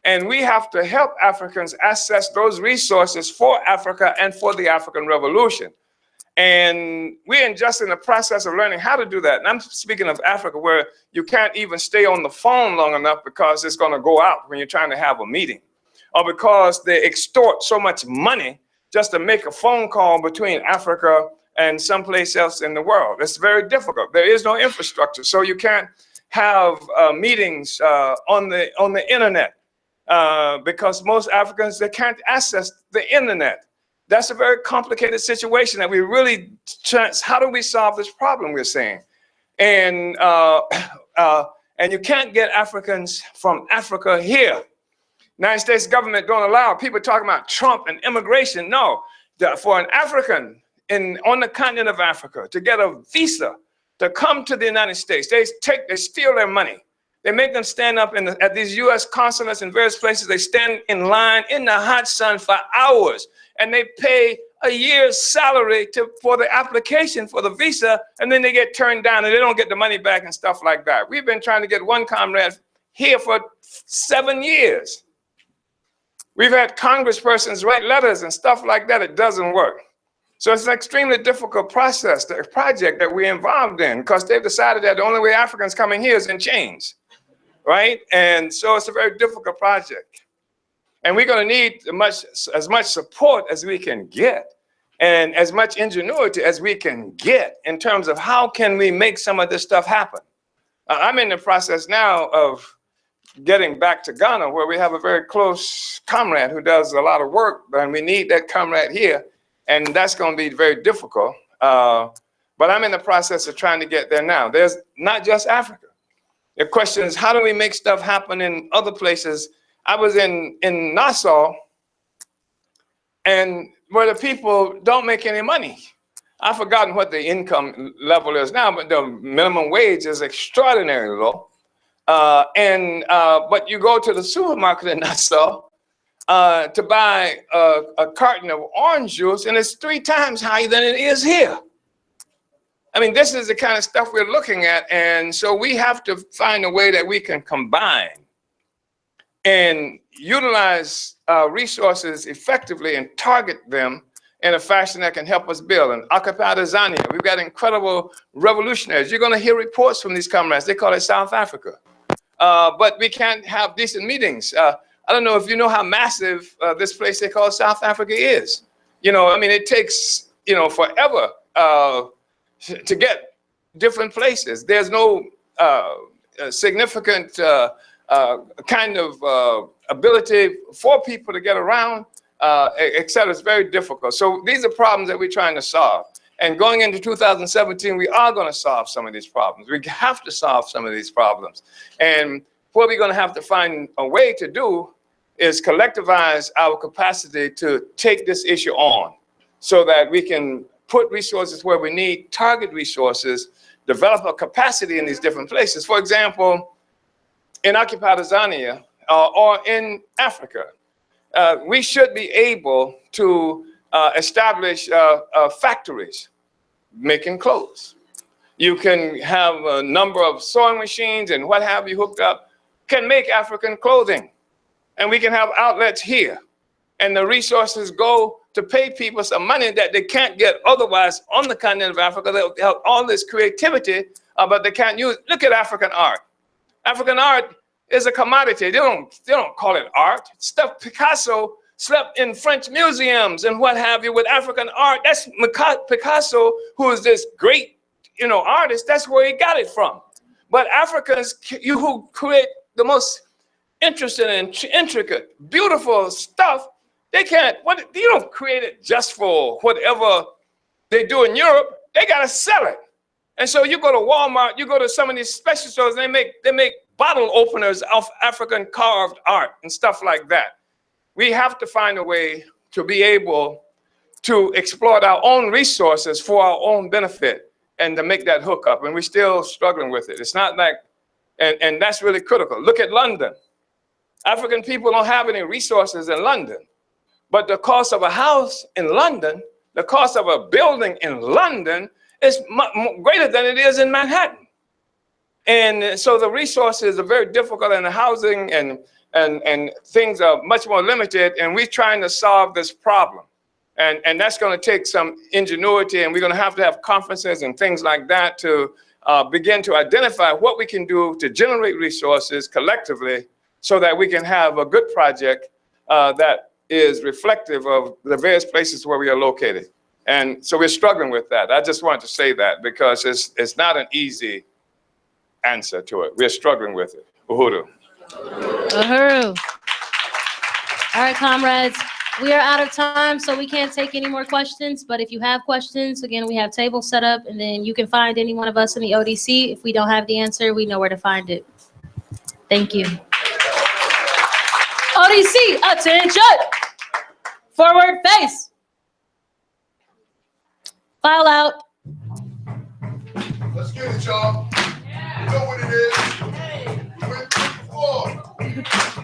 And we have to help Africans access those resources for Africa and for the African Revolution. And we're just in the process of learning how to do that. And I'm speaking of Africa, where you can't even stay on the phone long enough because it's going to go out when you're trying to have a meeting, or because they extort so much money just to make a phone call between Africa and someplace else in the world. It's very difficult. There is no infrastructure, so you can't have meetings on the internet because most Africans, they can't access the internet. That's a very complicated situation that we really, how do we solve this problem we're seeing? And you can't get Africans from Africa here. United States government don't allow people talking about Trump and immigration. No, for an African on the continent of Africa to get a visa to come to the United States, they steal their money. They make them stand up at these US consulates in various places. They stand in line in the hot sun for hours, and they pay a year's salary for the application for the visa, and then they get turned down and they don't get the money back and stuff like that. We've been trying to get one comrade here for 7 years. We've had congresspersons write letters and stuff like that. It doesn't work. So it's an extremely difficult project that we're involved in, because they've decided that the only way Africans coming here is in chains, right? And so it's a very difficult project. And we're going to need as much support as we can get, and as much ingenuity as we can get in terms of how can we make some of this stuff happen. I'm in the process now of getting back to Ghana, where we have a very close comrade who does a lot of work, and we need that comrade here, and that's going to be very difficult. But I'm in the process of trying to get there now. There's not just Africa. The question is, how do we make stuff happen in other places? I was in Nassau, and where the people don't make any money. I've forgotten what the income level is now, but the minimum wage is extraordinarily low. But you go to the supermarket in Nassau to buy a carton of orange juice, and it's 3 times higher than it is here. I mean, this is the kind of stuff we're looking at, and so we have to find a way that we can combine and utilize resources effectively and target them in a fashion that can help us build. And Aquaba Hall, we've got incredible revolutionaries. You're going to hear reports from these comrades. They call it South Africa. But we can't have decent meetings. I don't know if you know how massive this place they call South Africa is. You know, I mean, it takes, you know, forever to get different places. There's no significant kind of ability for people to get around, et cetera. It's very difficult. So these are problems that we're trying to solve. And going into 2017, we are going to solve some of these problems. We have to solve some of these problems. And what we're going to have to find a way to do is collectivize our capacity to take this issue on so that we can put resources where we need, target resources, develop a capacity in these different places. For example, in Aquaba Hall or in Africa, we should be able to establish factories making clothes. You can have a number of sewing machines and what have you hooked up, can make African clothing. And we can have outlets here. And the resources go to pay people some money that they can't get otherwise on the continent of Africa. They have all this creativity, but they can't use. Look at African art. African art is a commodity. They don't call it art. Stuff Picasso slept in French museums and what have you with African art. That's Picasso, who is this great, you know, artist. That's where he got it from. But Africans, who create the most interesting and intricate, beautiful stuff, they can't. You don't create it just for whatever they do in Europe. They gotta sell it. And so you go to Walmart, you go to some of these special stores, and they make bottle openers of African carved art and stuff like that. We have to find a way to be able to exploit our own resources for our own benefit and to make that hookup. And we're still struggling with it. It's not like, and that's really critical. Look at London. African people don't have any resources in London, but the cost of a house in London, the cost of a building in London is greater than it is in Manhattan. And so the resources are very difficult, and the housing and things are much more limited, and we're trying to solve this problem. And that's going to take some ingenuity, and we're going to have conferences and things like that to begin to identify what we can do to generate resources collectively so that we can have a good project that is reflective of the various places where we are located. And so we're struggling with that. I just wanted to say that because it's not an easy answer to it. We're struggling with it. Uhuru. Uhuru. All right, comrades. We are out of time, so we can't take any more questions. But if you have questions, again, we have tables set up, and then you can find any one of us in the ODC. If we don't have the answer, we know where to find it. Thank you. ODC, attention. Forward face. File out. Let's get it, y'all. You know what it is. We went before.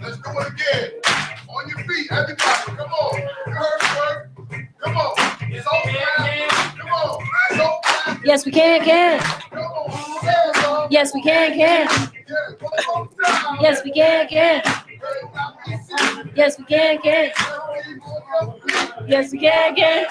Let's do it again. On your feet, everybody. Come on. You heard the word. Come on. It's over. Come on. It's over. Yes, we can. Come on. Yes, we can. Yes, we can. Yes, we can. Yes, we can.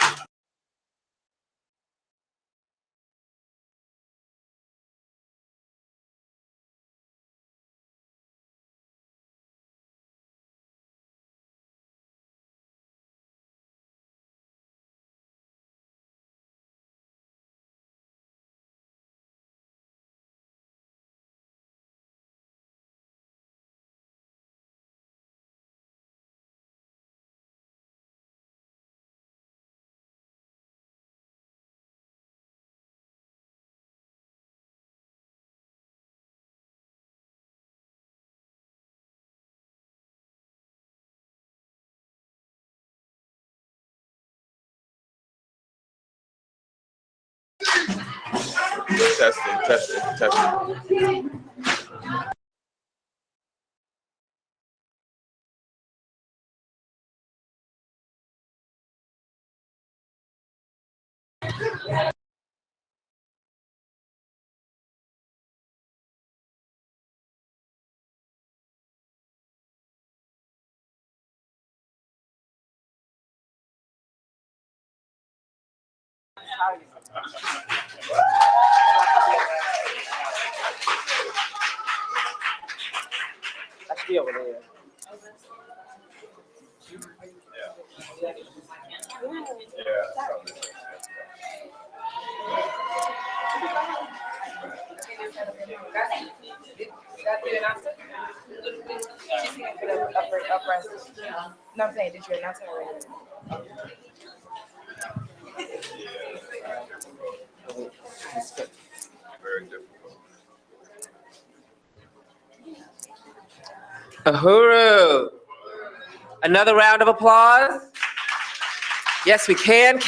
Testing. Let's be over there. No, I'm saying, did you announce it already? Very difficult. Huru. Another round of applause. Yes, we can.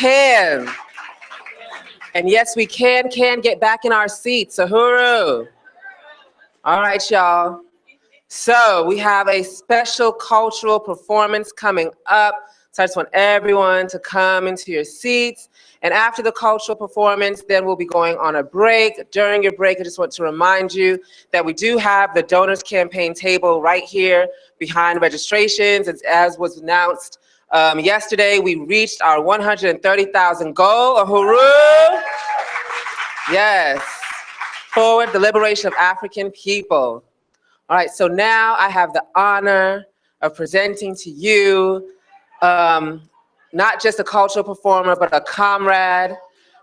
And yes, we can get back in our seats. Huru. All right, y'all. So we have a special cultural performance coming up. So I just want everyone to come into your seats. And after the cultural performance, then we'll be going on a break. During your break, I just want to remind you that we do have the donors campaign table right here behind registrations. As was announced yesterday, we reached our 130,000 goal. Huru! Yes. Forward the liberation of African people. All right, so now I have the honor of presenting to you not just a cultural performer, but a comrade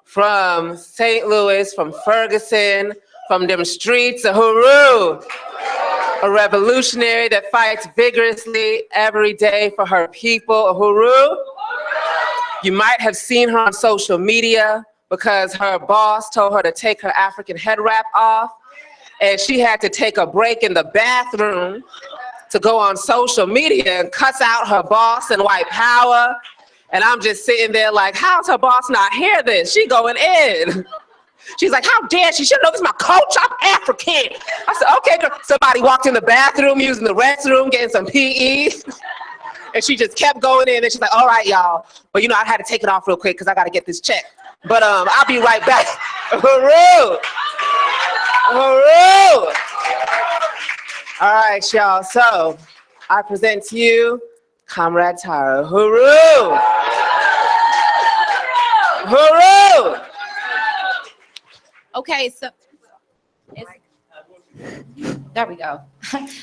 from St. Louis, from Ferguson, from them streets of Huru, a revolutionary that fights vigorously every day for her people. Huru, you might have seen her on social media because her boss told her to take her African head wrap off, and she had to take a break in the bathroom to go on social media and cuss out her boss and white power. And I'm just sitting there like, how's her boss not hear this? She going in. She's like, how dare she? She know this is my culture, I'm African. I said, okay, girl. Somebody walked in the bathroom using the restroom, getting some PE. And she just kept going in, and she's like, all right, y'all. But you know, I had to take it off real quick because I got to get this check. But I'll be right back. Huru! Huru! All right, y'all. So I present to you Comrade Tyrone. Huru! Huru! Okay, so there we go.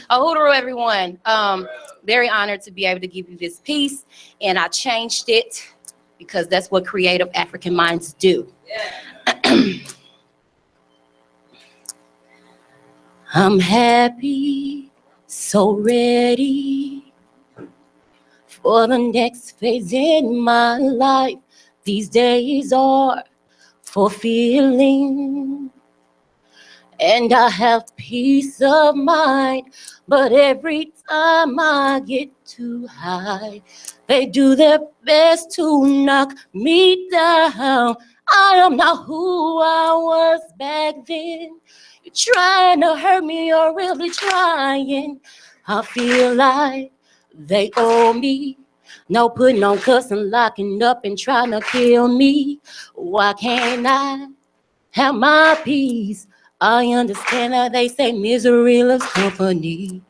Huru, everyone. Very honored to be able to give you this piece, and I changed it because that's what creative African minds do. I'm happy, so ready for the next phase in my life. These days are fulfilling, and I have peace of mind. But every time I get too high, they do their best to knock me down. I am not who I was back then. You're trying to hurt me, you're really trying. I feel like they owe me. No putting on cussing, locking up and trying to kill me. Why can't I have my peace? I understand that they say misery loves company.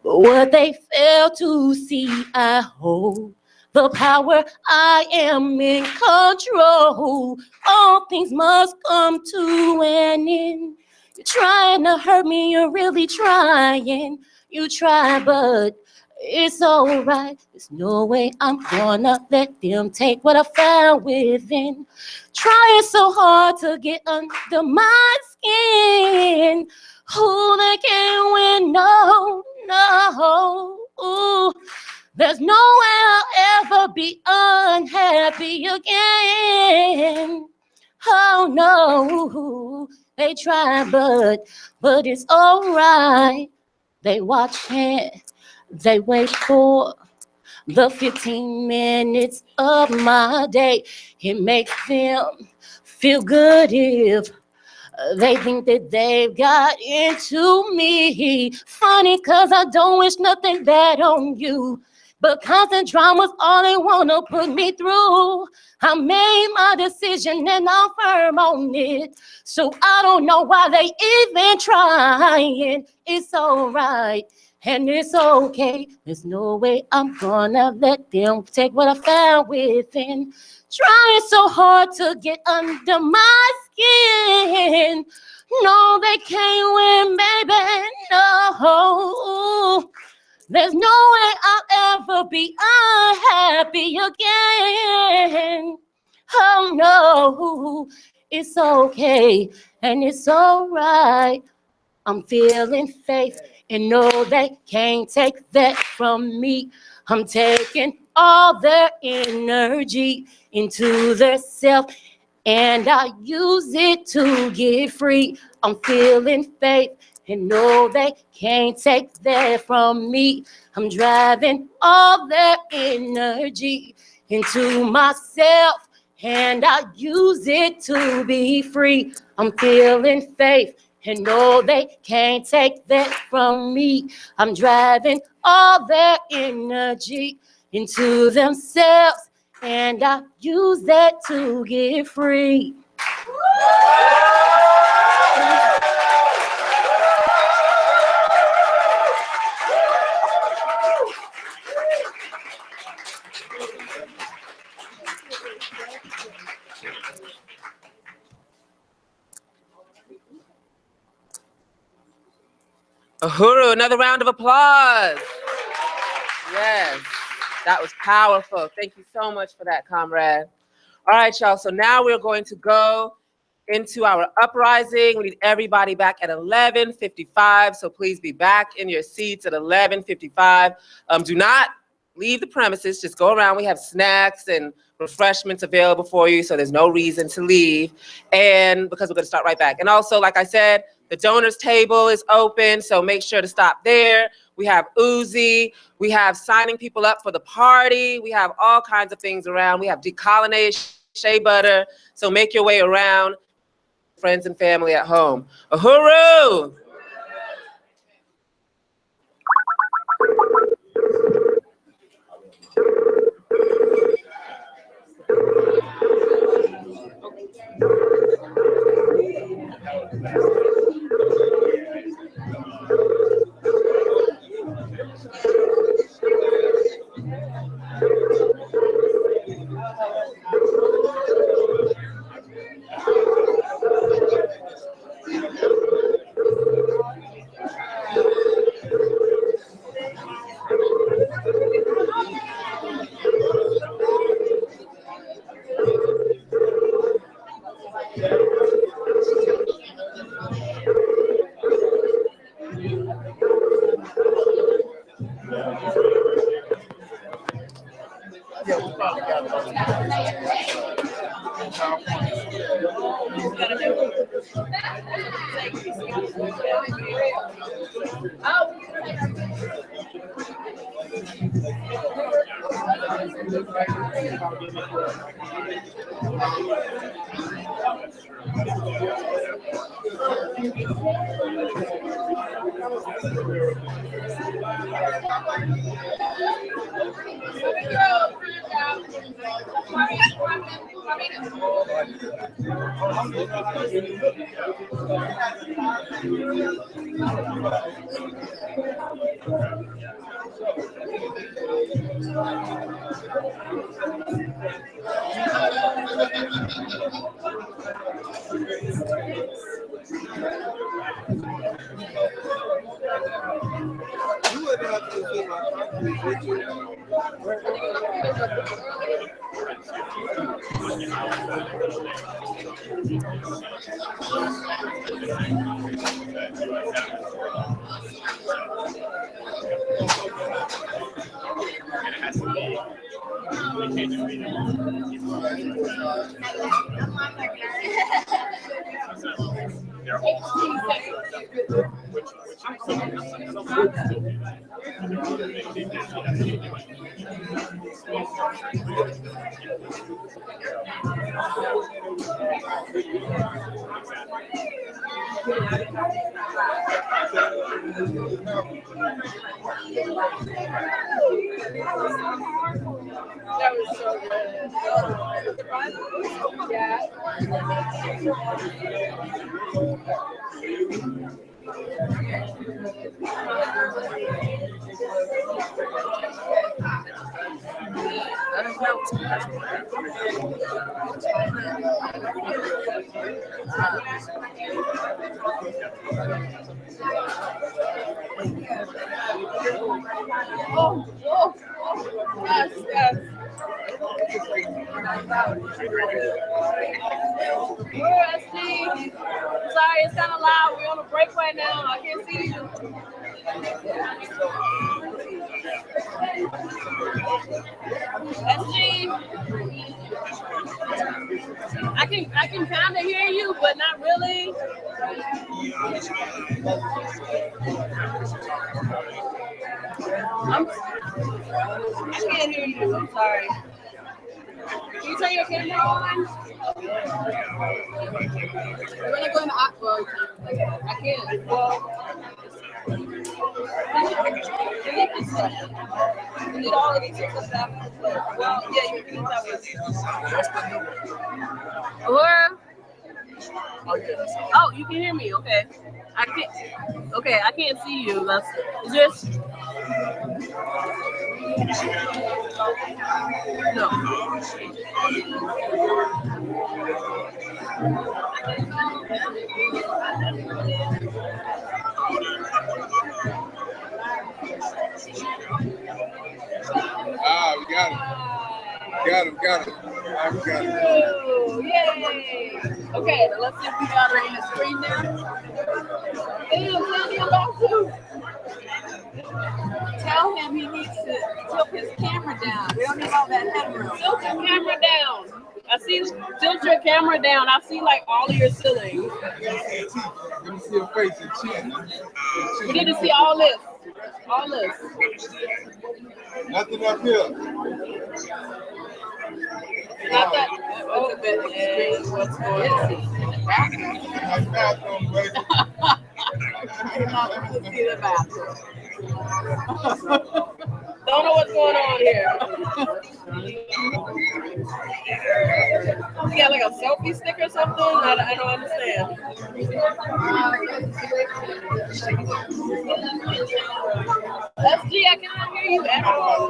But what they fail to see, I hold the power. I am in control. All things must come to an end. You're trying to hurt me, you're really trying. You try, but it's all right. There's no way I'm gonna let them take what I found within. Trying so hard to get under my skin. Who they can't win, no. Ooh. There's no way I'll ever be unhappy again. Oh no, they try, but it's all right. They watch and they wait for the 15 minutes of my day. It makes them feel good if they think that they've got into me. Funny, cause I don't wish nothing bad on you. But constant drama's all they wanna put me through. I made my decision and I'm firm on it. So I don't know why they even trying. It's all right. and it's okay. There's no way I'm gonna let them take what I found within. Trying so hard to get under my skin. No, they can't win, baby, no. There's no way I'll ever be unhappy again. Oh no, it's okay and it's all right. I'm feeling faith and know they can't take that from me. I'm taking all their energy into their self and I use it to get free. I'm feeling faith and know they can't take that from me. I'm driving all their energy into myself and I use it to be free. I'm feeling faith and know they can't take that from me. I'm driving all their energy into themselves and I use that to get free. Huru, another round of applause. Yes, that was powerful. Thank you so much for that, comrade. All right, y'all, so now we're going to go into our uprising. We need everybody back at 11:55, so please be back in your seats at 11:55. Do not leave the premises, just go around. We have snacks and refreshments available for you, so there's no reason to leave, and because we're gonna start right back. And also, like I said, the donors table is open, so make sure to stop there. We have Uzi, we have signing people up for the party, we have all kinds of things around. We have decolonized shea butter, so make your way around, friends and family at home. Uhuru! Yes, yes. Where is Steve? Sorry, it's kind of loud. We're on a break right now. I can't see you. SG, I can kind of hear you, but not really. I can't hear you. I'm sorry. Can you turn your camera on? We're gonna go in the Aquaba. I can't. Well, we need all of these stuff. Well, yeah, you can eat that one. Or, oh, you can hear me. Okay. I can't. Okay, I can't see you. That's just. No. Ah, we got him. Got him. Ah, we got him. Ooh, yay. Okay, now let's see if we got her in the screen now. Tell me about you. Tell him he needs to tilt his camera down. We don't need all that headroom. Tilt your camera down. I see, tilt your camera down. I see like all of your ceilings. Let me see your face and chin. We need to see all this. All this. Nothing up here. Not that. What's a bit extreme? What's going on? Nice bathroom, buddy. You're not going to see the bathroom. Don't know what's going on here. You got like a selfie stick or something? I don't understand. SG, I cannot hear you at all.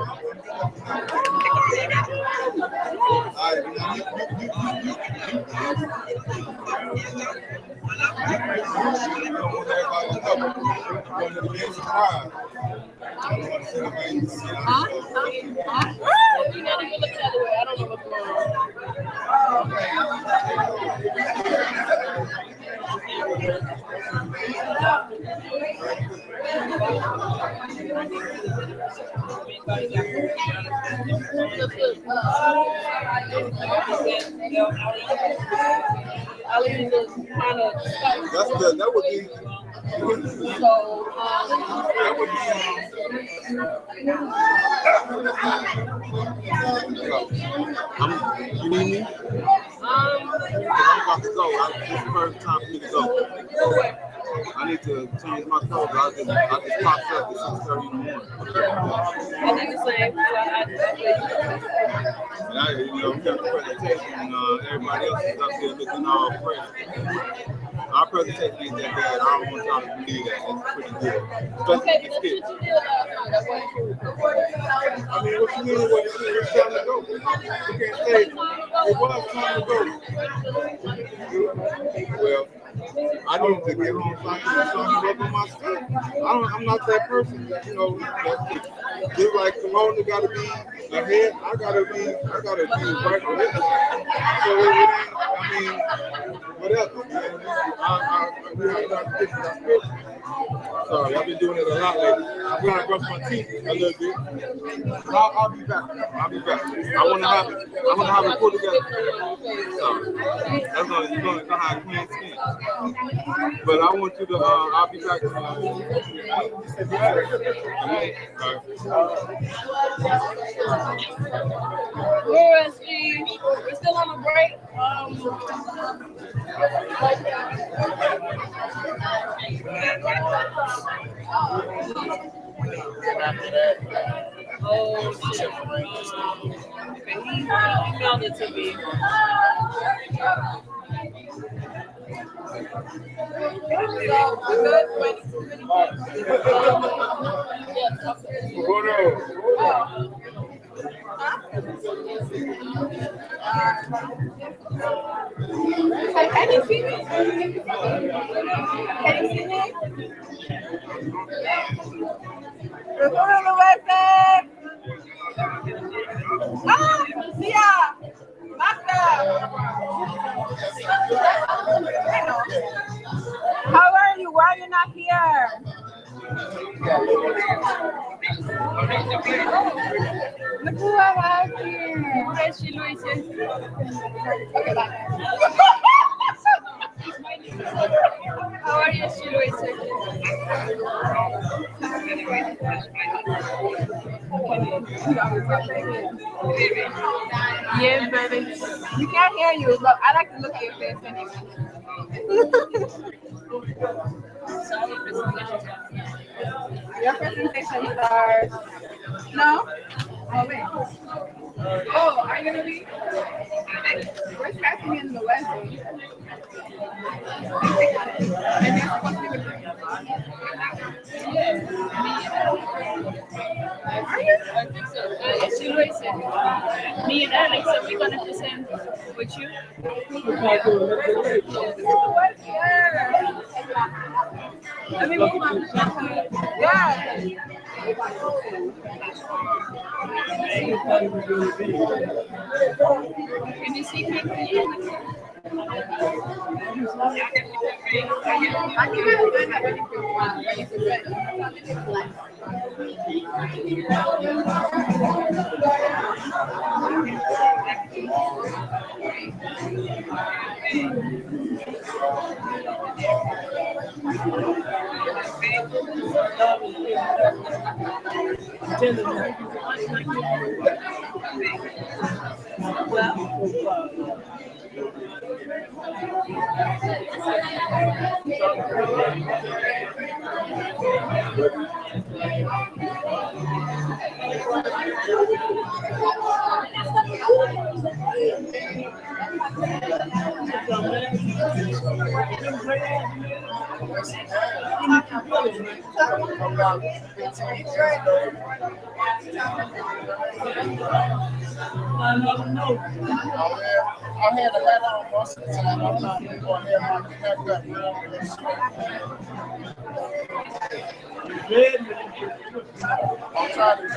You never even look the other way. I don't know what's going That would be. So, that would be. You need me? I'm about to go. This is the first time for me to go. I need to change my clothes. I just popped up at 6:30 in the morning. I think the same. We got the presentation, everybody else is up there looking all fresh. Our presentation ain't that bad. I don't want y'all to believe that. It's pretty good. Okay, what you did last night? I mean, what you mean? It's time to go. You can't say it was time to go. Well, I need to get home so I can work on my stuff. I'm not that person that, just like Corona got to be ahead, I gotta be right with it. So it ain't, I mean, whatever, man. We have not fixed our script. Sorry, I've been doing it a lot lately. I'm gonna brush my teeth a little bit. I'll be back. I wanna have it put together. Sorry. That's gonna have clean skin. But I want you to I'll be back. Where is he? We're still on a break. He emailed it to me. Can you see me? Can you see me? How are you? Why are you not here? Look who I have here. Where's she, Luis? Okay, bye. How are you, she, Luis? Yeah, baby. We can't hear you, but I like to look at your face anyway. Your presentation starts. No? Oh, wait. Oh, are you gonna be? We're starting in the West. And you're supposed to be with me. Are you? I think so. It's you, me and Alex, are we gonna present with you? Let me move my yeah. Can you see me? I think I would that when I had a hat on most of the time. I'm not going to have my haircut real I'm trying to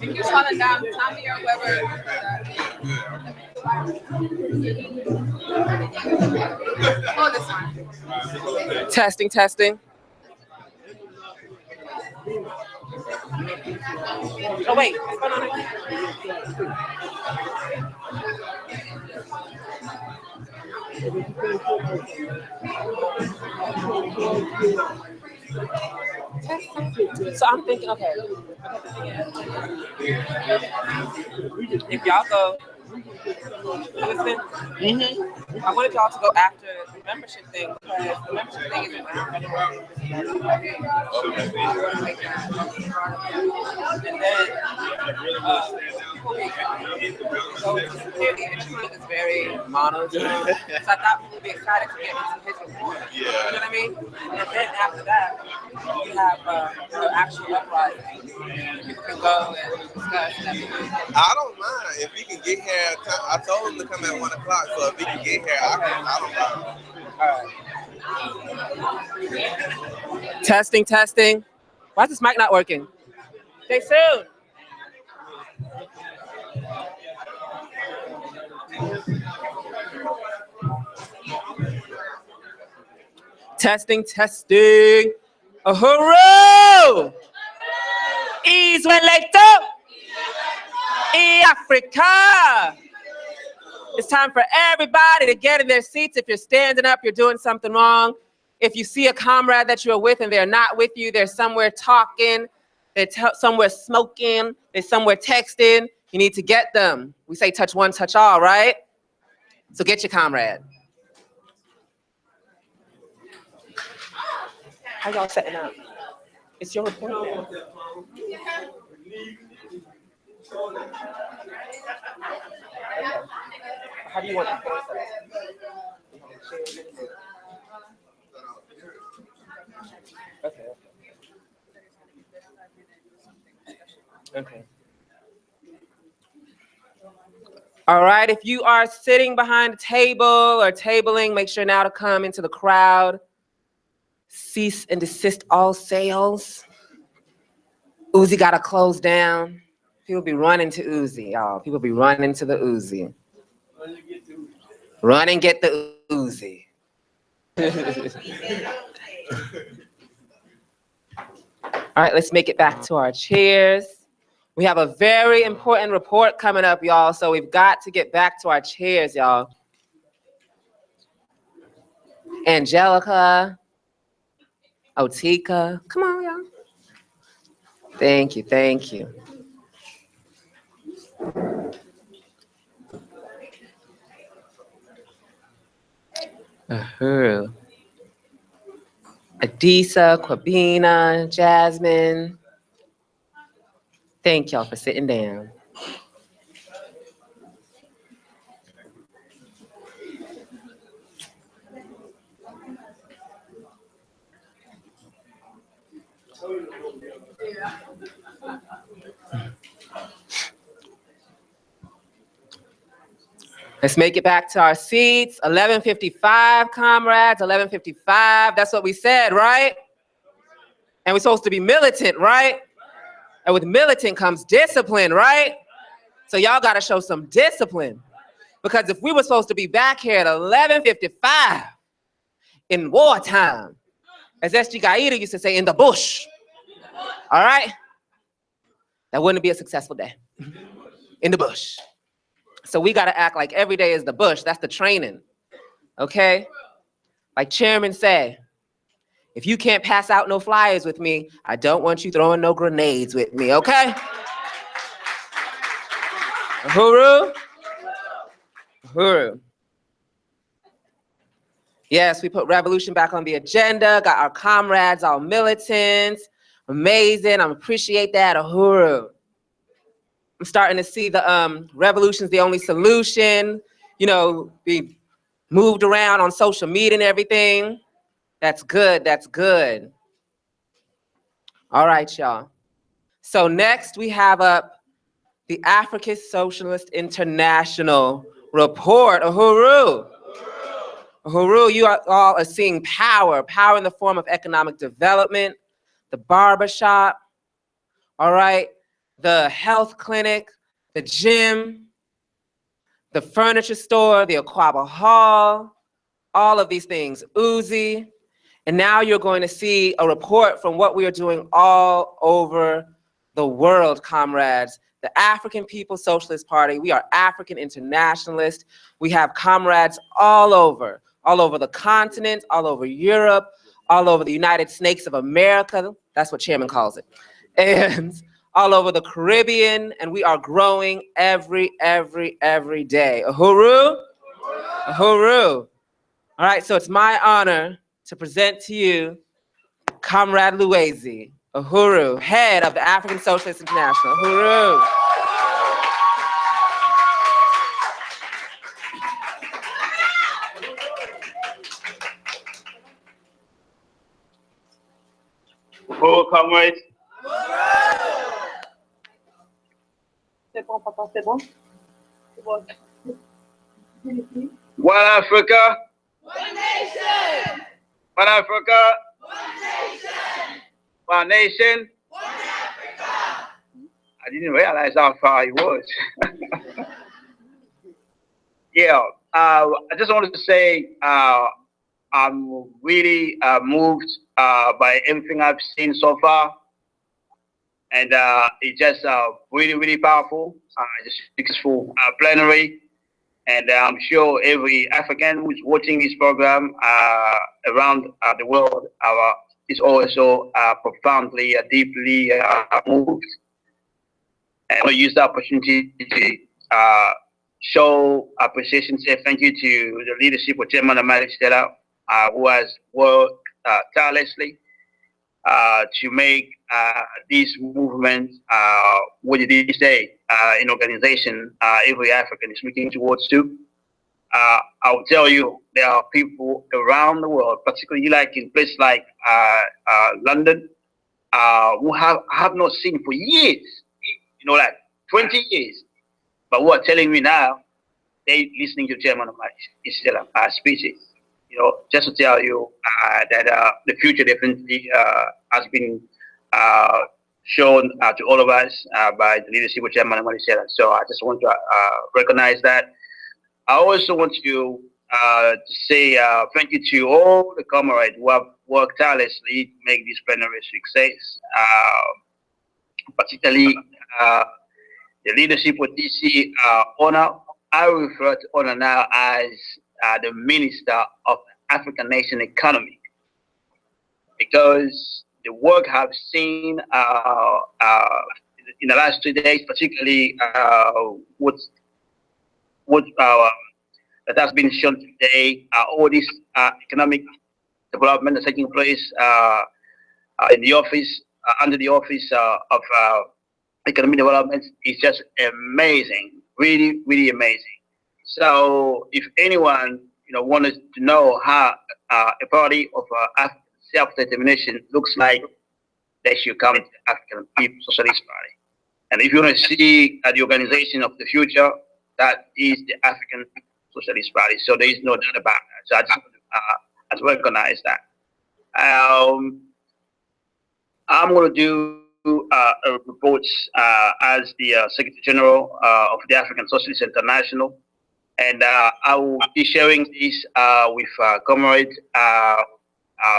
If you shut it down, Tommy or whoever. Oh, this one. Testing, testing. Oh, wait. What's going on here? So I'm thinking, okay. If y'all go, listen, I wanted y'all to go after the membership thing because the membership thing is around anymore. And then, so security is very monotone. So I thought people would be excited to get into his report. You know what I mean? And then after that, you have the actual uprising. People can go and discuss and everything. I don't mind if he can get here. I told him to come at 1 o'clock, so if he can get here, I don't mind. Testing, testing. Why is this mic not working? Stay soon. Testing, testing. Huru! Israelito! Africa! It's time for everybody to get in their seats. If you're standing up, you're doing something wrong. If you see a comrade that you're with and they're not with you, they're somewhere talking, they're somewhere smoking, they're somewhere texting, you need to get them. We say touch one, touch all, right? So get your comrade. How y'all setting up? It's your report now. How do you want to put it? Okay. Okay. All right, if you are sitting behind a table or tabling, make sure now to come into the crowd. Cease and desist all sales. Uzi gotta close down. People be running to Uzi, y'all. People be running to the Uzi. Run and get the Uzi. All right, let's make it back to our chairs. We have a very important report coming up, y'all, so we've got to get back to our chairs, y'all. Angelica, Otika, come on, y'all. Thank you, thank you. Adisa, Quabina, Jasmine. Thank y'all for sitting down. Let's make it back to our seats. 11:55, comrades, 11:55. That's what we said, right? And we're supposed to be militant, right? And with militant comes discipline, right? So y'all gotta show some discipline. Because if we were supposed to be back here at 11:55 in wartime, as SG Gaida used to say, in the bush, all right? That wouldn't be a successful day. In the bush. So we gotta act like every day is the bush. That's the training, okay? Like Chairman said, if you can't pass out no flyers with me, I don't want you throwing no grenades with me, okay? Huru? Huru. Yes, we put revolution back on the agenda, got our comrades, our militants. Amazing, I appreciate that, Huru. I'm starting to see the revolution's the only solution. You know, be moved around on social media and everything. That's good, that's good. All right, y'all. So next we have up the African Socialist International report. Huru. Huru, you all are seeing power in the form of economic development, the barbershop, all right? The health clinic, the gym, the furniture store, the Aquaba Hall, all of these things, Uzi. And now you're going to see a report from what we are doing all over the world, comrades. The African People's Socialist Party, we are African internationalists. We have comrades all over the continent, all over Europe, all over the United Snakes of America. That's what Chairman calls it. And all over the Caribbean, and we are growing every day. Uhuru? Uhuru. All right, so it's my honor to present to you Comrade Luwezi, Uhuru, head of the African Socialist International. Uhuru. Uhuru, comrades. C'est bon, papa, c'est bon. C'est bon. One Africa. One nation. One Africa. One nation. One nation. One Africa. I didn't realize how far it was. Yeah, I just wanted to say I'm really moved by everything I've seen so far. And it's just really powerful. It's a successful plenary. And I'm sure every African who's watching this program around the world is also profoundly, deeply moved. And I'll use the opportunity to show appreciation, say thank you to the leadership of Chairman Amadi Stella, who has worked tirelessly to make this movement what it is today, an organization every African is looking towards to. I will tell you, there are people around the world, particularly like in places like London, who have not seen for years, like 20 years, but who are telling me now they listening to Chairman Amadi speeches. Just to tell you that the future definitely has been shown to all of us by the leadership of Chairman Amadi Stella. So I just want to recognize that. I also want to say thank you to all the comrades who have worked tirelessly to make this plenary a success, particularly the leadership of DC Honor. I refer to Honor now as the Minister of African Nation Economy, because the work I've seen in the last 2 days, particularly that has been shown today, all this economic development that's taking place in the office, under the office of economic development is just amazing, really amazing. So if anyone wanted to know how a party of self-determination looks like, they should come to the African People's Socialist Party. And if you want to see the organization of the future, that is the African Socialist Party. So there is no doubt about that. So I just want to recognize that. I'm going to do reports as the Secretary General of the African Socialist International. And I will be sharing this with Comrade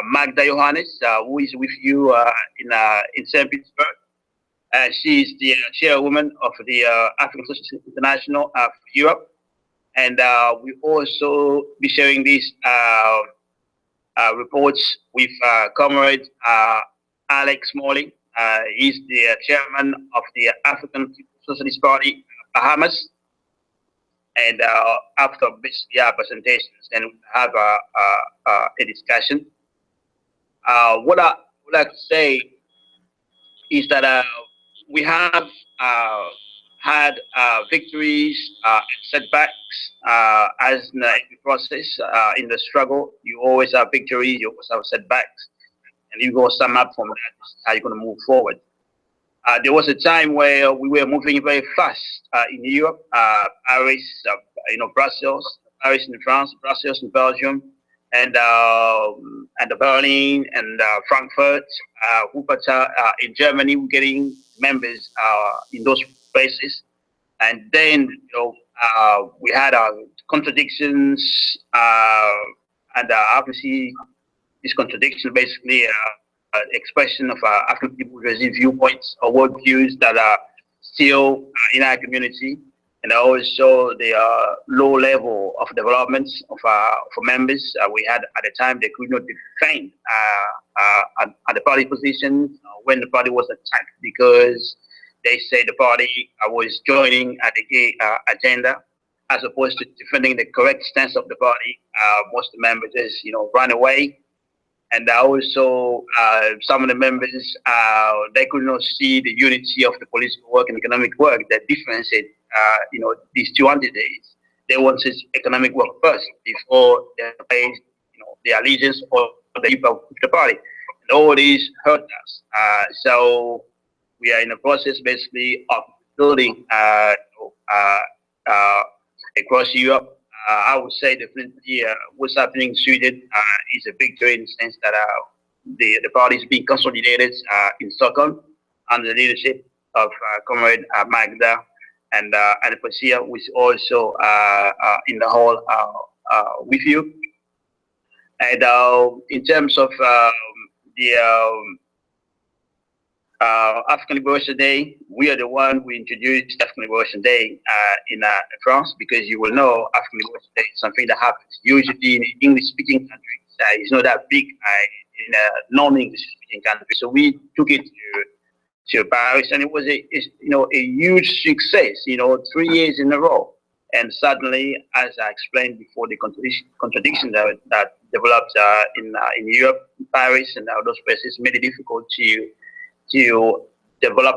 Magda Johannes, who is with you in St. Petersburg. She is the chairwoman of the African Socialist International for Europe. And we also be sharing these reports with Comrade Alex Morley. He's the chairman of the African Socialist Party, Bahamas. And after basically our presentations, then we have a discussion. What I would like to say is that we have had victories and setbacks as in the process. In the struggle, you always have victories, you always have setbacks, and you go sum up from that, how you're going to move forward. There was a time where we were moving very fast in Europe, Paris, Brussels, Paris in France, Brussels in Belgium, and Berlin and Frankfurt, Wuppertal in Germany. We're getting members in those places, and then we had contradictions, and obviously this contradiction, basically expression of African people raising viewpoints or worldviews that are still in our community, and also the low level of development of for members. We had at the time they could not defend at the party position when the party was attacked because they say the party was joining at the gay agenda, as opposed to defending the correct stance of the party. Most of the members just, run away. And also, some of the members, they could not see the unity of the political work and economic work that differentiate, these two entities. They wanted economic work first before they paid, the allegiance or the people of the party. And all these hurt us. So we are in the process, basically, of building across Europe. I would say definitely what's happening in Sweden is a victory in the sense that the party is being consolidated in Stockholm under the leadership of Comrade Magda and Pasia, which is also in the hall with you. And in terms of the African Liberation Day, we are the one who introduced African Liberation Day in France, because you will know African Liberation Day is something that happens usually in English-speaking countries. It's not that big in non-English-speaking countries. So we took it to Paris, and it was a huge success. 3 years in a row, and suddenly, as I explained before, the contradiction that developed in Europe, in Paris, and those places made it difficult to develop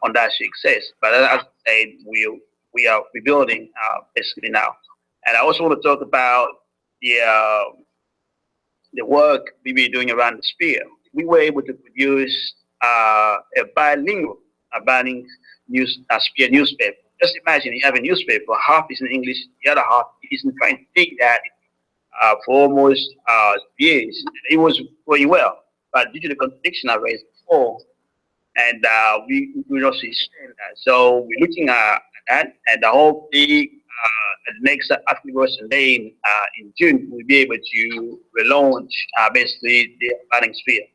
on that success. But as I said, we are rebuilding basically now. And I also want to talk about the work we've been doing around the sphere. We were able to produce a bilingual sphere newspaper. Just imagine you have a newspaper, half is in English, the other half is in French. Take that for almost years. It was going well, but due to the contradiction I raised before, and we also extend that. So we're looking at that, and I hope the next African Liberation Day in June, we'll be able to relaunch basically the bilingual sphere,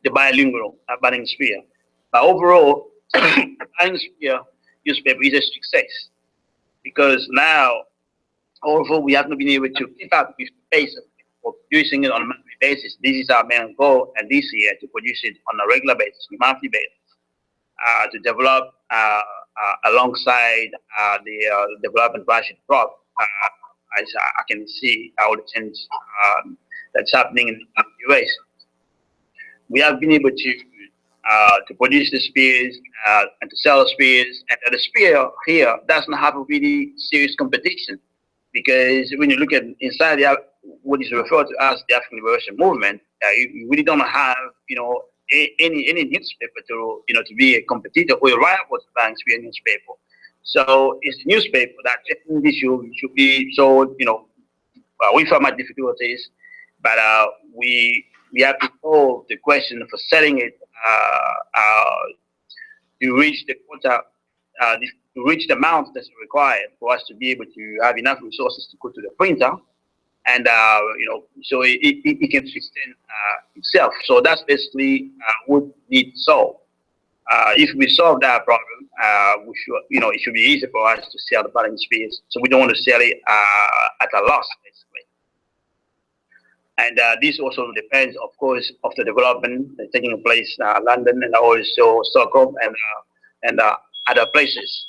the bilingual bilingual sphere. But overall, the bilingual sphere newspaper is a success, because now, although we have not been able to keep up with the pace of producing it on a monthly basis, this is our main goal, and this year to produce it on a regular basis, monthly basis, to develop alongside the development budget prop, as I can see how the change that's happening in the US. We have been able to produce the spears and to sell the spears, and the spear here doesn't have a really serious competition, because when you look at inside what is referred to as the African Liberation Movement, you really don't have any newspaper to be a competitor or a rival to the bilingual newspaper. So it's a newspaper that definitely should be sold. We found my difficulties, but we have to solve the question for selling it to reach the quota, to reach the amount that's required for us to be able to have enough resources to go to the printer, and so it can sustain itself. So that's basically what needs solved. If we solve that problem, we should, it should be easy for us to sell the bilingual spears. So we don't want to sell it at a loss, basically. And this also depends, of course, of the development that's taking place in London and also Stockholm and other places.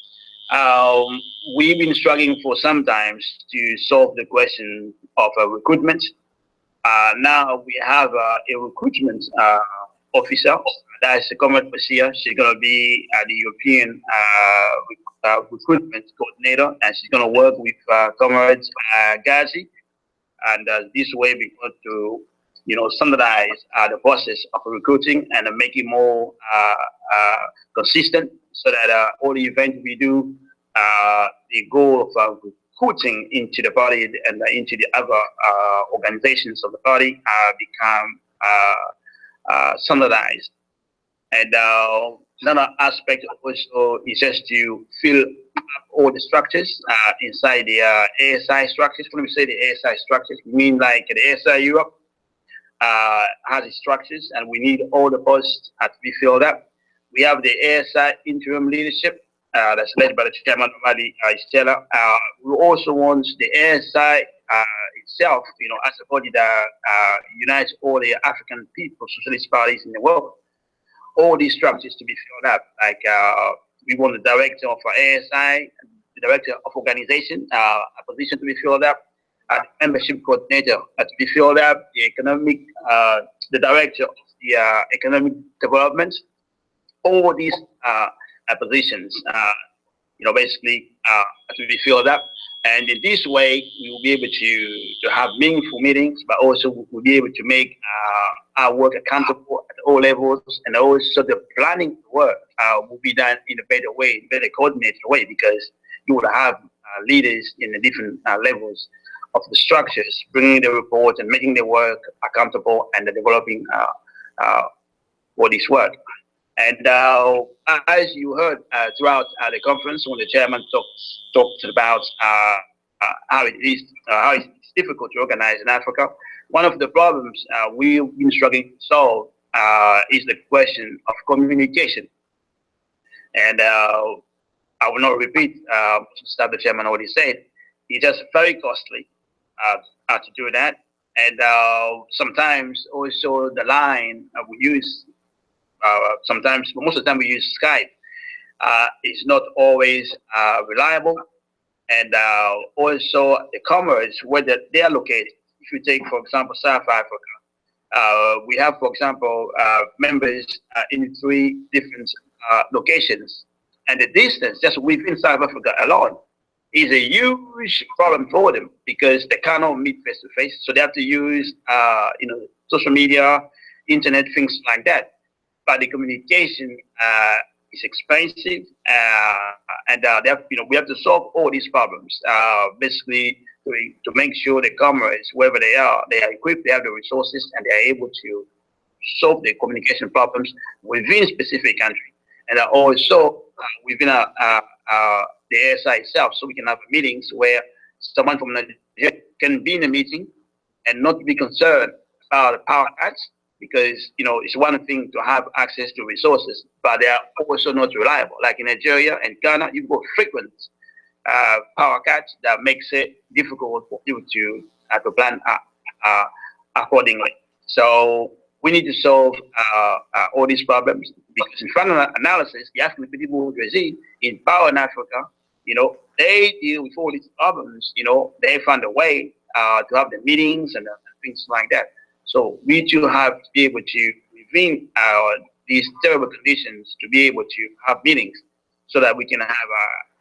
We've been struggling for some time to solve the question of recruitment. Now we have a recruitment officer. That's the Comrade Pasia. She's going to be the European recruitment coordinator, and she's going to work with Comrade Gazi. And this way we're going to, standardize the process of recruiting and make it more consistent, so that all the events we do, the goal of recruiting into the party and into the other organizations of the party become standardized. And Another aspect also is just to fill up all the structures inside the ASI structures. When we say the ASI structures, we mean like the ASI Europe has its structures, and we need all the posts to be filled up. We have the ASI interim leadership that's led by the chairman, Mali Stella. We also want the ASI itself, as a body that unites all the African people, socialist parties in the world. All these structures to be filled up. Like we want the director of ASI, the director of organization, a position to be filled up, membership coordinator to be filled up, the economic, the director of the economic development. All these positions, basically to be filled up. And in this way, we will be able to have meaningful meetings, but also we'll be able to make our work accountable at all levels, and also the planning work will be done in a better way, better coordinated way, because you will have leaders in the different levels of the structures, bringing the reports and making the work accountable and developing what is work. And as you heard throughout the conference, when the chairman talked about how it's difficult to organize in Africa, one of the problems we've been struggling to solve is the question of communication. And I will not repeat what the chairman already said. It's just very costly to do that. And sometimes also the line we use, sometimes, most of the time we use Skype, is not always reliable. And also the comrades, whether they are located. If you take, for example, South Africa, we have, for example, members in 3 different locations. And the distance just within South Africa alone is a huge problem for them, because they cannot meet face to face. So they have to use, social media, internet, things like that. But the communication is expensive, and they have, we have to solve all these problems. Basically, to make sure the comrades, wherever they are equipped, they have the resources, and they are able to solve the communication problems within a specific country, and also within the ASI itself, so we can have meetings where someone from Nigeria can be in a meeting and not be concerned about the power cuts, because it's one thing to have access to resources, but they are also not reliable. Like in Nigeria and Ghana, you've got frequent power cuts that makes it difficult for people to plan accordingly. So we need to solve all these problems, because in front of analysis, the African people regime in power in Africa, they deal with all these problems. They find a way to have the meetings and things like that. So we too have to be able to, within these terrible conditions, to be able to have meetings, so that we can have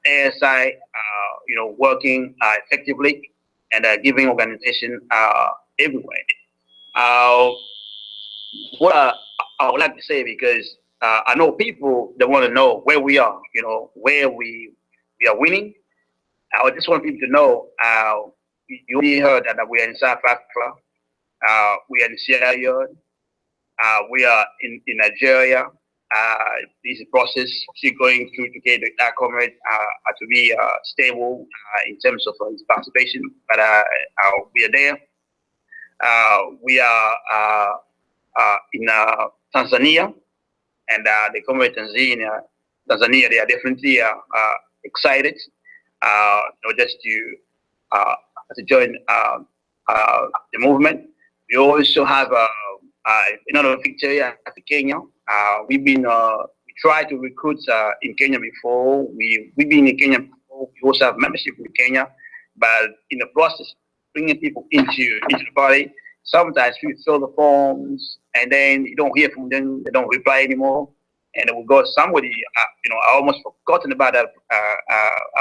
ASI, working effectively, and giving organization everywhere. What I would like to say, because I know people, they want to know where we are, where we are winning. I just want people to know, you already heard that we are in South Africa. We are in Sierra Leone, we are in Nigeria. This process still going through to get that comrade to be stable in terms of his participation, but we are there. We are in Tanzania, and the comrade Tanzania, they are definitely excited, just to join the movement. We also have another picture at Kenya. We tried to recruit in Kenya before. We've been in Kenya before. We also have membership in Kenya, but in the process, bringing people into the party, sometimes we fill the forms and then you don't hear from them. They don't reply anymore, and we got somebody. I almost forgotten about that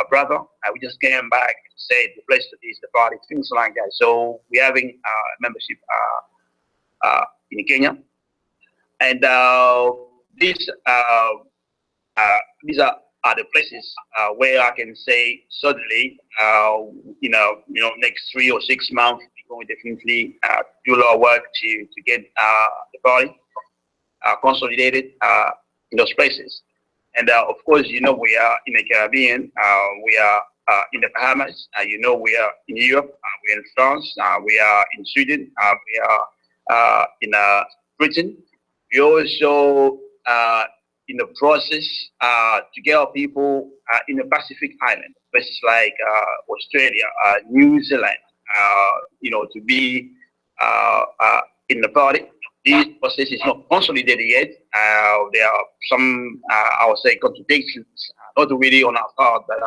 brother. We just came back and said the place is the party, things like that. So we're having membership in Kenya, and these are the places where I can say suddenly, next 3 or 6 months, we're going to definitely do a lot of work to get the party consolidated in those places. And of course, you know, we are in the Caribbean, we are in the Bahamas, you know, we are in Europe, we are in France, we are in Sweden, we are in Britain. We also in the process to get our people in the Pacific Island, places like Australia, New Zealand, you know, to be in the party. This process is not consolidated yet. There are some, I would say, contradictions, not really on our part, but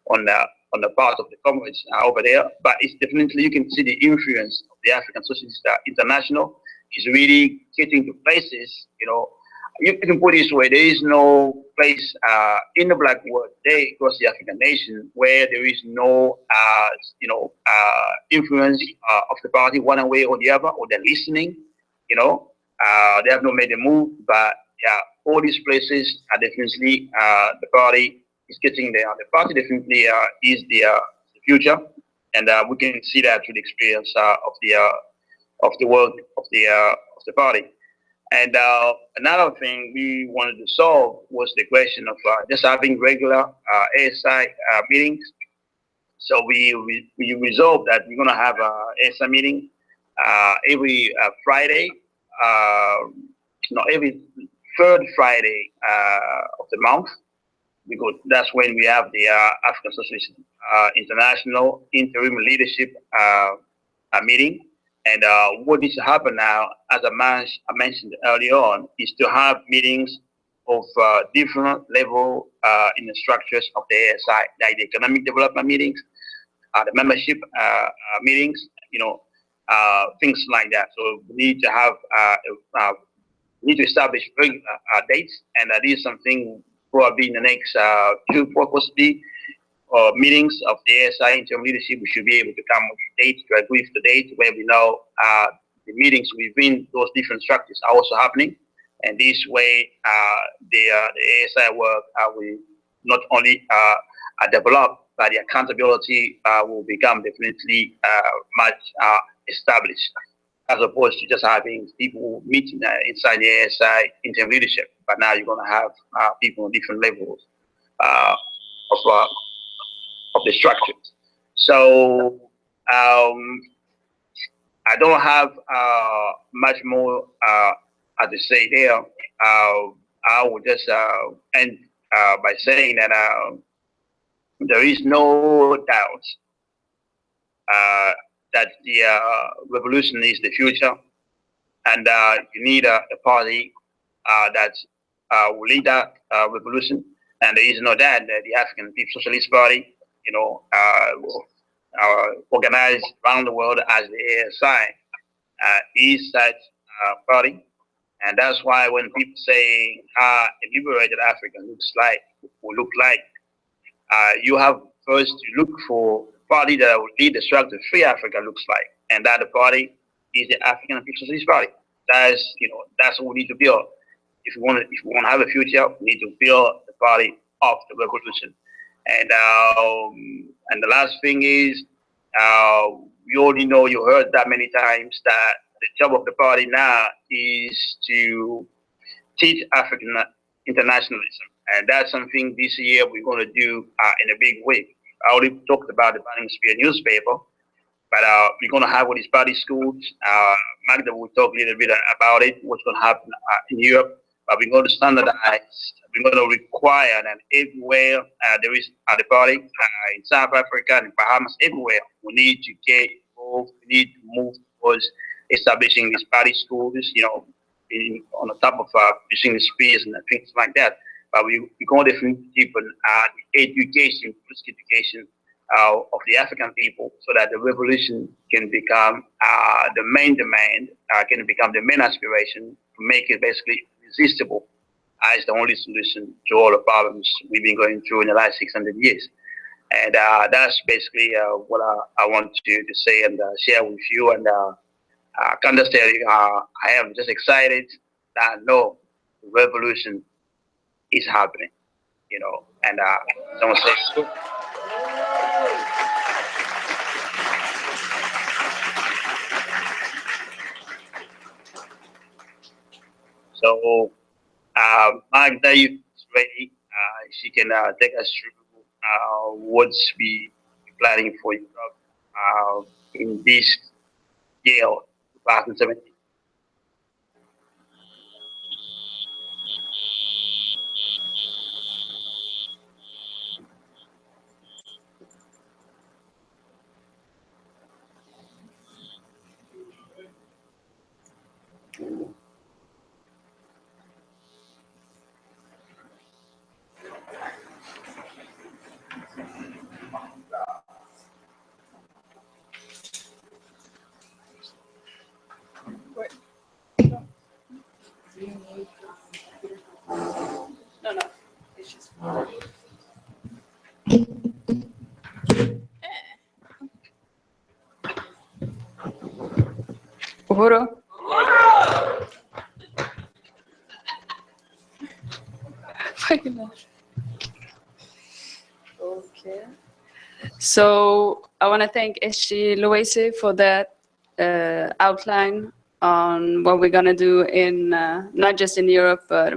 on the part of the comrades over there. But it's definitely, you can see the influence of the African Socialist International is really getting to places, you know. You can put it this way, there is no place in the Black world today across the African nation where there is no, you know, influence of the party one way or the other, or they're listening, you know. They have not made a move, but yeah, all these places are definitely, the party is getting there. The party definitely is the future, and we can see that through the experience of the work of the party. And another thing we wanted to solve was the question of just having regular ASI meetings. So we resolved that we're going to have a ASI meeting every Friday, no, every third Friday of the month. Because that's when we have the African Socialist International Interim Leadership meeting. And what needs to happen now, as I mentioned earlier on, is to have meetings of different level in the structures of the ASI, like the economic development meetings, the membership meetings, you know, things like that. So we need to have, we need to establish dates, and that is something probably in the next 2 possibly meetings of the ASI interim leadership. We should be able to come with dates, to agree with the date where we know the meetings within those different structures are also happening. And this way, the ASI work will not only develop, but the accountability will become definitely much established, as opposed to just having people meeting inside the ASI interim leadership. But now you're going to have people on different levels of the structures. So I don't have much more to say there. I will just end by saying that there is no doubt that the revolution is the future, and you need a party that will lead that revolution. And there is no doubt that the African People's Socialist Party, you know, organized around the world as the ASI, is that party. And that's why when people say a liberated Africa looks like, will look like, you have first to look for a party that will lead the struggle to free Africa looks like. And that the party is the African People's Socialist Party. That's, you know, that's what we need to build. If we want to have a future, we need to build the party of the revolution. And the last thing is, you already know, you heard that many times, that the job of the party now is to teach African internationalism. And that's something this year we're going to do in a big way. I already talked about the Banning Spear newspaper, but we're going to have all these party schools. Magda will talk a little bit about it, what's going to happen in Europe. But we're going to standardize, we're going to require that everywhere there is the party, in South Africa and in Bahamas, everywhere, we need to get involved, we need to move towards establishing these party schools, you know, on the top of pushing the spears and things like that. But we're going to definitely deepen the education, political education of the African people, so that the revolution can become the main demand, can become the main aspiration, to make it basically irresistible as the only solution to all the problems we've been going through in the last 600 years. And that's basically what I want to say and share with you. And I can just tell you, I am just excited that I know the revolution is happening, you know, and don't say. So Magda, if it's ready, she can take us through what we planning for Europe in this year, 2017. No, no. It's just. Uhuru. Okay. So I want to thank SG Loise for that outline on what we're gonna do in not just in Europe, but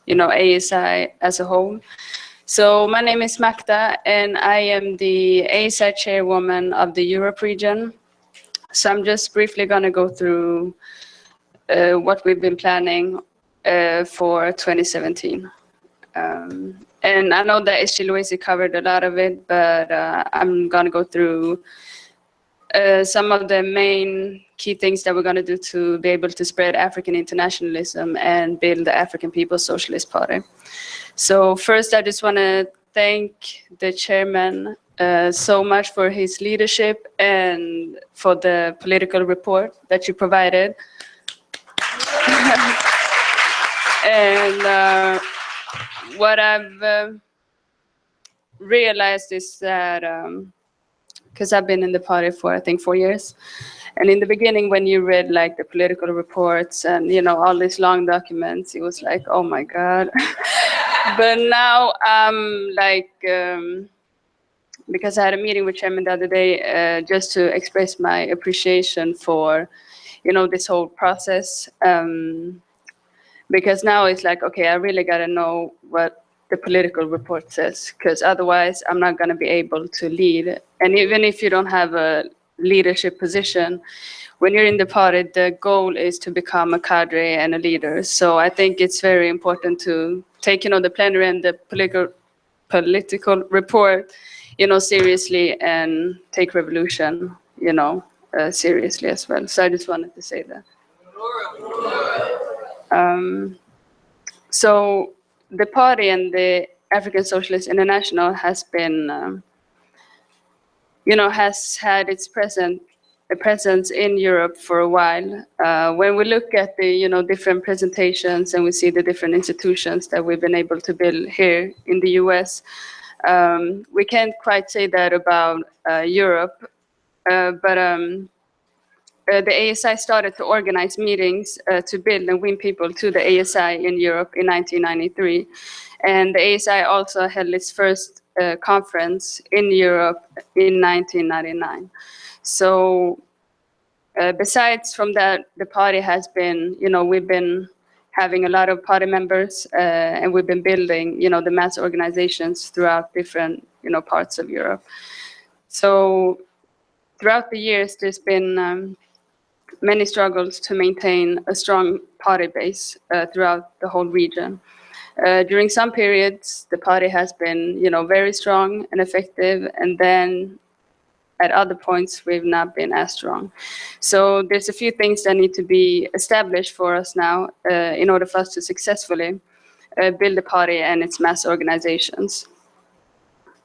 ASI as a whole. So my name is Magda, and I am the ASI chairwoman of the Europe region. So I'm just briefly gonna go through what we've been planning for 2017. And I know that SG Loise covered a lot of it, but I'm gonna go through some of the main key things that we're gonna do to be able to spread African internationalism and build the African People's Socialist Party. So first, I just wanna thank the chairman so much for his leadership and for the political report that you provided. And what I've realized is that, because I've been in the party for, I think, 4 years. And in the beginning, when you read like the political reports and, all these long documents, it was like, oh my God. But now I'm like, because I had a meeting with Chairman the other day, just to express my appreciation for, this whole process. Because now it's like, okay, I really got to know what the political report says, because otherwise I'm not going to be able to lead. And even if you don't have a leadership position, when you're in the party, the goal is to become a cadre and a leader. So I think it's very important to take, the plenary and the political report, seriously, and take revolution, seriously as well. So I just wanted to say that. So the party and the African Socialist International has been, has had its presence in Europe for a while. When we look at the, different presentations and we see the different institutions that we've been able to build here in the US, we can't quite say that about Europe, but the ASI started to organize meetings to build and win people to the ASI in Europe in 1993. And the ASI also held its first conference in Europe in 1999. So besides from that, the party has been, we've been having a lot of party members and we've been building, the mass organizations throughout different, parts of Europe. So throughout the years, there's been many struggles to maintain a strong party base throughout the whole region. During some periods, the party has been, very strong and effective, and then at other points, we've not been as strong. So there's a few things that need to be established for us now in order for us to successfully build the party and its mass organizations.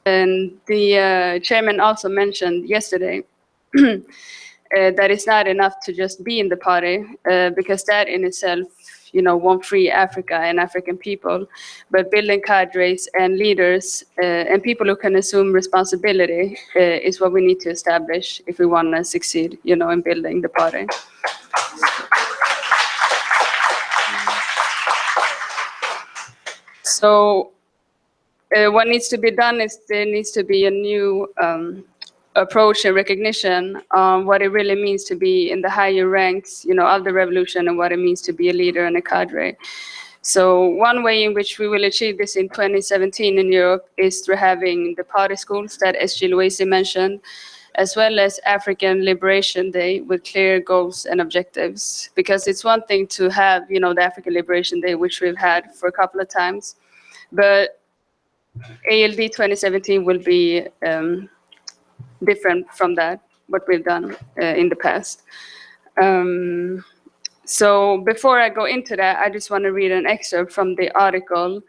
And the chairman also mentioned yesterday that it's not enough to just be in the party, because that in itself, won't free Africa and African people. But building cadres and leaders and people who can assume responsibility is what we need to establish if we want to succeed, in building the party. So what needs to be done is there needs to be a new approach and recognition on what it really means to be in the higher ranks, of the revolution, and what it means to be a leader and a cadre. So one way in which we will achieve this in 2017 in Europe is through having the party schools that SG Louisi mentioned, as well as African Liberation Day with clear goals and objectives. Because it's one thing to have, the African Liberation Day, which we've had for a couple of times, but ALD 2017 will be different from that, what we've done in the past. So before I go into that, I just want to read an excerpt from the article,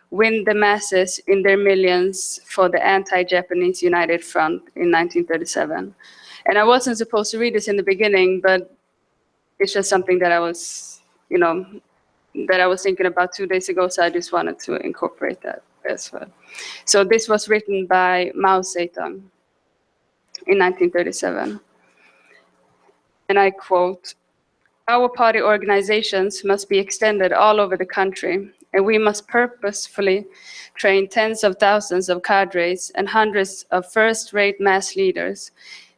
Win the Masses in Their Millions for the Anti-Japanese United Front in 1937. And I wasn't supposed to read this in the beginning, but it's just something that I was, that I was thinking about 2 days ago, so I just wanted to incorporate that as well. So this was written by Mao Zedong in 1937. And I quote, "Our party organizations must be extended all over the country, and we must purposefully train tens of thousands of cadres and hundreds of first-rate mass leaders.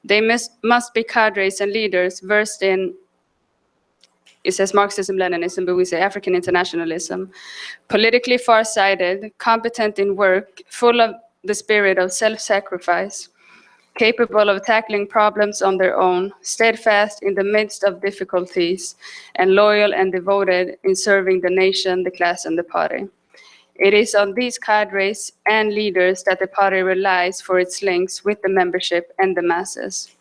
They must be cadres and leaders versed in," it says Marxism, Leninism, but we say African internationalism, "politically far-sighted, competent in work, full of the spirit of self-sacrifice, capable of tackling problems on their own, steadfast in the midst of difficulties, and loyal and devoted in serving the nation, the class, and the party. It is on these cadres and leaders that the party relies for its links with the membership and the masses.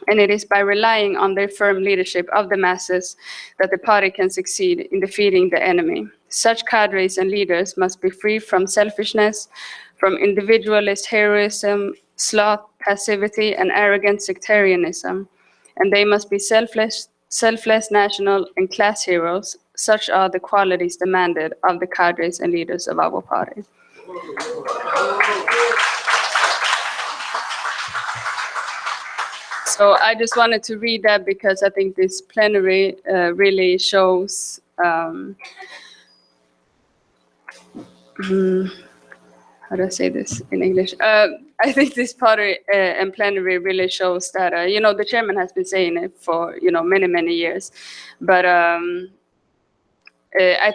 And it is by relying on their firm leadership of the masses that the party can succeed in defeating the enemy. Such cadres and leaders must be free from selfishness, from individualist heroism, sloth, passivity, and arrogant sectarianism. And they must be selfless, national, and class heroes. Such are the qualities demanded of the cadres and leaders of our party." So I just wanted to read that because I think this plenary really shows how do I say this in English? I think this party and plenary really shows that, the chairman has been saying it for, many, many years. But I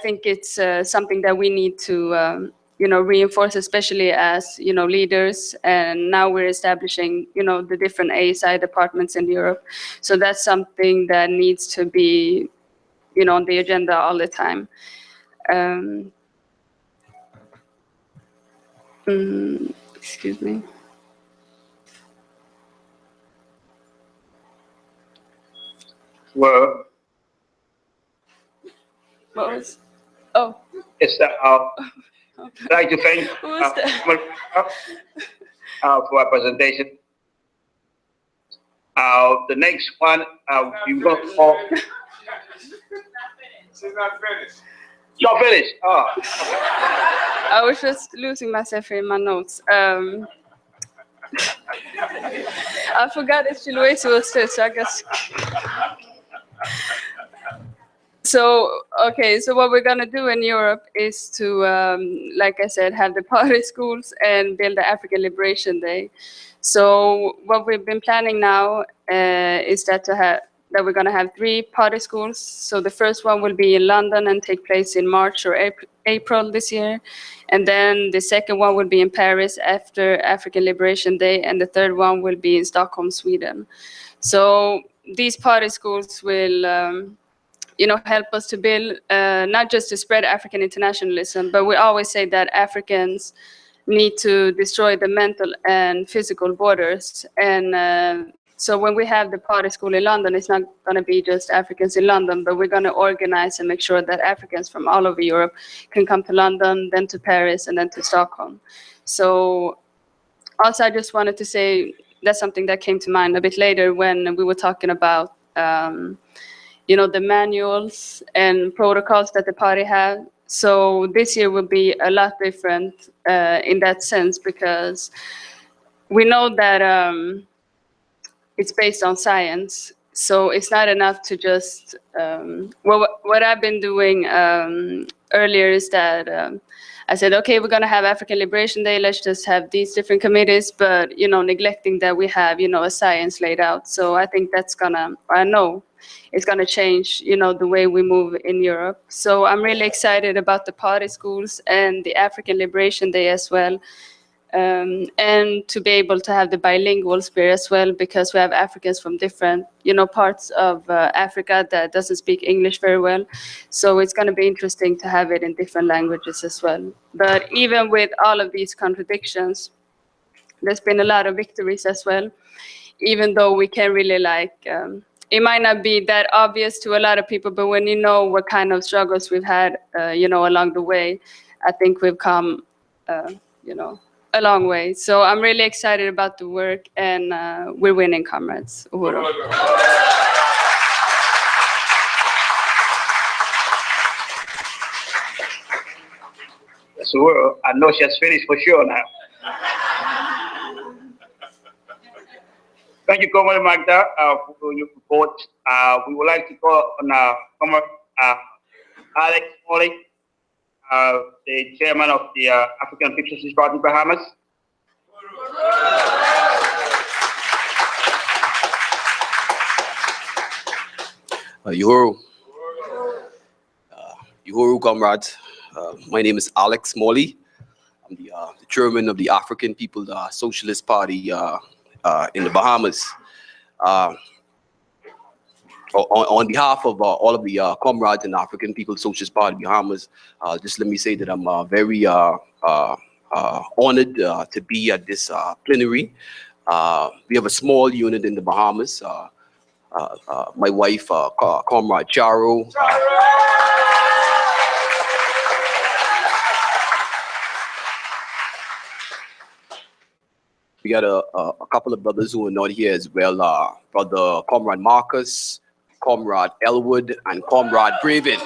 think it's something that we need to, reinforce, especially as, leaders. And now we're establishing, the different ASI departments in Europe. So that's something that needs to be, on the agenda all the time. Excuse me. Well, what was? Oh. It's I'd like to thank for our presentation. The next one, you go. She's not finished. You're finished. Oh. I was just losing myself in my notes. I forgot that Louisi was there, so I guess. So, okay, so what we're gonna do in Europe is to, like I said, have the party schools and build the African Liberation Day. So what we've been planning now is that we're gonna have 3 party schools. So the first one will be in London and take place in March or April this year. And then the second one will be in Paris after African Liberation Day. And the third one will be in Stockholm, Sweden. So these party schools will, help us to build, not just to spread African internationalism, but we always say that Africans need to destroy the mental and physical borders. And so when we have the party school in London, it's not going to be just Africans in London, but we're going to organize and make sure that Africans from all over Europe can come to London, then to Paris, and then to Stockholm. So also I just wanted to say that's something that came to mind a bit later when we were talking about the manuals and protocols that the party have. So this year will be a lot different in that sense, because we know that it's based on science. So it's not enough to just, well, what I've been doing earlier is that I said, okay, we're gonna have African Liberation Day, let's just have these different committees, but, you know, neglecting that we have, you know, a science laid out. So I think that's gonna, I know it's gonna change, you know, the way we move in Europe. So I'm really excited about the party schools and the African Liberation Day as well. And to be able to have the bilingual spirit as well, because we have Africans from different, you know, parts of Africa that doesn't speak English very well. So it's going to be interesting to have it in different languages as well. But even with all of these contradictions, there's been a lot of victories as well, even though we can really like, it might not be that obvious to a lot of people, but when you know what kind of struggles we've had, you know, along the way, I think we've come, you know, a long way. So I'm really excited about the work, and we're winning, comrades. Uhuru. So I know she has finished for sure now. Thank you, Comrade Magda, for your report. We would like to call on Comrade Alex Molly, the chairman of the African People's Socialist Party, Bahamas. Uhuru. Uhuru, comrades. My name is Alex Molly. I'm the chairman of the African People's Socialist Party in the Bahamas. On behalf of all of the comrades in the African People's Socialist Party Bahamas, just let me say that I'm very honored to be at this plenary. We have a small unit in the Bahamas. My wife, Comrade Charo. We got a couple of brothers who are not here as well. Brother Comrade Marcus, Comrade Elwood, and Comrade Braven.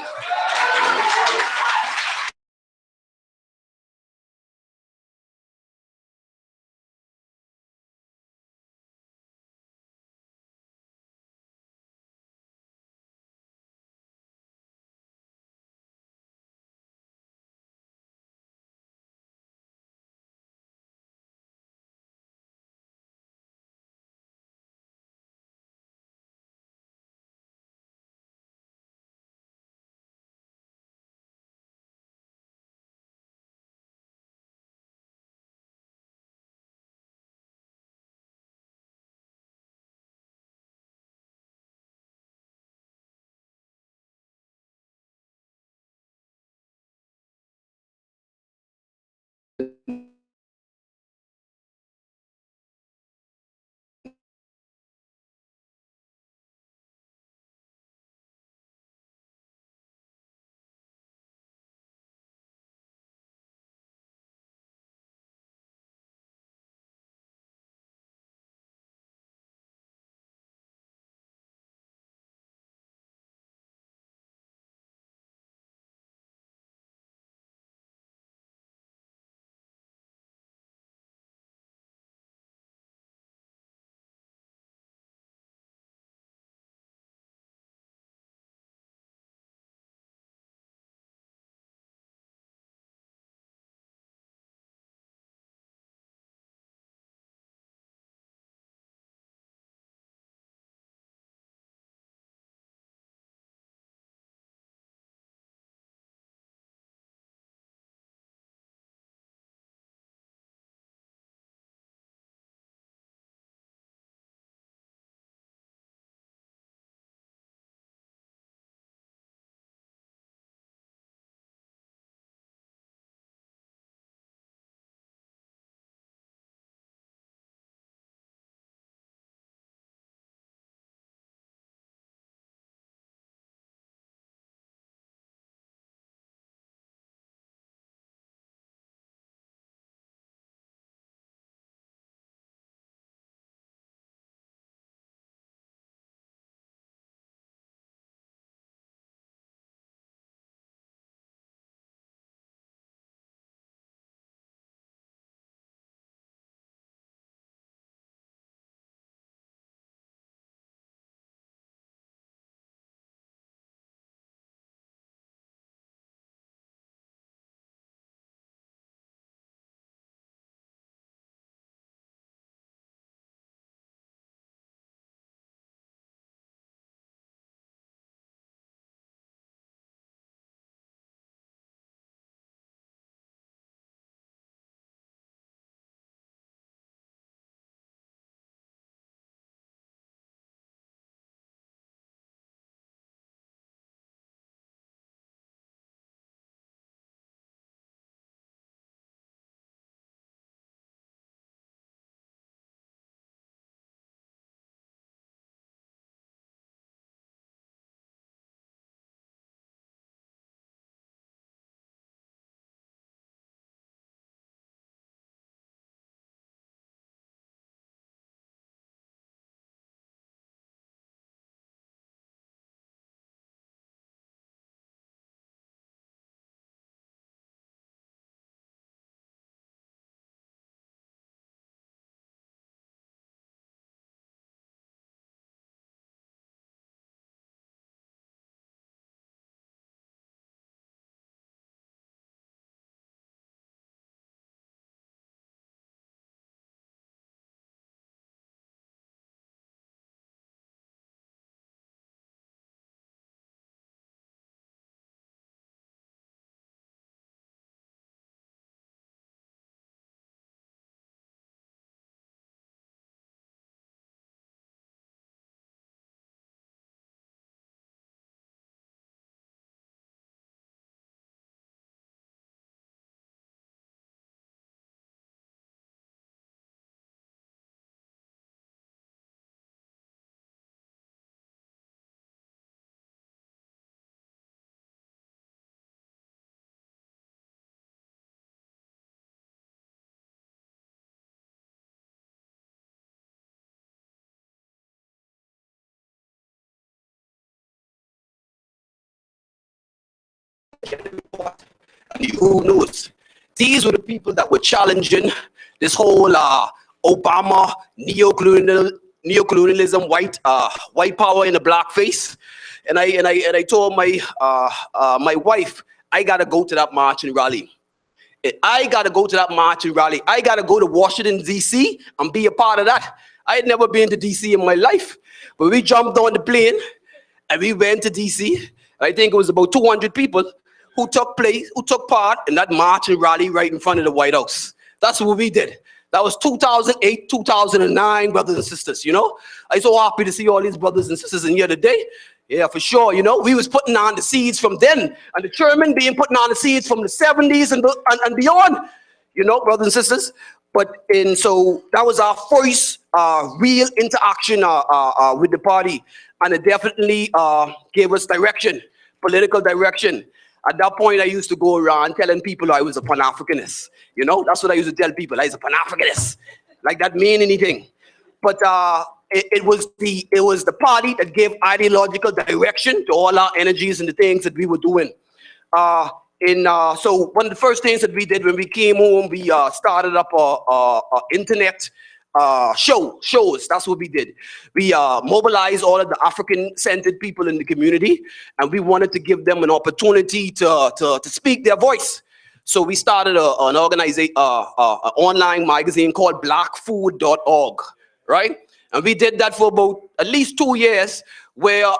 that. And who knows? These were the people that were challenging this whole Obama neocolonialism, white power in a black face. And I told my my wife, I gotta go to that march and rally. I gotta go to that march and rally. I gotta go to Washington, D.C. and be a part of that. I had never been to D.C. in my life, but we jumped on the plane and we went to D.C. I think it was about 200 people who took part in that march and rally right in front of the White House. That's what we did. That was 2008, 2009, brothers and sisters, you know? I'm so happy to see all these brothers and sisters in here today. Yeah, for sure, you know? We was putting on the seeds from then, and the chairman being putting on the seeds from the 70s and beyond, you know, brothers and sisters. So that was our first real interaction with the party, and it definitely gave us direction, political direction. At that point, I used to go around telling people I was a Pan-Africanist. You know, that's what I used to tell people. I was a Pan-Africanist. Like that mean anything. But it was the party that gave ideological direction to all our energies and the things that we were doing. So one of the first things that we did when we came home, we started up a internet shows. That's what we did. We mobilized all of the African-centered people in the community, and we wanted to give them an opportunity to speak their voice. So we started an organization, an online magazine called blackfood.org, right? And we did that for about at least 2 years, where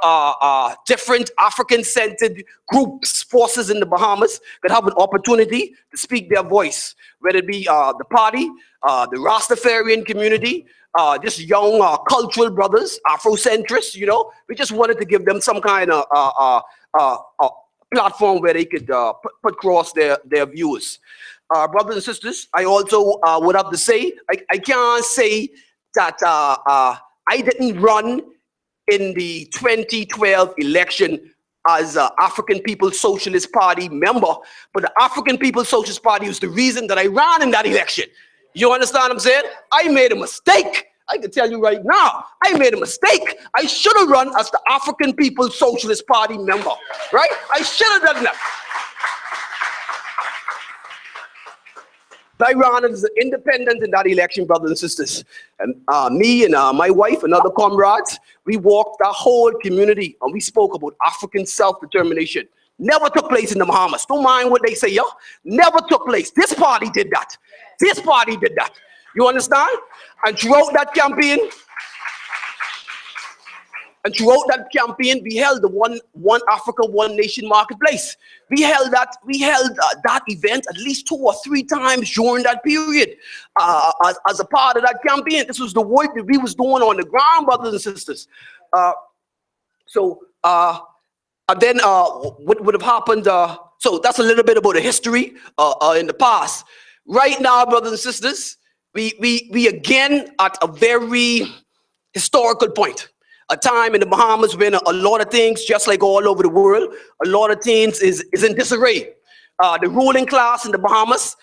different African-centered groups, forces in the Bahamas could have an opportunity to speak their voice, whether it be the party, the Rastafarian community, just young cultural brothers, Afrocentrists, you know. We just wanted to give them some kind of platform where they could put across their views. Brothers and sisters, I also would have to say, I can't say that I didn't run in the 2012 election as an African People's Socialist Party member, but the African People's Socialist Party was the reason that I ran in that election. You understand what I'm saying? I made a mistake. I can tell you right now, I made a mistake. I should have run as the African People's Socialist Party member, right? I should have done that. I ran as an independent in that election, brothers and sisters. And me and my wife and other comrades, we walked the whole community and we spoke about African self-determination. Never took place in the Bahamas. Don't mind what they say, yo. Never took place. This party did that. This party did that. You understand? And throughout that campaign, we held the One Africa, One Nation marketplace. We held that event at least 2 or 3 times during that period as a part of that campaign. This was the work that we was doing on the ground, brothers and sisters. And then what would have happened? So that's a little bit about the history in the past. Right now, brothers and sisters, we again at a very historical point. A time in the Bahamas when a lot of things, just like all over the world, a lot of things is in disarray. The ruling class in the Bahamas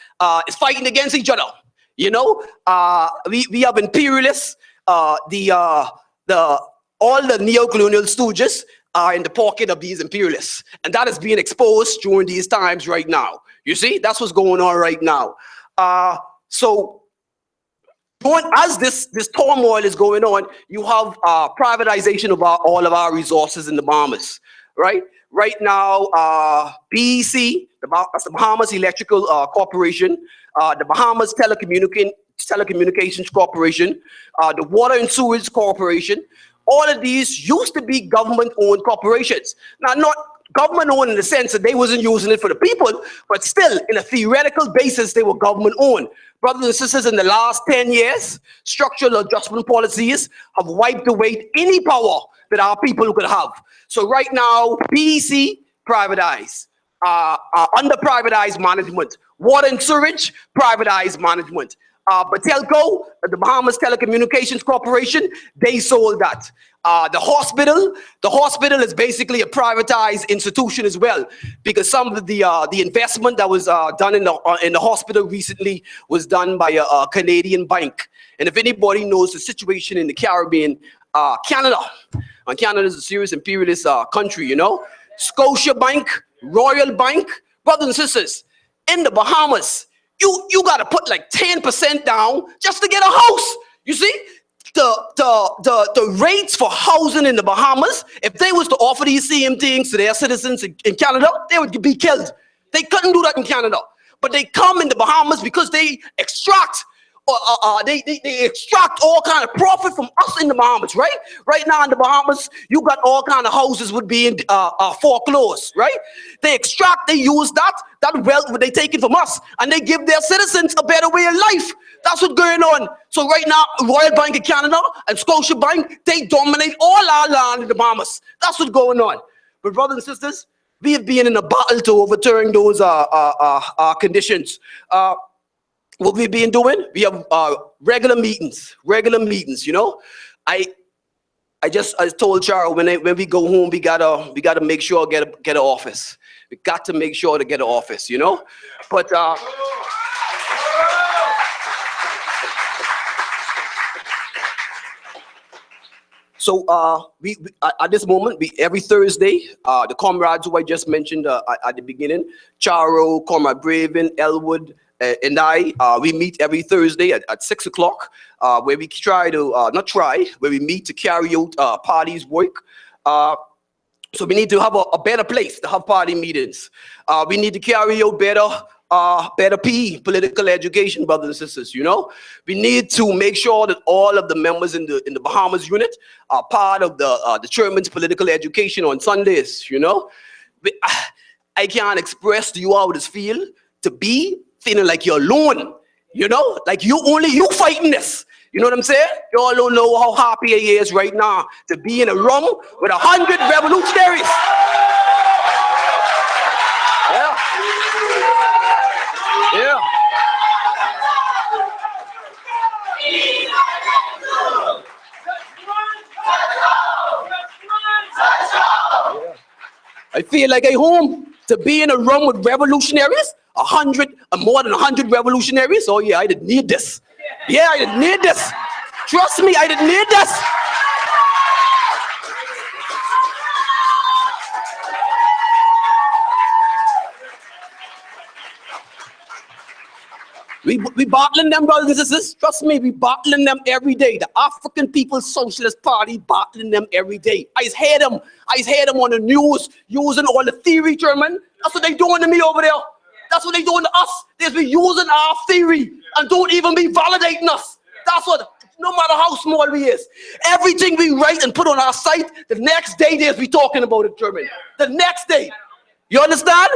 is fighting against each other. You know, we have imperialists. All the neo-colonial stooges are in the pocket of these imperialists, and that is being exposed during these times right now. You see, that's what's going on right now. As this turmoil is going on, you have privatization of all of our resources in the Bahamas, right? Right now, BEC, that's the Bahamas Electrical Corporation, the Bahamas Telecommunications Corporation, the Water and Sewage Corporation, all of these used to be government-owned corporations. Now, not government-owned in the sense that they wasn't using it for the people, but still, in a theoretical basis, they were government-owned. Brothers and sisters, in the last 10 years, structural adjustment policies have wiped away any power that our people could have. So right now, BEC privatized, under privatized management. Water and sewage, privatized management. Batelco, the Bahamas Telecommunications Corporation, they sold that. The hospital is basically a privatized institution as well, because some of the investment that was done in the hospital recently was done by a Canadian bank. And if anybody knows the situation in the Caribbean, Canada is a serious imperialist country, you know. Scotia Bank, Royal Bank, brothers and sisters, in the Bahamas, you got to put like 10% down just to get a house. You see, the rates for housing in the Bahamas, if they was to offer these same things to their citizens in Canada, they would be killed. They couldn't do that in Canada, but they come in the Bahamas because they extract. They extract all kind of profit from us in the Bahamas, right? Right now in the Bahamas, you got all kind of houses would be in foreclosed, right? They extract, they use that wealth, they take it from us, and they give their citizens a better way of life. That's what's going on. So right now, Royal Bank of Canada and Scotia Bank, they dominate all our land in the Bahamas. That's what's going on. But brothers and sisters, we have been in a battle to overturn those conditions. What we've been doing, we have regular meetings, you know. I told Charles when we go home, we gotta make sure get an office. We got to make sure to get an office, you know. But so we at this moment, every Thursday, the comrades who I just mentioned at the beginning, Charo, Comrade Braven, Elwood, and we meet every Thursday at 6 o'clock, where we try to, where we meet to carry out parties' work. So we need to have a better place to have party meetings. We need to carry out better PE, political education, brothers and sisters, you know. We need to make sure that all of the members in the Bahamas unit are part of the chairman's political education on Sundays, you know. I can't express to you how this feel to be feeling like you're alone, you know, like you fighting this. You know what I'm saying? You all don't know how happy he is right now to be in a room with 100 revolutionaries. Yeah. I feel like I'm home to be in a room with revolutionaries, 100, more than 100 revolutionaries. Oh yeah, I didn't need this. Yeah, I didn't need this. Trust me, I didn't need this. We battling them, brothers and sisters. Trust me, we battling them every day. The African People's Socialist Party battling them every day. I just hear them on the news using all the theory, German. That's what they doing to me over there. That's what they doing to us. They be using our theory and don't even be validating us. That's what, no matter how small we is. Everything we write and put on our site, the next day they'll be talking about it, German. The next day. You understand?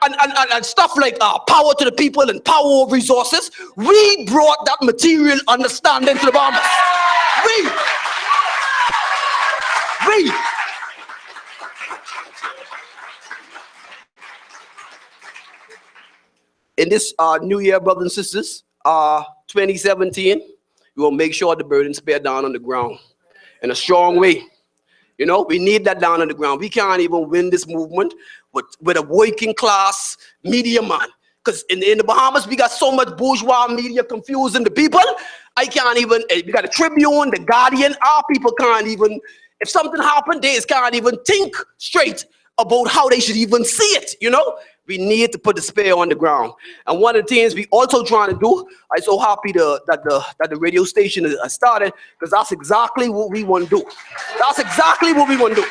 And stuff like power to the people and power of resources. We brought that material understanding to the Bahamas. We. In this new year, brothers and sisters, 2017, we will make sure the burden's pared down on the ground in a strong way. You know, we need that down on the ground. We can't even win this movement with a working class media man. Because in the Bahamas, we got so much bourgeois media confusing the people. I can't even, we got a Tribune, the Guardian, our people can't even, if something happened, they just can't even think straight about how they should even see it, you know? We need to put the spear on the ground. And one of the things we also trying to do, I'm so happy that the radio station has started, because that's exactly what we want to do. That's exactly what we want to do.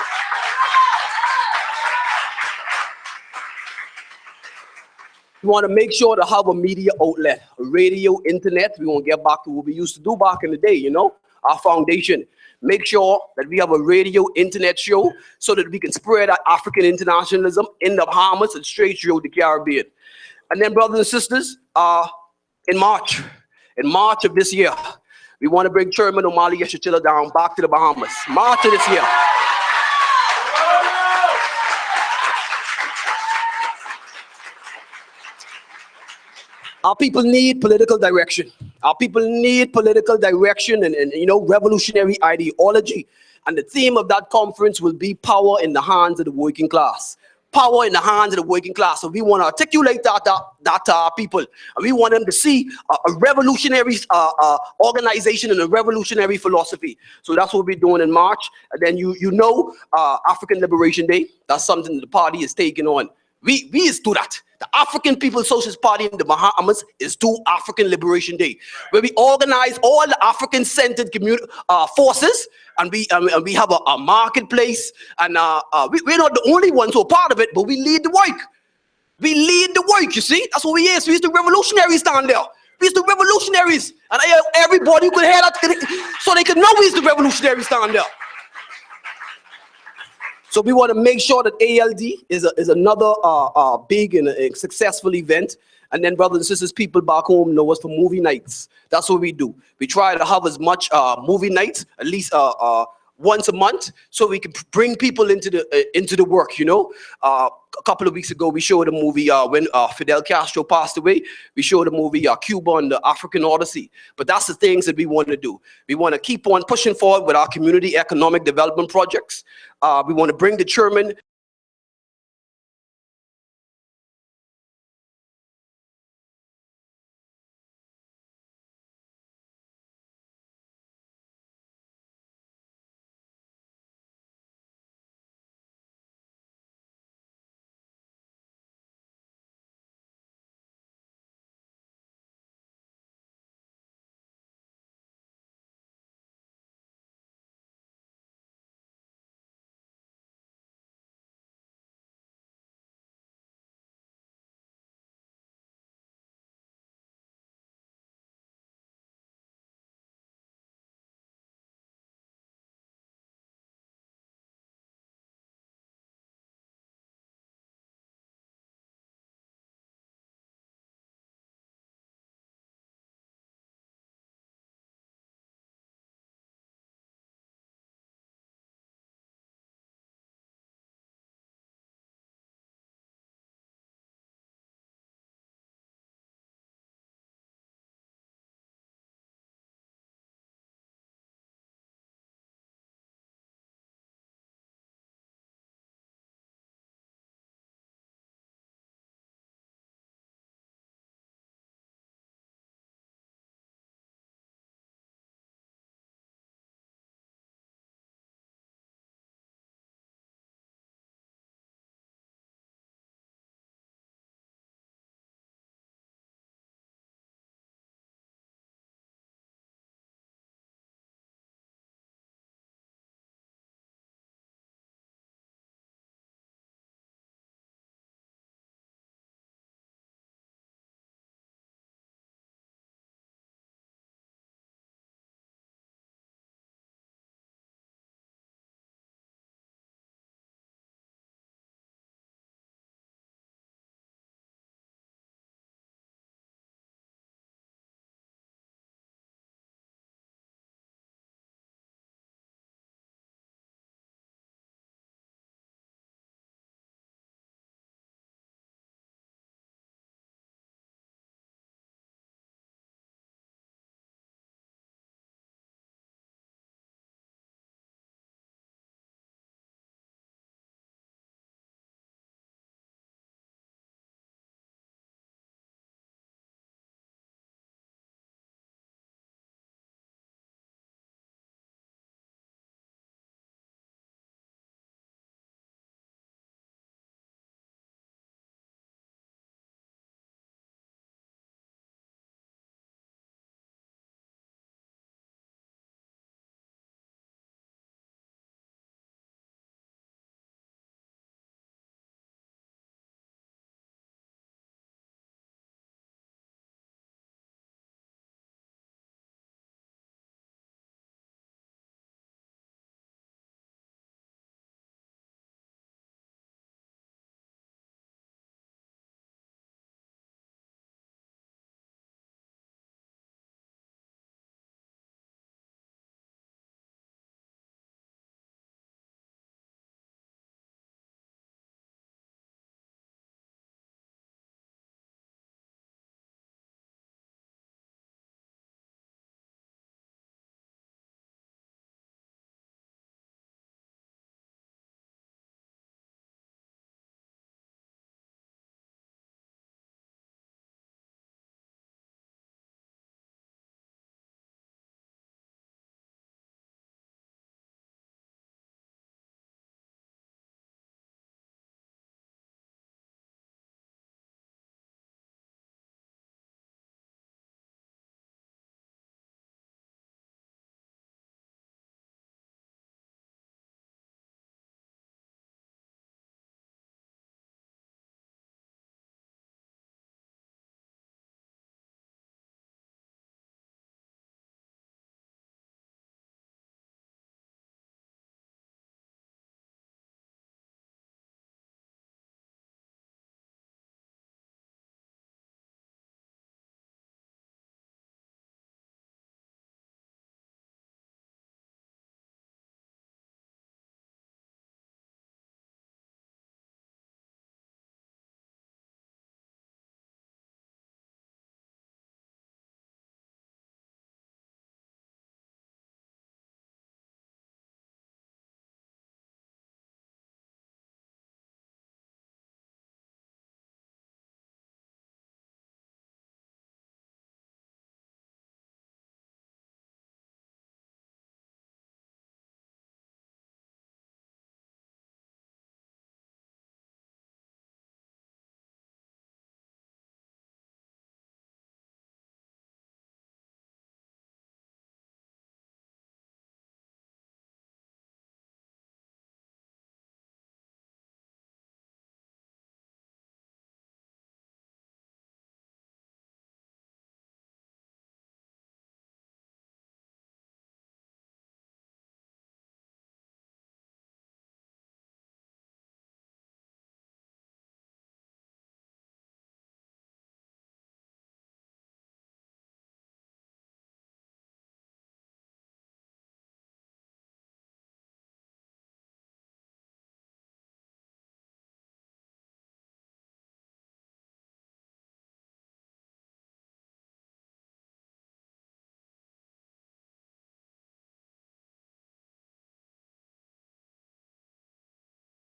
We want to make sure to have a media outlet, a radio, internet. We want to get back to what we used to do back in the day, you know, our foundation. Make sure that we have a radio, internet show so that we can spread our African internationalism in the Bahamas and straight through the Caribbean. And then, brothers and sisters, in March of this year, we want to bring Chairman Omali Yeshachila down back to the Bahamas. March of this year. Our people need political direction. Our people need political direction and you know, revolutionary ideology. And the theme of that conference will be power in the hands of the working class. Power in the hands of the working class. So we want to articulate that to our people. And we want them to see a revolutionary organization and a revolutionary philosophy. So that's what we're doing in March. And then you know, African Liberation Day, that's something that the party is taking on. We is do that. African People's Socialist Party in the Bahamas is do African Liberation Day, where we organize all the African-centered forces, and we have a marketplace, and we're not the only ones who are part of it, but we lead the work. We lead the work, you see? That's what we is. We used the revolutionaries down there. We used the revolutionaries. And everybody could hear that so they could know we used the revolutionaries down there. So we want to make sure that ALD is another big and successful event. And then, brothers and sisters, people back home know us for movie nights. That's what we do. We try to have as much movie nights, at least once a month, so we can bring people into the work, you know. A couple of weeks ago, we showed a movie when Fidel Castro passed away. We showed a movie, Cuba and the African Odyssey. But that's the things that we want to do. We want to keep on pushing forward with our community economic development projects. We want to bring the chairman